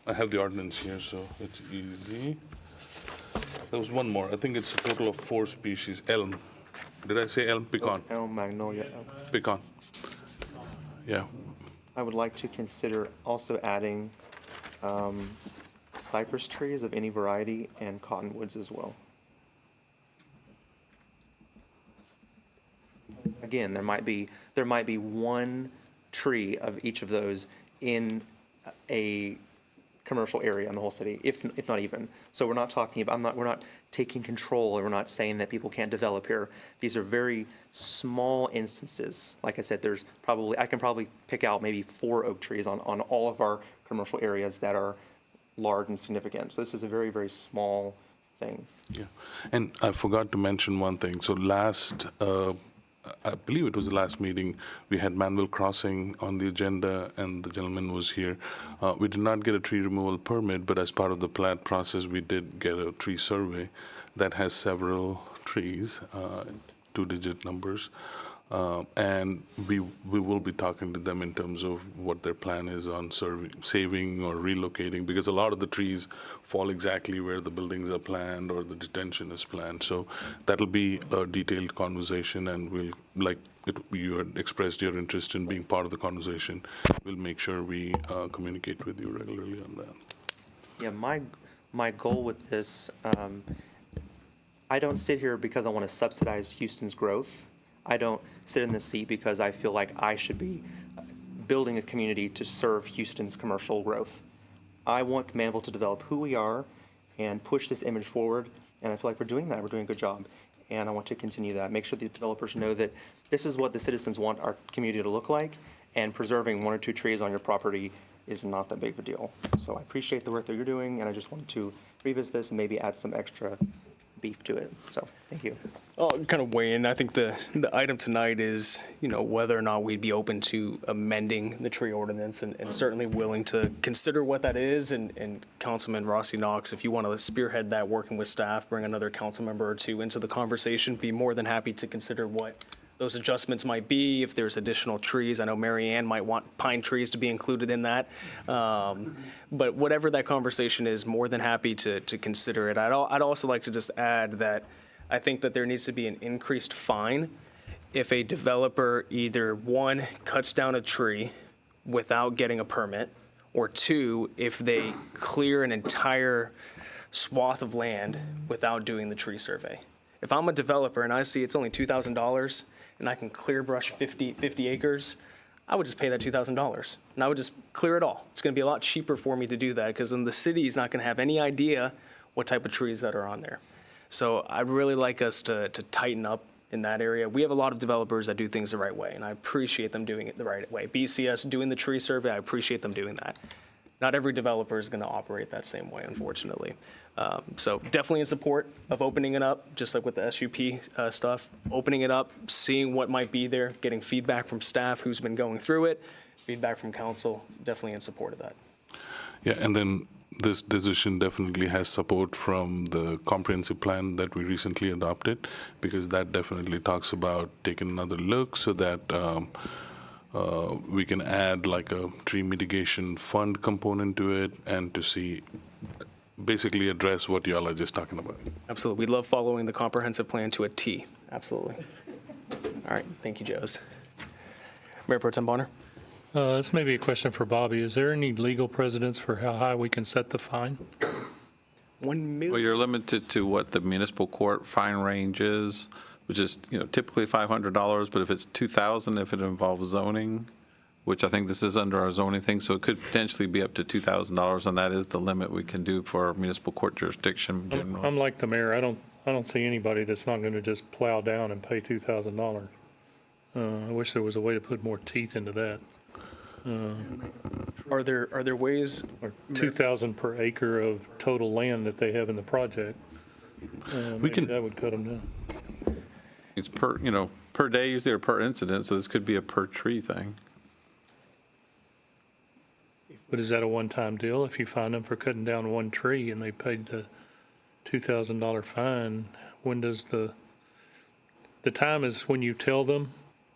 I have the ordinance here, so it's easy. There was one more. I think it's a total of 4 species. Elm. Did I say elm? Pecan. Elm, magnolia, elm. Pecan. Yeah. I would like to consider also adding cypress trees of any variety, and cottonwoods as well. Again, there might be one tree of each of those in a commercial area in the whole city, if not even. So we're not talking about, we're not taking control, or we're not saying that people can't develop here. These are very small instances. Like I said, I can probably pick out maybe 4 oak trees on all of our commercial areas that are large and significant. So this is a very, very small thing. Yeah, and I forgot to mention one thing. So I believe it was the last meeting, we had Manvel Crossing on the agenda, and the gentleman was here. We did not get a tree removal permit, but as part of the plat process, we did get a tree survey that has several trees, 2-digit numbers. And we will be talking to them in terms of what their plan is on saving or relocating, because a lot of the trees fall exactly where the buildings are planned or the detention is planned. So that'll be a detailed conversation, and you had expressed your interest in being part of the conversation. We'll make sure we communicate with you regularly on that. Yeah, my goal with this, I don't sit here because I want to subsidize Houston's growth. I don't sit in this seat because I feel like I should be building a community to serve Houston's commercial growth. I want Manvel to develop who we are and push this image forward, and I feel like we're doing that. We're doing a good job, and I want to continue that. Make sure the developers know that this is what the citizens want our community to look like, and preserving 1 or 2 trees on your property is not that big of a deal. So I appreciate the work that you're doing, and I just wanted to revisit this and maybe add some extra beef to it. So thank you. I'll kind of weigh in. I think the item tonight is, whether or not we'd be open to amending the tree ordinance, and certainly willing to consider what that is. And Councilman Rossi Knox, if you want to spearhead that, working with staff, bring another council member or 2 into the conversation, be more than happy to consider what those adjustments might be. If there's additional trees, I know Mary Ann might want pine trees to be included in that. But whatever that conversation is, more than happy to consider it. I'd also like to just add that I think that there needs to be an increased fine if a developer either, 1, cuts down a tree without getting a permit, or 2, if they clear an entire swath of land without doing the tree survey. If I'm a developer and I see it's only $2,000 and I can clear brush 50 acres, I would just pay that $2,000 and I would just clear it all. It's going to be a lot cheaper for me to do that, because then the city is not going to have any idea what type of trees that are on there. So I'd really like us to tighten up in that area. We have a lot of developers that do things the right way, and I appreciate them doing it the right way. BCS doing the tree survey, I appreciate them doing that. Not every developer is going to operate that same way, unfortunately. So definitely in support of opening it up, just like with the SUP stuff, opening it up, seeing what might be there, getting feedback from staff who's been going through it, feedback from council, definitely in support of that. Yeah, and then this decision definitely has support from the comprehensive plan that we recently adopted, because that definitely talks about taking another look so that we can add like a tree mitigation fund component to it, and to see, basically address what y'all are just talking about. Absolutely. We love following the comprehensive plan to a T. Absolutely. All right. Thank you, Joes. Mayor Pro Tem Bonner. This may be a question for Bobby. Is there any legal precedence for how high we can set the fine? $1 million. Well, you're limited to what the municipal court fine range is, which is, typically $500, but if it's $2,000, if it involves zoning, which I think this is under our zoning thing, so it could potentially be up to $2,000, and that is the limit we can do for municipal court jurisdiction generally. I'm like the mayor. I don't see anybody that's not going to just plow down and pay $2,000. I wish there was a way to put more teeth into that. Are there ways? Or $2,000 per acre of total land that they have in the project. That would cut them down. It's per day usually, or per incident, so this could be a per tree thing. But is that a one-time deal? If you fine them for cutting down one tree and they paid the $2,000 fine, when does the time is when you tell them,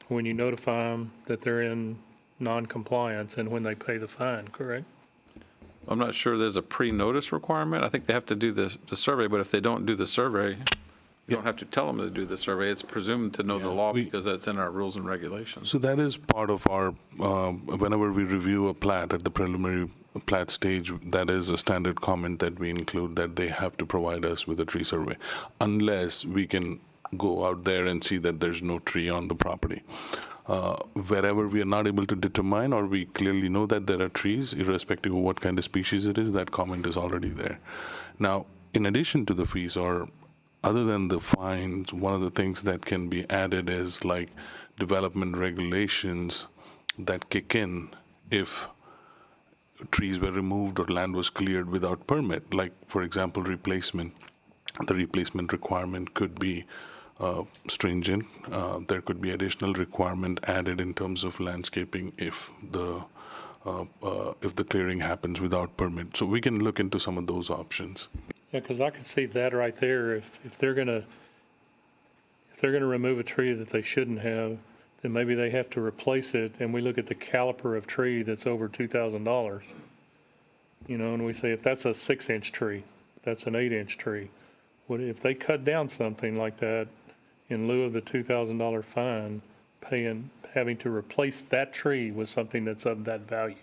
when you notify them that they're in non-compliance, and when they pay the fine, correct? I'm not sure there's a pre-notice requirement. I think they have to do the survey, but if they don't do the survey, You don't have to tell them to do the survey. It's presumed to know the law because that's in our rules and regulations. So that is part of our, whenever we review a plat at the preliminary plat stage, that is a standard comment that we include, that they have to provide us with a tree survey, unless we can go out there and see that there's no tree on the property. Wherever we are not able to determine, or we clearly know that there are trees, irrespective of what kind of species it is, that comment is already there. Now, in addition to the fees, or other than the fines, one of the things that can be added is like development regulations that kick in if trees were removed or land was cleared without permit. Like, for example, replacement. The replacement requirement could be stringent. There could be additional requirement added in terms of landscaping if the clearing happens without permit. So we can look into some of those options. Yeah, because I could see that right there. If they're gonna remove a tree that they shouldn't have, then maybe they have to replace it. And we look at the caliper of tree that's over $2,000. You know, and we say if that's a 6-inch tree, that's an 8-inch tree. What if they cut down something like that in lieu of the $2,000 fine, having to replace that tree with something that's of that value?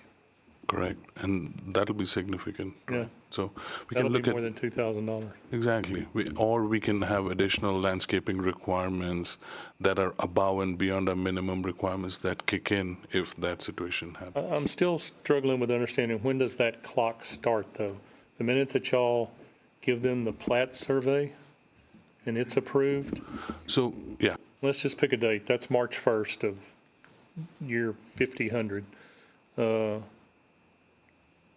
Correct, and that'll be significant. Yeah. So we That'll can look be at more than $2,000. exactly, or we can have additional landscaping requirements that are above and beyond our minimum requirements that kick in if that situation happens. I'm still struggling with understanding, when does that clock start, though? The minute that y'all give them the plat survey and it's approved? So, yeah. Let's just pick a date. That's March 1st of year 5000.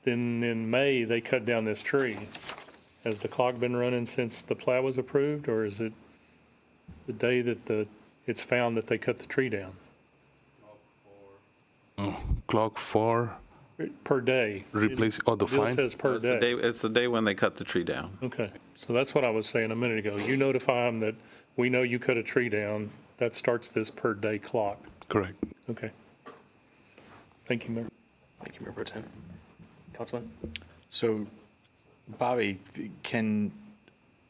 Then in May, they cut down this tree. Has the clock been running since the plat was approved, or is it the day that it's found that they cut the tree down? Clock for? Per day. Replace, the Bill fine? says per day. It's the day when they cut the tree down. Okay, so that's what I was saying a minute ago. You notify them that we know you cut a tree down. That starts this per day clock. Correct. Okay. Thank you, Mayor. Thank you, Mayor Pro Tem. Councilman? So, Bobby,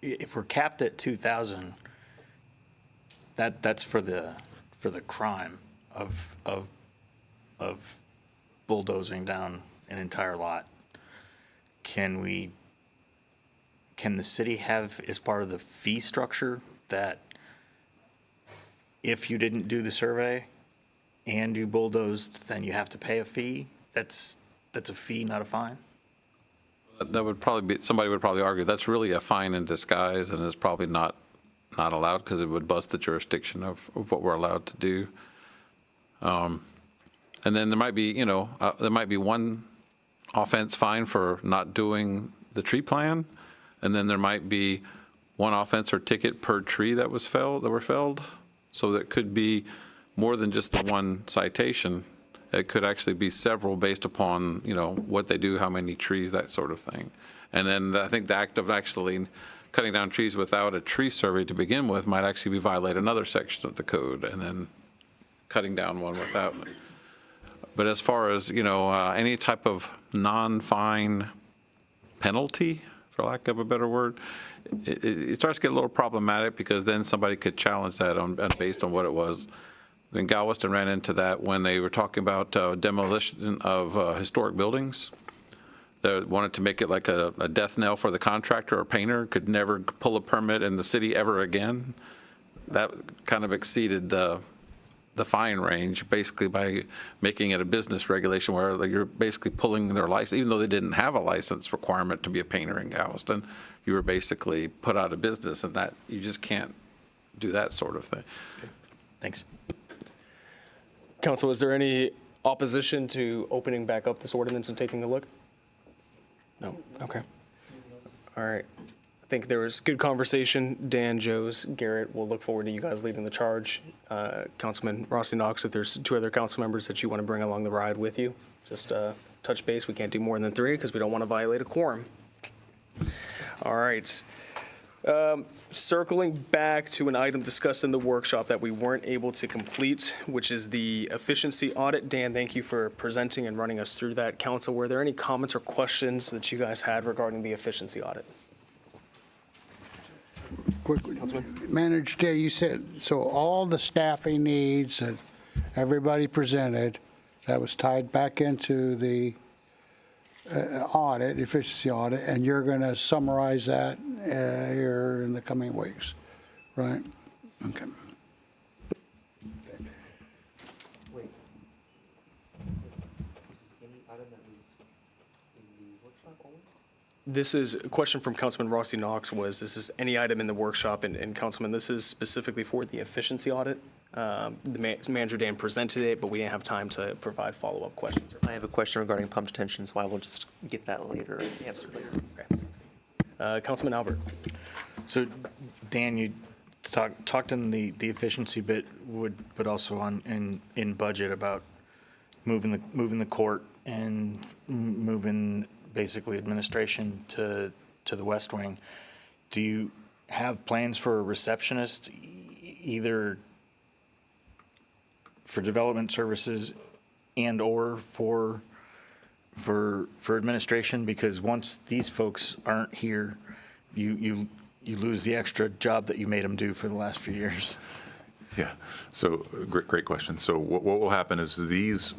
if we're capped at 2,000, that's for the crime of bulldozing down an entire lot. Can the city have, as part of the fee structure, that if you didn't do the survey and you bulldozed, then you have to pay a fee? That's a fee, not a fine? That would probably be, somebody would probably argue that's really a fine in disguise and is probably not allowed because it would bust the jurisdiction of what we're allowed to do. And then there might be one offense fine for not doing the tree plan, and then there might be one offense or ticket per tree that were felled. So that could be more than just the one citation. It could actually be several based upon, what they do, how many trees, that sort of thing. And then I think the act of actually cutting down trees without a tree survey to begin with might actually violate another section of the code, and then cutting down one without. But as far as, any type of non-fine penalty, for lack of a better word, it starts to get a little problematic because then somebody could challenge that based on what it was. Then Galveston ran into that when they were talking about demolition of historic buildings. They wanted to make it like a death knell for the contractor or painter, could never pull a permit in the city ever again. That kind of exceeded the fine range, basically by making it a business regulation where you're basically pulling their license, even though they didn't have a license requirement to be a painter in Galveston, you were basically put out of business, and that you just can't do that sort of thing. Thanks. Council, is there any opposition to opening back up this ordinance and taking a look? No? Okay. All right. I think there was good conversation. Dan, Joes, Garrett, we'll look forward to you guys leading the charge. Councilman Rossi Knox, if there's 2 other council members that you want to bring along the ride with you, just touch base. We can't do more than 3 because we don't want to violate a quorum. All right. Circling back to an item discussed in the workshop that we weren't able to complete, which is the efficiency audit. Dan, thank you for presenting and running us through that. Council, were there any comments or questions that you guys had regarding the efficiency audit? quick, Manager Day, you said, so all the staffing needs that everybody presented, that was tied back into the audit, efficiency audit, and you're going to summarize that here in the coming weeks, right? Okay. This is a question from Councilman Rossi Knox was, this is any item in the workshop, and Councilman, this is specifically for the efficiency audit. Manager Dan presented it, but we didn't have time to provide follow-up questions. I have a question regarding pump detention, so I will just get that later and answer later. Okay. Councilman Albert. So, Dan, you talked in the efficiency bit, but also in budget about moving the court and moving basically administration to the West Wing. Do you have plans for a receptionist, either for development services and/or for administration? Because once these folks aren't here, you lose the extra job that you made them do for the last few years. Yeah, so great question. So what will happen is these,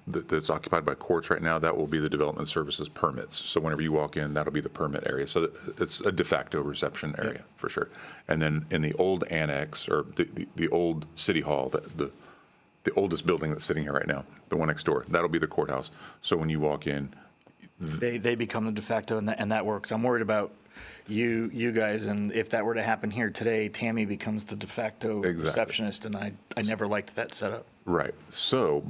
that's occupied by courts right now, that will be the development services permits. So whenever you walk in, that'll be the permit area. So it's a de facto reception area for sure. And then in the old annex, or the old city hall, the oldest building that's sitting here right now, the one next door, that'll be the courthouse. So when you walk in, they become the de facto, and that works. I'm worried about you guys, and if that were to happen here today, Tammy becomes the de facto receptionist, and I never liked that setup. Right. So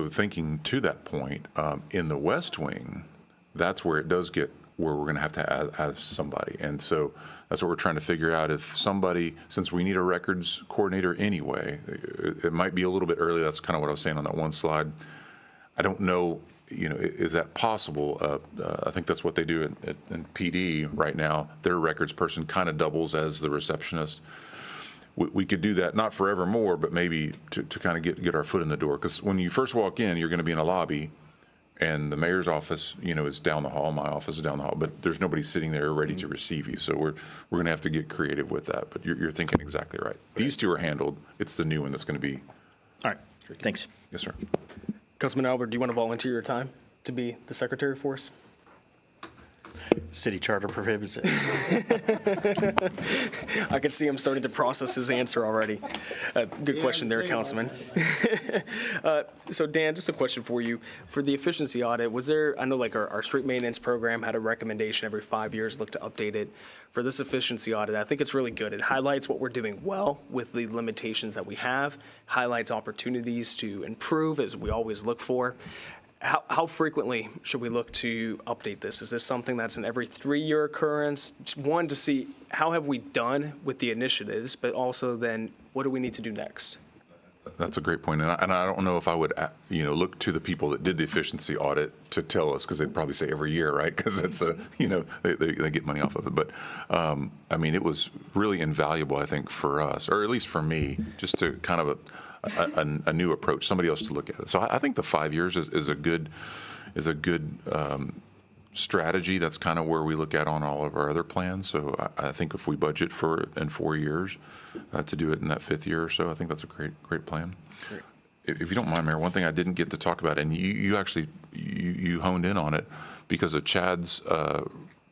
thinking to that point, in the West Wing, that's where it does get where we're going to have somebody, and so that's what we're trying to figure out. If somebody, since we need a records coordinator anyway, it might be a little bit early. That's kind of what I was saying on that one slide. I don't know. Is that possible? I think that's what they do in PD right now. Their records person kind of doubles as the receptionist. We could do that, not forevermore, but maybe to kind of get our foot in the door. Because when you first walk in, you're going to be in a lobby, and the mayor's office, is down the hall. My office is down the hall, but there's nobody sitting there ready to receive you. So we're going to have to get creative with that. But you're thinking exactly right. These two are handled. It's the new one that's going to be. All right. Thanks. Yes, sir. Councilman Albert, do you want to volunteer your time to be the secretary for us? City charter prohibits it. I can see him starting to process his answer already. Good question there, Councilman. So Dan, just a question for you. For the efficiency audit, was there, I know like our street maintenance program had a recommendation every 5 years, look to update it. For this efficiency audit, I think it's really good. It highlights what we're doing well with the limitations that we have, highlights opportunities to improve as we always look for. How frequently should we look to update this? Is this something that's an every 3-year occurrence? One, to see how have we done with the initiatives, but also then what do we need to do next? That's a great point. And I don't know if I would, look to the people that did the efficiency audit to tell us, because they'd probably say every year, right? Because it's they get money off of it. But it was really invaluable, I think, for us, or at least for me, just to kind of a new approach, somebody else to look at it. So I think the 5 years is a good strategy. That's kind of where we look at on all of our other plans. So I think if we budget for in 4 years to do it in that 5th year or so, I think that's a great plan. Great. If you don't mind, Mayor, one thing I didn't get to talk about, and you actually honed in on it because of Chad's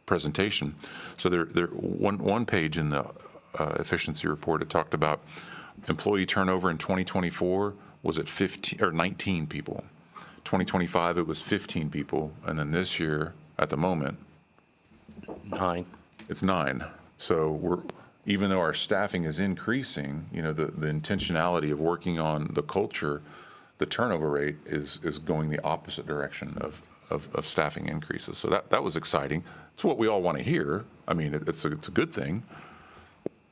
presentation. So there one page in the efficiency report, it talked about employee turnover in 2024 was at 19 people. 2025 it was 15 people, and then this year at the moment 9. It's 9. So even though our staffing is increasing, the intentionality of working on the culture, the turnover rate is going the opposite direction of staffing increases. So that was exciting. It's what we all want to hear. I mean, it's a good thing.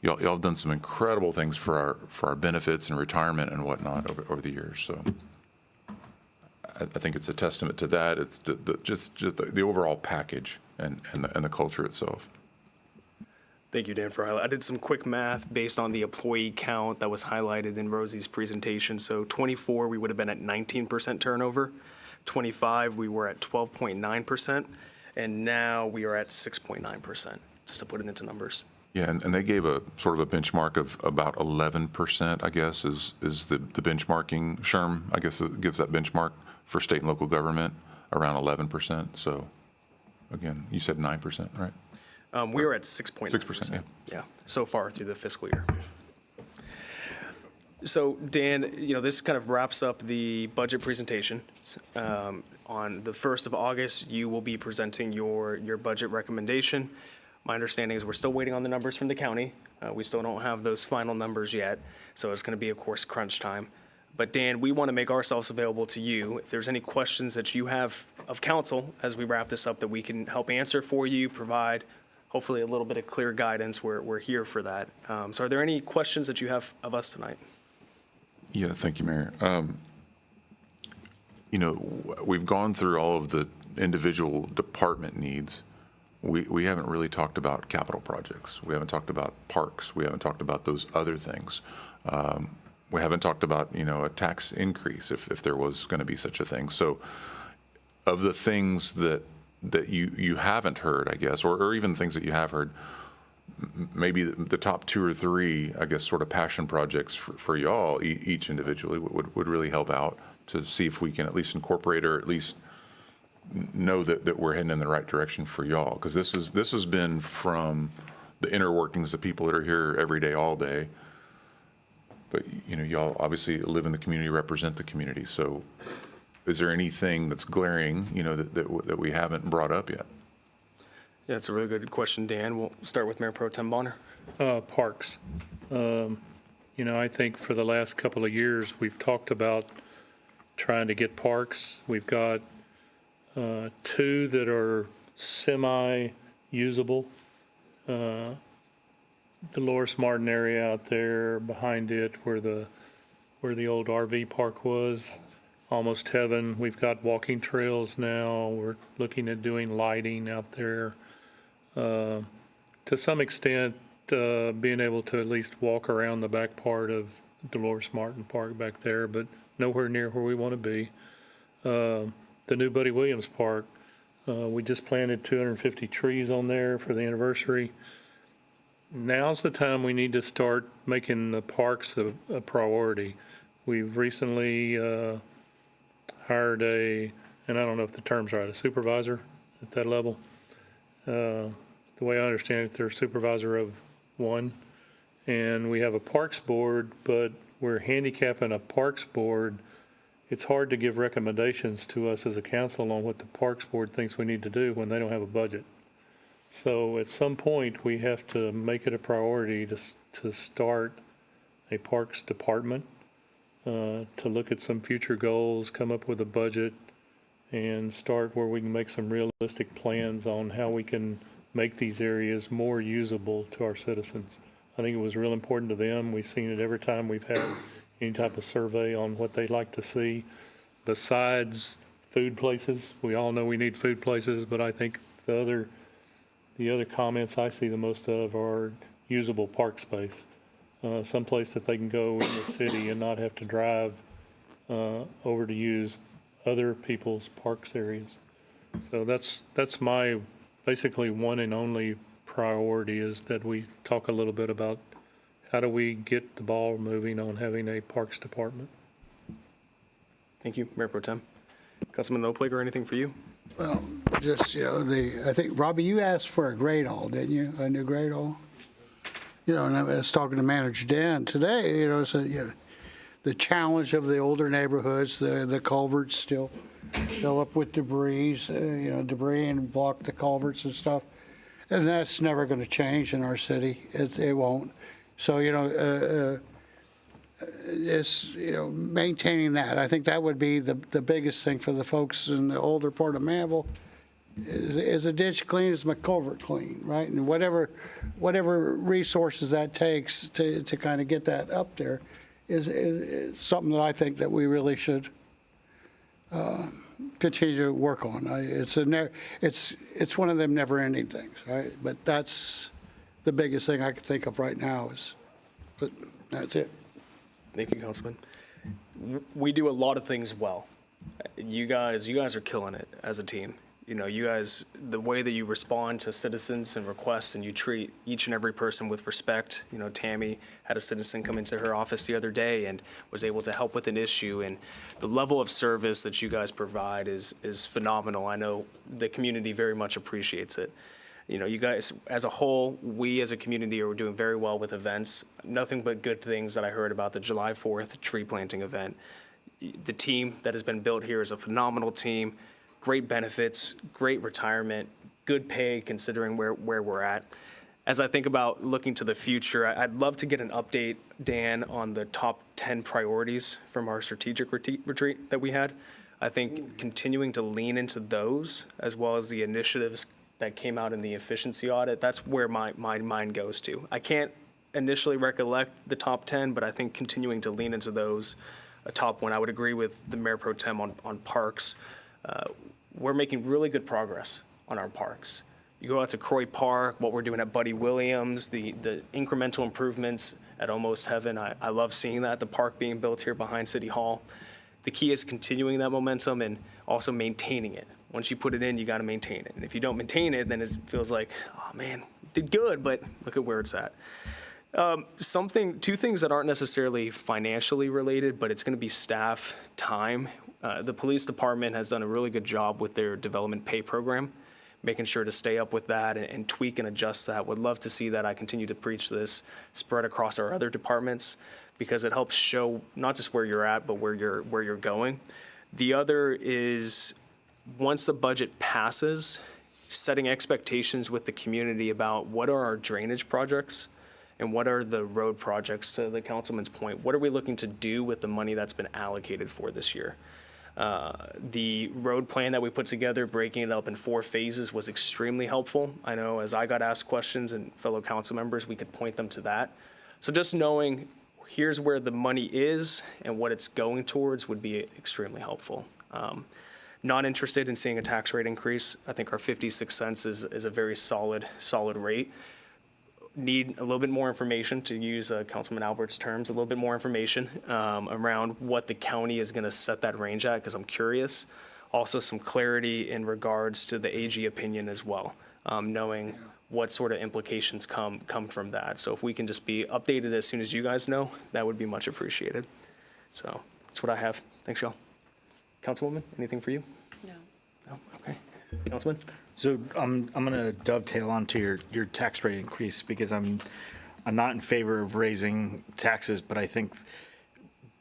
Y'all have done some incredible things for our benefits and retirement and whatnot over the years. So I think it's a testament to that. It's just the overall package and the culture itself. Thank you, Dan, for highlighting. I did some quick math based on the employee count that was highlighted in Rosie's presentation. So 24, we would have been at 19% turnover. 25, we were at 12.9%. And now we are at 6.9%, just to put it into numbers. Yeah, and they gave a sort of a benchmark of about 11%, I guess, is the benchmarking. SHRM, I guess, gives that benchmark for state and local government, around 11%. So, again, you said 9%, right? We were at 6.9%. 6%, yeah. Yeah, so far through the fiscal year. So, Dan, this kind of wraps up the budget presentation. On the 1st of August, you will be presenting your budget recommendation. My understanding is we're still waiting on the numbers from the county. We still don't have those final numbers yet, so it's going to be, of course, crunch time. But Dan, we want to make ourselves available to you. If there's any questions that you have of council as we wrap this up that we can help answer for you, provide hopefully a little bit of clear guidance, we're here for that. So are there any questions that you have of us tonight? Yeah, thank you, Mayor. We've gone through all of the individual department needs. We haven't really talked about capital projects. We haven't talked about parks. We haven't talked about those other things. We haven't talked about, a tax increase if there was going to be such a thing. So of the things that you haven't heard, I guess, or even things that you have heard, maybe the top 2 or 3, I guess, sort of passion projects for y'all, each individually, would really help out to see if we can at least incorporate or at least know that we're heading in the right direction for y'all. Because this has been from the inner workings of people that are here every day, all day. But, y'all obviously live in the community, represent the community. So is there anything that's glaring, that we haven't brought up yet? Yeah, that's a really good question, Dan. We'll start with Mayor Pro Tem Bonner. Parks. I think for the last couple of years, we've talked about trying to get parks. We've got 2 that are semi-usable. Dolores Martin area out there behind it where the old RV park was, almost heaven. We've got walking trails now. We're looking at doing lighting out there. To some extent, being able to at least walk around the back part of Dolores Martin Park back there, but nowhere near where we want to be. The new Buddy Williams Park, we just planted 250 trees on there for the anniversary. Now's the time we need to start making the parks a priority. We've recently hired and I don't know if the term's right, a supervisor at that level. The way I understand it, they're a supervisor of 1. And we have a parks board, but we're handicapping a parks board. It's hard to give recommendations to us as a council on what the parks board thinks we need to do when they don't have a budget. So at some point, we have to make it a priority to start a parks department, to look at some future goals, come up with a budget, and start where we can make some realistic plans on how we can make these areas more usable to our citizens. I think it was real important to them. We've seen it every time we've had any type of survey on what they'd like to see. Besides food places, we all know we need food places, but I think the other comments I see the most of are usable park space. Someplace that they can go in the city and not have to drive over to use other people's parks areas. So that's my basically one and only priority, is that we talk a little bit about how do we get the ball moving on having a parks department. Thank you, Mayor Pro Tem. Councilman Opleg, or anything for you? Well, just, I think, Robbie, you asked for a grade hall, didn't you? A new grade hall? And I was talking to Manager Dan today, so, the challenge of the older neighborhoods, the culverts still fill up with debris, debris and block the culverts and stuff. And that's never going to change in our city. It won't. So, it's, maintaining that. I think that would be the biggest thing for the folks in the older part of Manvel. Is a ditch clean, is my culvert clean, right? And whatever resources that takes to kind of get that up there is something that I think that we really should continue to work on. It's one of them never-ending things, right? But that's the biggest thing I can think of right now but that's it. Thank you, Councilman. We do a lot of things well. You guys are killing it as a team. You know, you guys, the way that you respond to citizens and requests, and you treat each and every person with respect. You know, Tammy had a citizen come into her office the other day and was able to help with an issue, and the level of service that you guys provide is phenomenal. I know the community very much appreciates it. You know, you guys, as a whole, we as a community are doing very well with events. Nothing but good things that I heard about the July 4th tree planting event. The team that has been built here is a phenomenal team. Great benefits, great retirement, good pay considering where we're at. As I think about looking to the future, I'd love to get an update, Dan, on the top 10 priorities from our strategic retreat that we had. I think continuing to lean into those, as well as the initiatives that came out in the efficiency audit, that's where my mind goes to. I can't initially recollect the top 10, but I think continuing to lean into those, a top one. I would agree with the Mayor Pro Tem on parks. We're making really good progress on our parks. You go out to Croy Park, what we're doing at Buddy Williams, the incremental improvements at Almost Heaven. I love seeing that, the park being built here behind City Hall. The key is continuing that momentum and also maintaining it. Once you put it in, you got to maintain it. And if you don't maintain it, then it feels like, oh man, did good, but look at where it's at. Two things that aren't necessarily financially related, but it's going to be staff time. The police department has done a really good job with their development pay program, making sure to stay up with that and tweak and adjust that. Would love to see that. I continue to preach this, spread across our other departments, because it helps show not just where you're at, but where you're going. The other is, once the budget passes, setting expectations with the community about what are our drainage projects and what are the road projects. To the councilman's point, what are we looking to do with the money that's been allocated for this year? The road plan that we put together, breaking it up in 4 phases, was extremely helpful. I know as I got asked questions and fellow council members, we could point them to that. So just knowing here's where the money is and what it's going towards would be extremely helpful. Not interested in seeing a tax rate increase. I think our 56 cents is a very solid rate. Need a little bit more information, to use Councilman Albert's terms, a little bit more information around what the county is going to set that range at, because I'm curious. Also some clarity in regards to the AG opinion as well, knowing what sort of implications come from that. So if we can just be updated as soon as you guys know, that would be much appreciated. So that's what I have. Thanks, y'all. Councilwoman, anything for you? No. No? Okay. Councilman? So I'm going to dovetail onto your tax rate increase, because I'm not in favor of raising taxes, but I think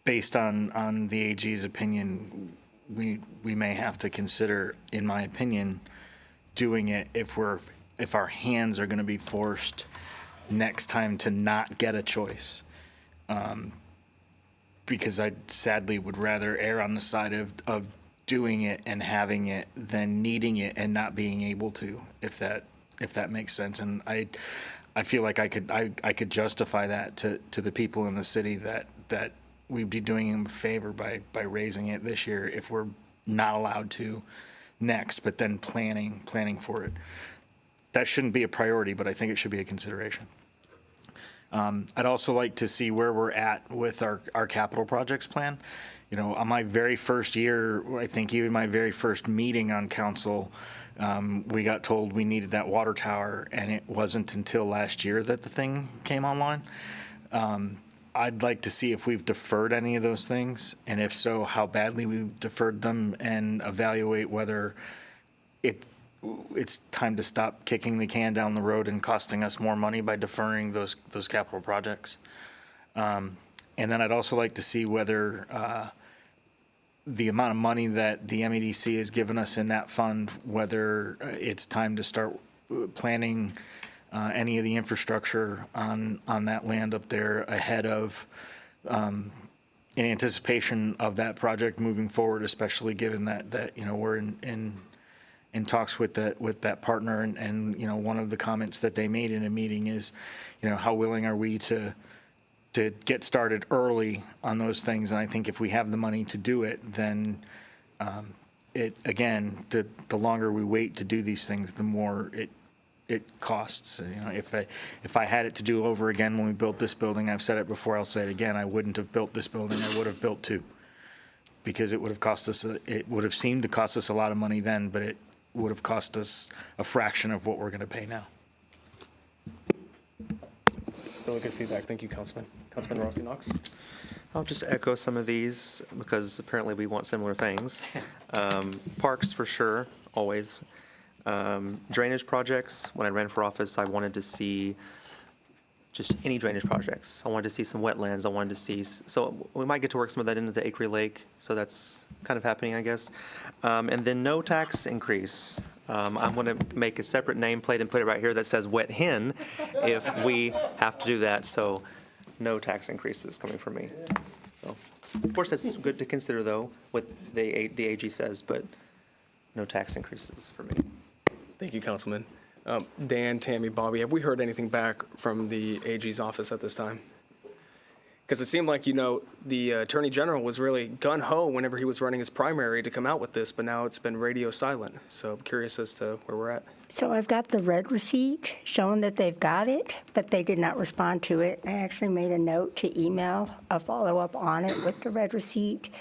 based on the AG's opinion, we may have to consider, in my opinion, doing it if our hands are going to be forced next time to not get a choice. Because I sadly would rather err on the side of doing it and having it than needing it and not being able to, if that makes sense. And I feel like I could justify that to the people in the city that we'd be doing them a favor by raising it this year if we're not allowed to next, but then planning for it. That shouldn't be a priority, but I think it should be a consideration. I'd also like to see where we're at with our capital projects plan. You know, on my very first year, I think even my very first meeting on council, we got told we needed that water tower, and it wasn't until last year that the thing came online. I'd like to see if we've deferred any of those things, and if so, how badly we've deferred them, and evaluate whether it's time to stop kicking the can down the road and costing us more money by deferring those capital projects. And then I'd also like to see whether the amount of money that the MEDC has given us in that fund, whether it's time to start planning any of the infrastructure on that land up there ahead of, in anticipation of that project moving forward, especially given that you know, we're in talks with that partner, and you know, one of the comments that they made in a meeting is, you know, how willing are we to get started early on those things? And I think if we have the money to do it, then the longer we wait to do these things, the more it costs. You know, if I had it to do over again when we built this building, I've said it before, I'll say it again, I wouldn't have built this building. I would have built 2, because it would have cost us. It would have seemed to cost us a lot of money then, but would have cost us a fraction of what we're going to pay now. Really good feedback. Thank you, Councilman. Councilman Rossi Knox. I'll just echo some of these because apparently we want similar things. Parks for sure, always. Drainage projects, when I ran for office, I wanted to see just any drainage projects. I wanted to see some wetlands. I wanted to see, so we might get to work some of that into the Acre Lake, so that's kind of happening, I guess. And then no tax increase. I'm going to make a separate nameplate and put it right here that says wet hen if we have to do that. So no tax increases coming from me. So, of course, that's good to consider, though, what the AG says, but no tax increases for me. Thank you, Councilman. Dan, Tammy, Bobby, have we heard anything back from the AG's office at this time? Because it seemed like, the Attorney General was really gung-ho whenever he was running his primary to come out with this, but now it's been radio silent. So I'm curious as to where we're at. So I've got the red receipt showing that they've got it, but they did not respond to it. I actually made a note to email a follow-up on it with the red receipt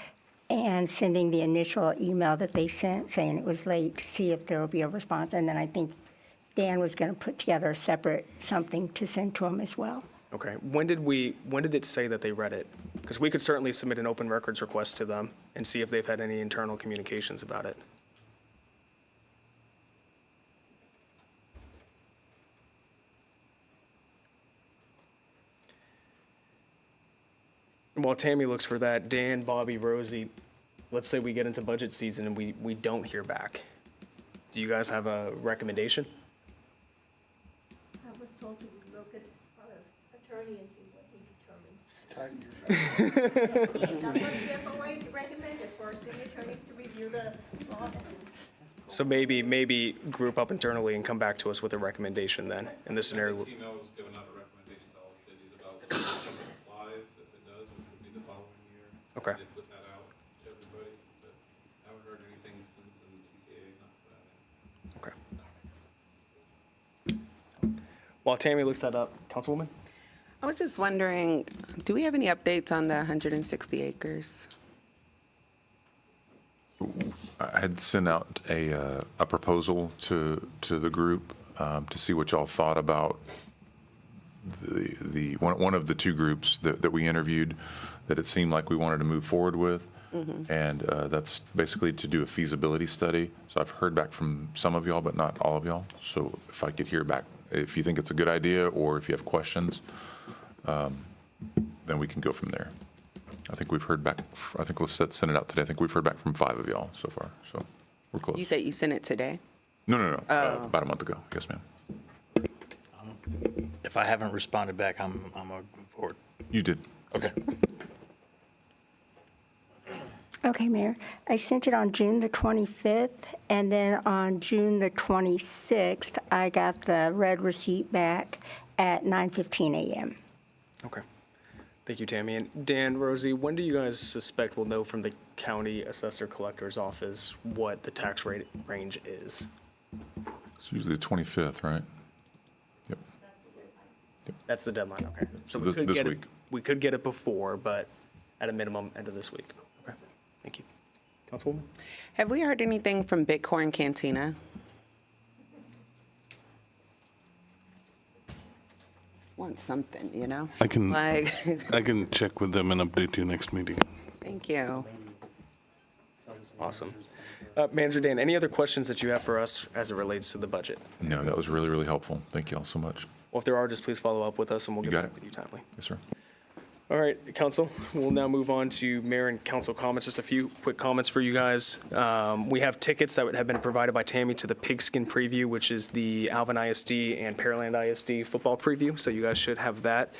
and sending the initial email that they sent saying it was late to see if there will be a response. And then I think Dan was going to put together a separate something to send to him as well. Okay. When did it say that they read it? Because we could certainly submit an open records request to them and see if they've had any internal communications about it. While Tammy looks for that, Dan, Bobby, Rosie, let's say we get into budget season and we don't hear back. Do you guys have a recommendation? I was told to look at our attorney and see what he determines. That's what the FOA recommended, for our city attorneys to review the law. So maybe group up internally and come back to us with a recommendation then, in this scenario. The email was given out a recommendation to all cities about when it applies, if it does, which would be the following year. Okay. They put that out to everybody, but I haven't heard anything since, and the TCA has not put that in. Okay. While Tammy looks that up, Councilwoman? I was just wondering, do we have any updates on the 160 acres? I had sent out a proposal to the group to see what y'all thought about the one of the two groups that we interviewed that it seemed like we wanted to move forward with. Mm-hmm. And that's basically to do a feasibility study. So I've heard back from some of y'all, but not all of y'all. So if I could hear back, if you think it's a good idea or if you have questions, then we can go from there. I think we've heard back, I think let's send it out today. I think we've heard back from 5 of y'all so far, so we're close. You say you sent it today? No, about a month ago. Yes, ma'am. If I haven't responded back, I'm going to move forward. You did. Okay. Okay, Mayor. I sent it on June the 25th, and then on June the 26th, I got the red receipt back at 9:15 a.m. Okay. Thank you, Tammy. And Dan, Rosie, when do you guys suspect we'll know from the county assessor collector's office what the tax rate range is? It's usually the 25th, right? Yep. That's the deadline, okay. So we this could get week. We could get it before, but at a minimum, end of this week. Okay, thank you. Councilwoman? Have we heard anything from Bighorn Cantina? Just want something, you know? I can Like, I can check with them and update you next meeting. thank you. Awesome. Manager Dan, any other questions that you have for us as it relates to the budget? No, that was really, really helpful. Thank you all so much. Well, if there are, just please follow up with us and we'll You get got back it. with you timely. Yes, sir. All right, council, we'll now move on to mayor and council comments. Just a few quick comments for you guys. We have tickets that have been provided by Tammy to the Pigskin Preview, which is the Alvin ISD and Pearland ISD football preview, so you guys should have that.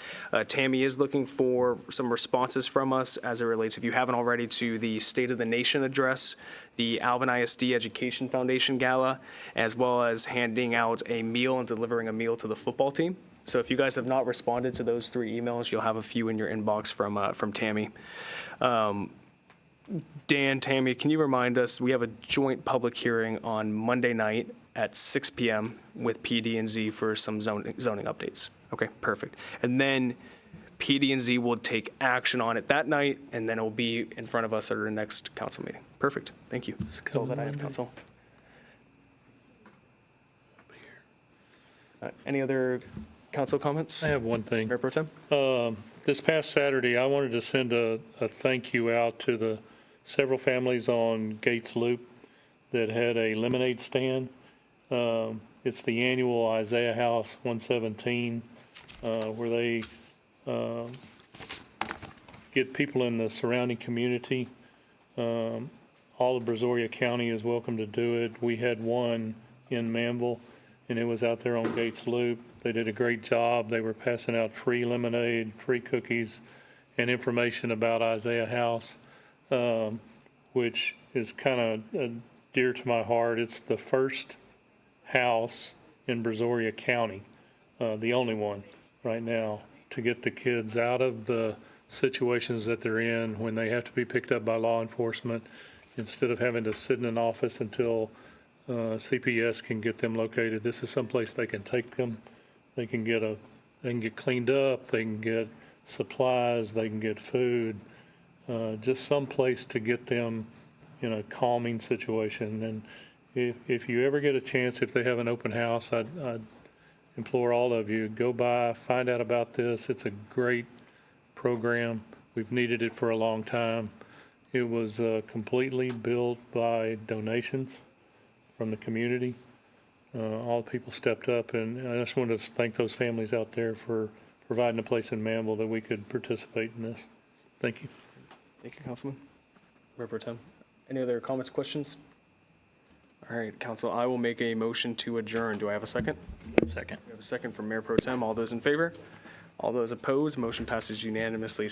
Tammy is looking for some responses from us as it relates, if you haven't already, to the State of the Nation address, the Alvin ISD Education Foundation Gala, as well as handing out a meal and delivering a meal to the football team. So if you guys have not responded to those 3 emails, you'll have a few in your inbox from Tammy. Dan, Tammy, can you remind us, we have a joint public hearing on Monday night at 6 p.m. with PD&Z for some zoning updates. Okay, perfect. And then PD&Z will take action on it that night, and then it will be in front of us at our next council meeting. Perfect, thank you. That's all that I have, council. Any other council comments? I have one thing. Mayor Pro Tem? This past Saturday, I wanted to send a thank you out to the several families on Gates Loop that had a lemonade stand. It's the annual Isaiah House 117, where they get people in the surrounding community. All of Brazoria County is welcome to do it. We had one in Manvel, and it was out there on Gates Loop. They did a great job. They were passing out free lemonade, free cookies, and information about Isaiah House, which is kind of dear to my heart. It's the first house in Brazoria County, the only one right now, to get the kids out of the situations that they're in when they have to be picked up by law enforcement, instead of having to sit in an office until CPS can get them located. This is someplace they can take them. They can get cleaned up. They can get supplies. They can get food. Just some place to get them in a calming situation. And if you ever get a chance, if they have an open house, I'd implore all of you, go by, find out about this. It's a great program. We've needed it for a long time. It was completely built by donations from the community. All the people stepped up, and I just wanted to thank those families out there for providing a place in Manvel that we could participate in this. Thank you. Thank you, Councilman. Mayor Pro Tem, any other comments, questions? All right, Council, I will make a motion to adjourn. Do I have a second? Second. We have a second from Mayor Pro Tem. All those in favor? All those opposed? Motion passes unanimously.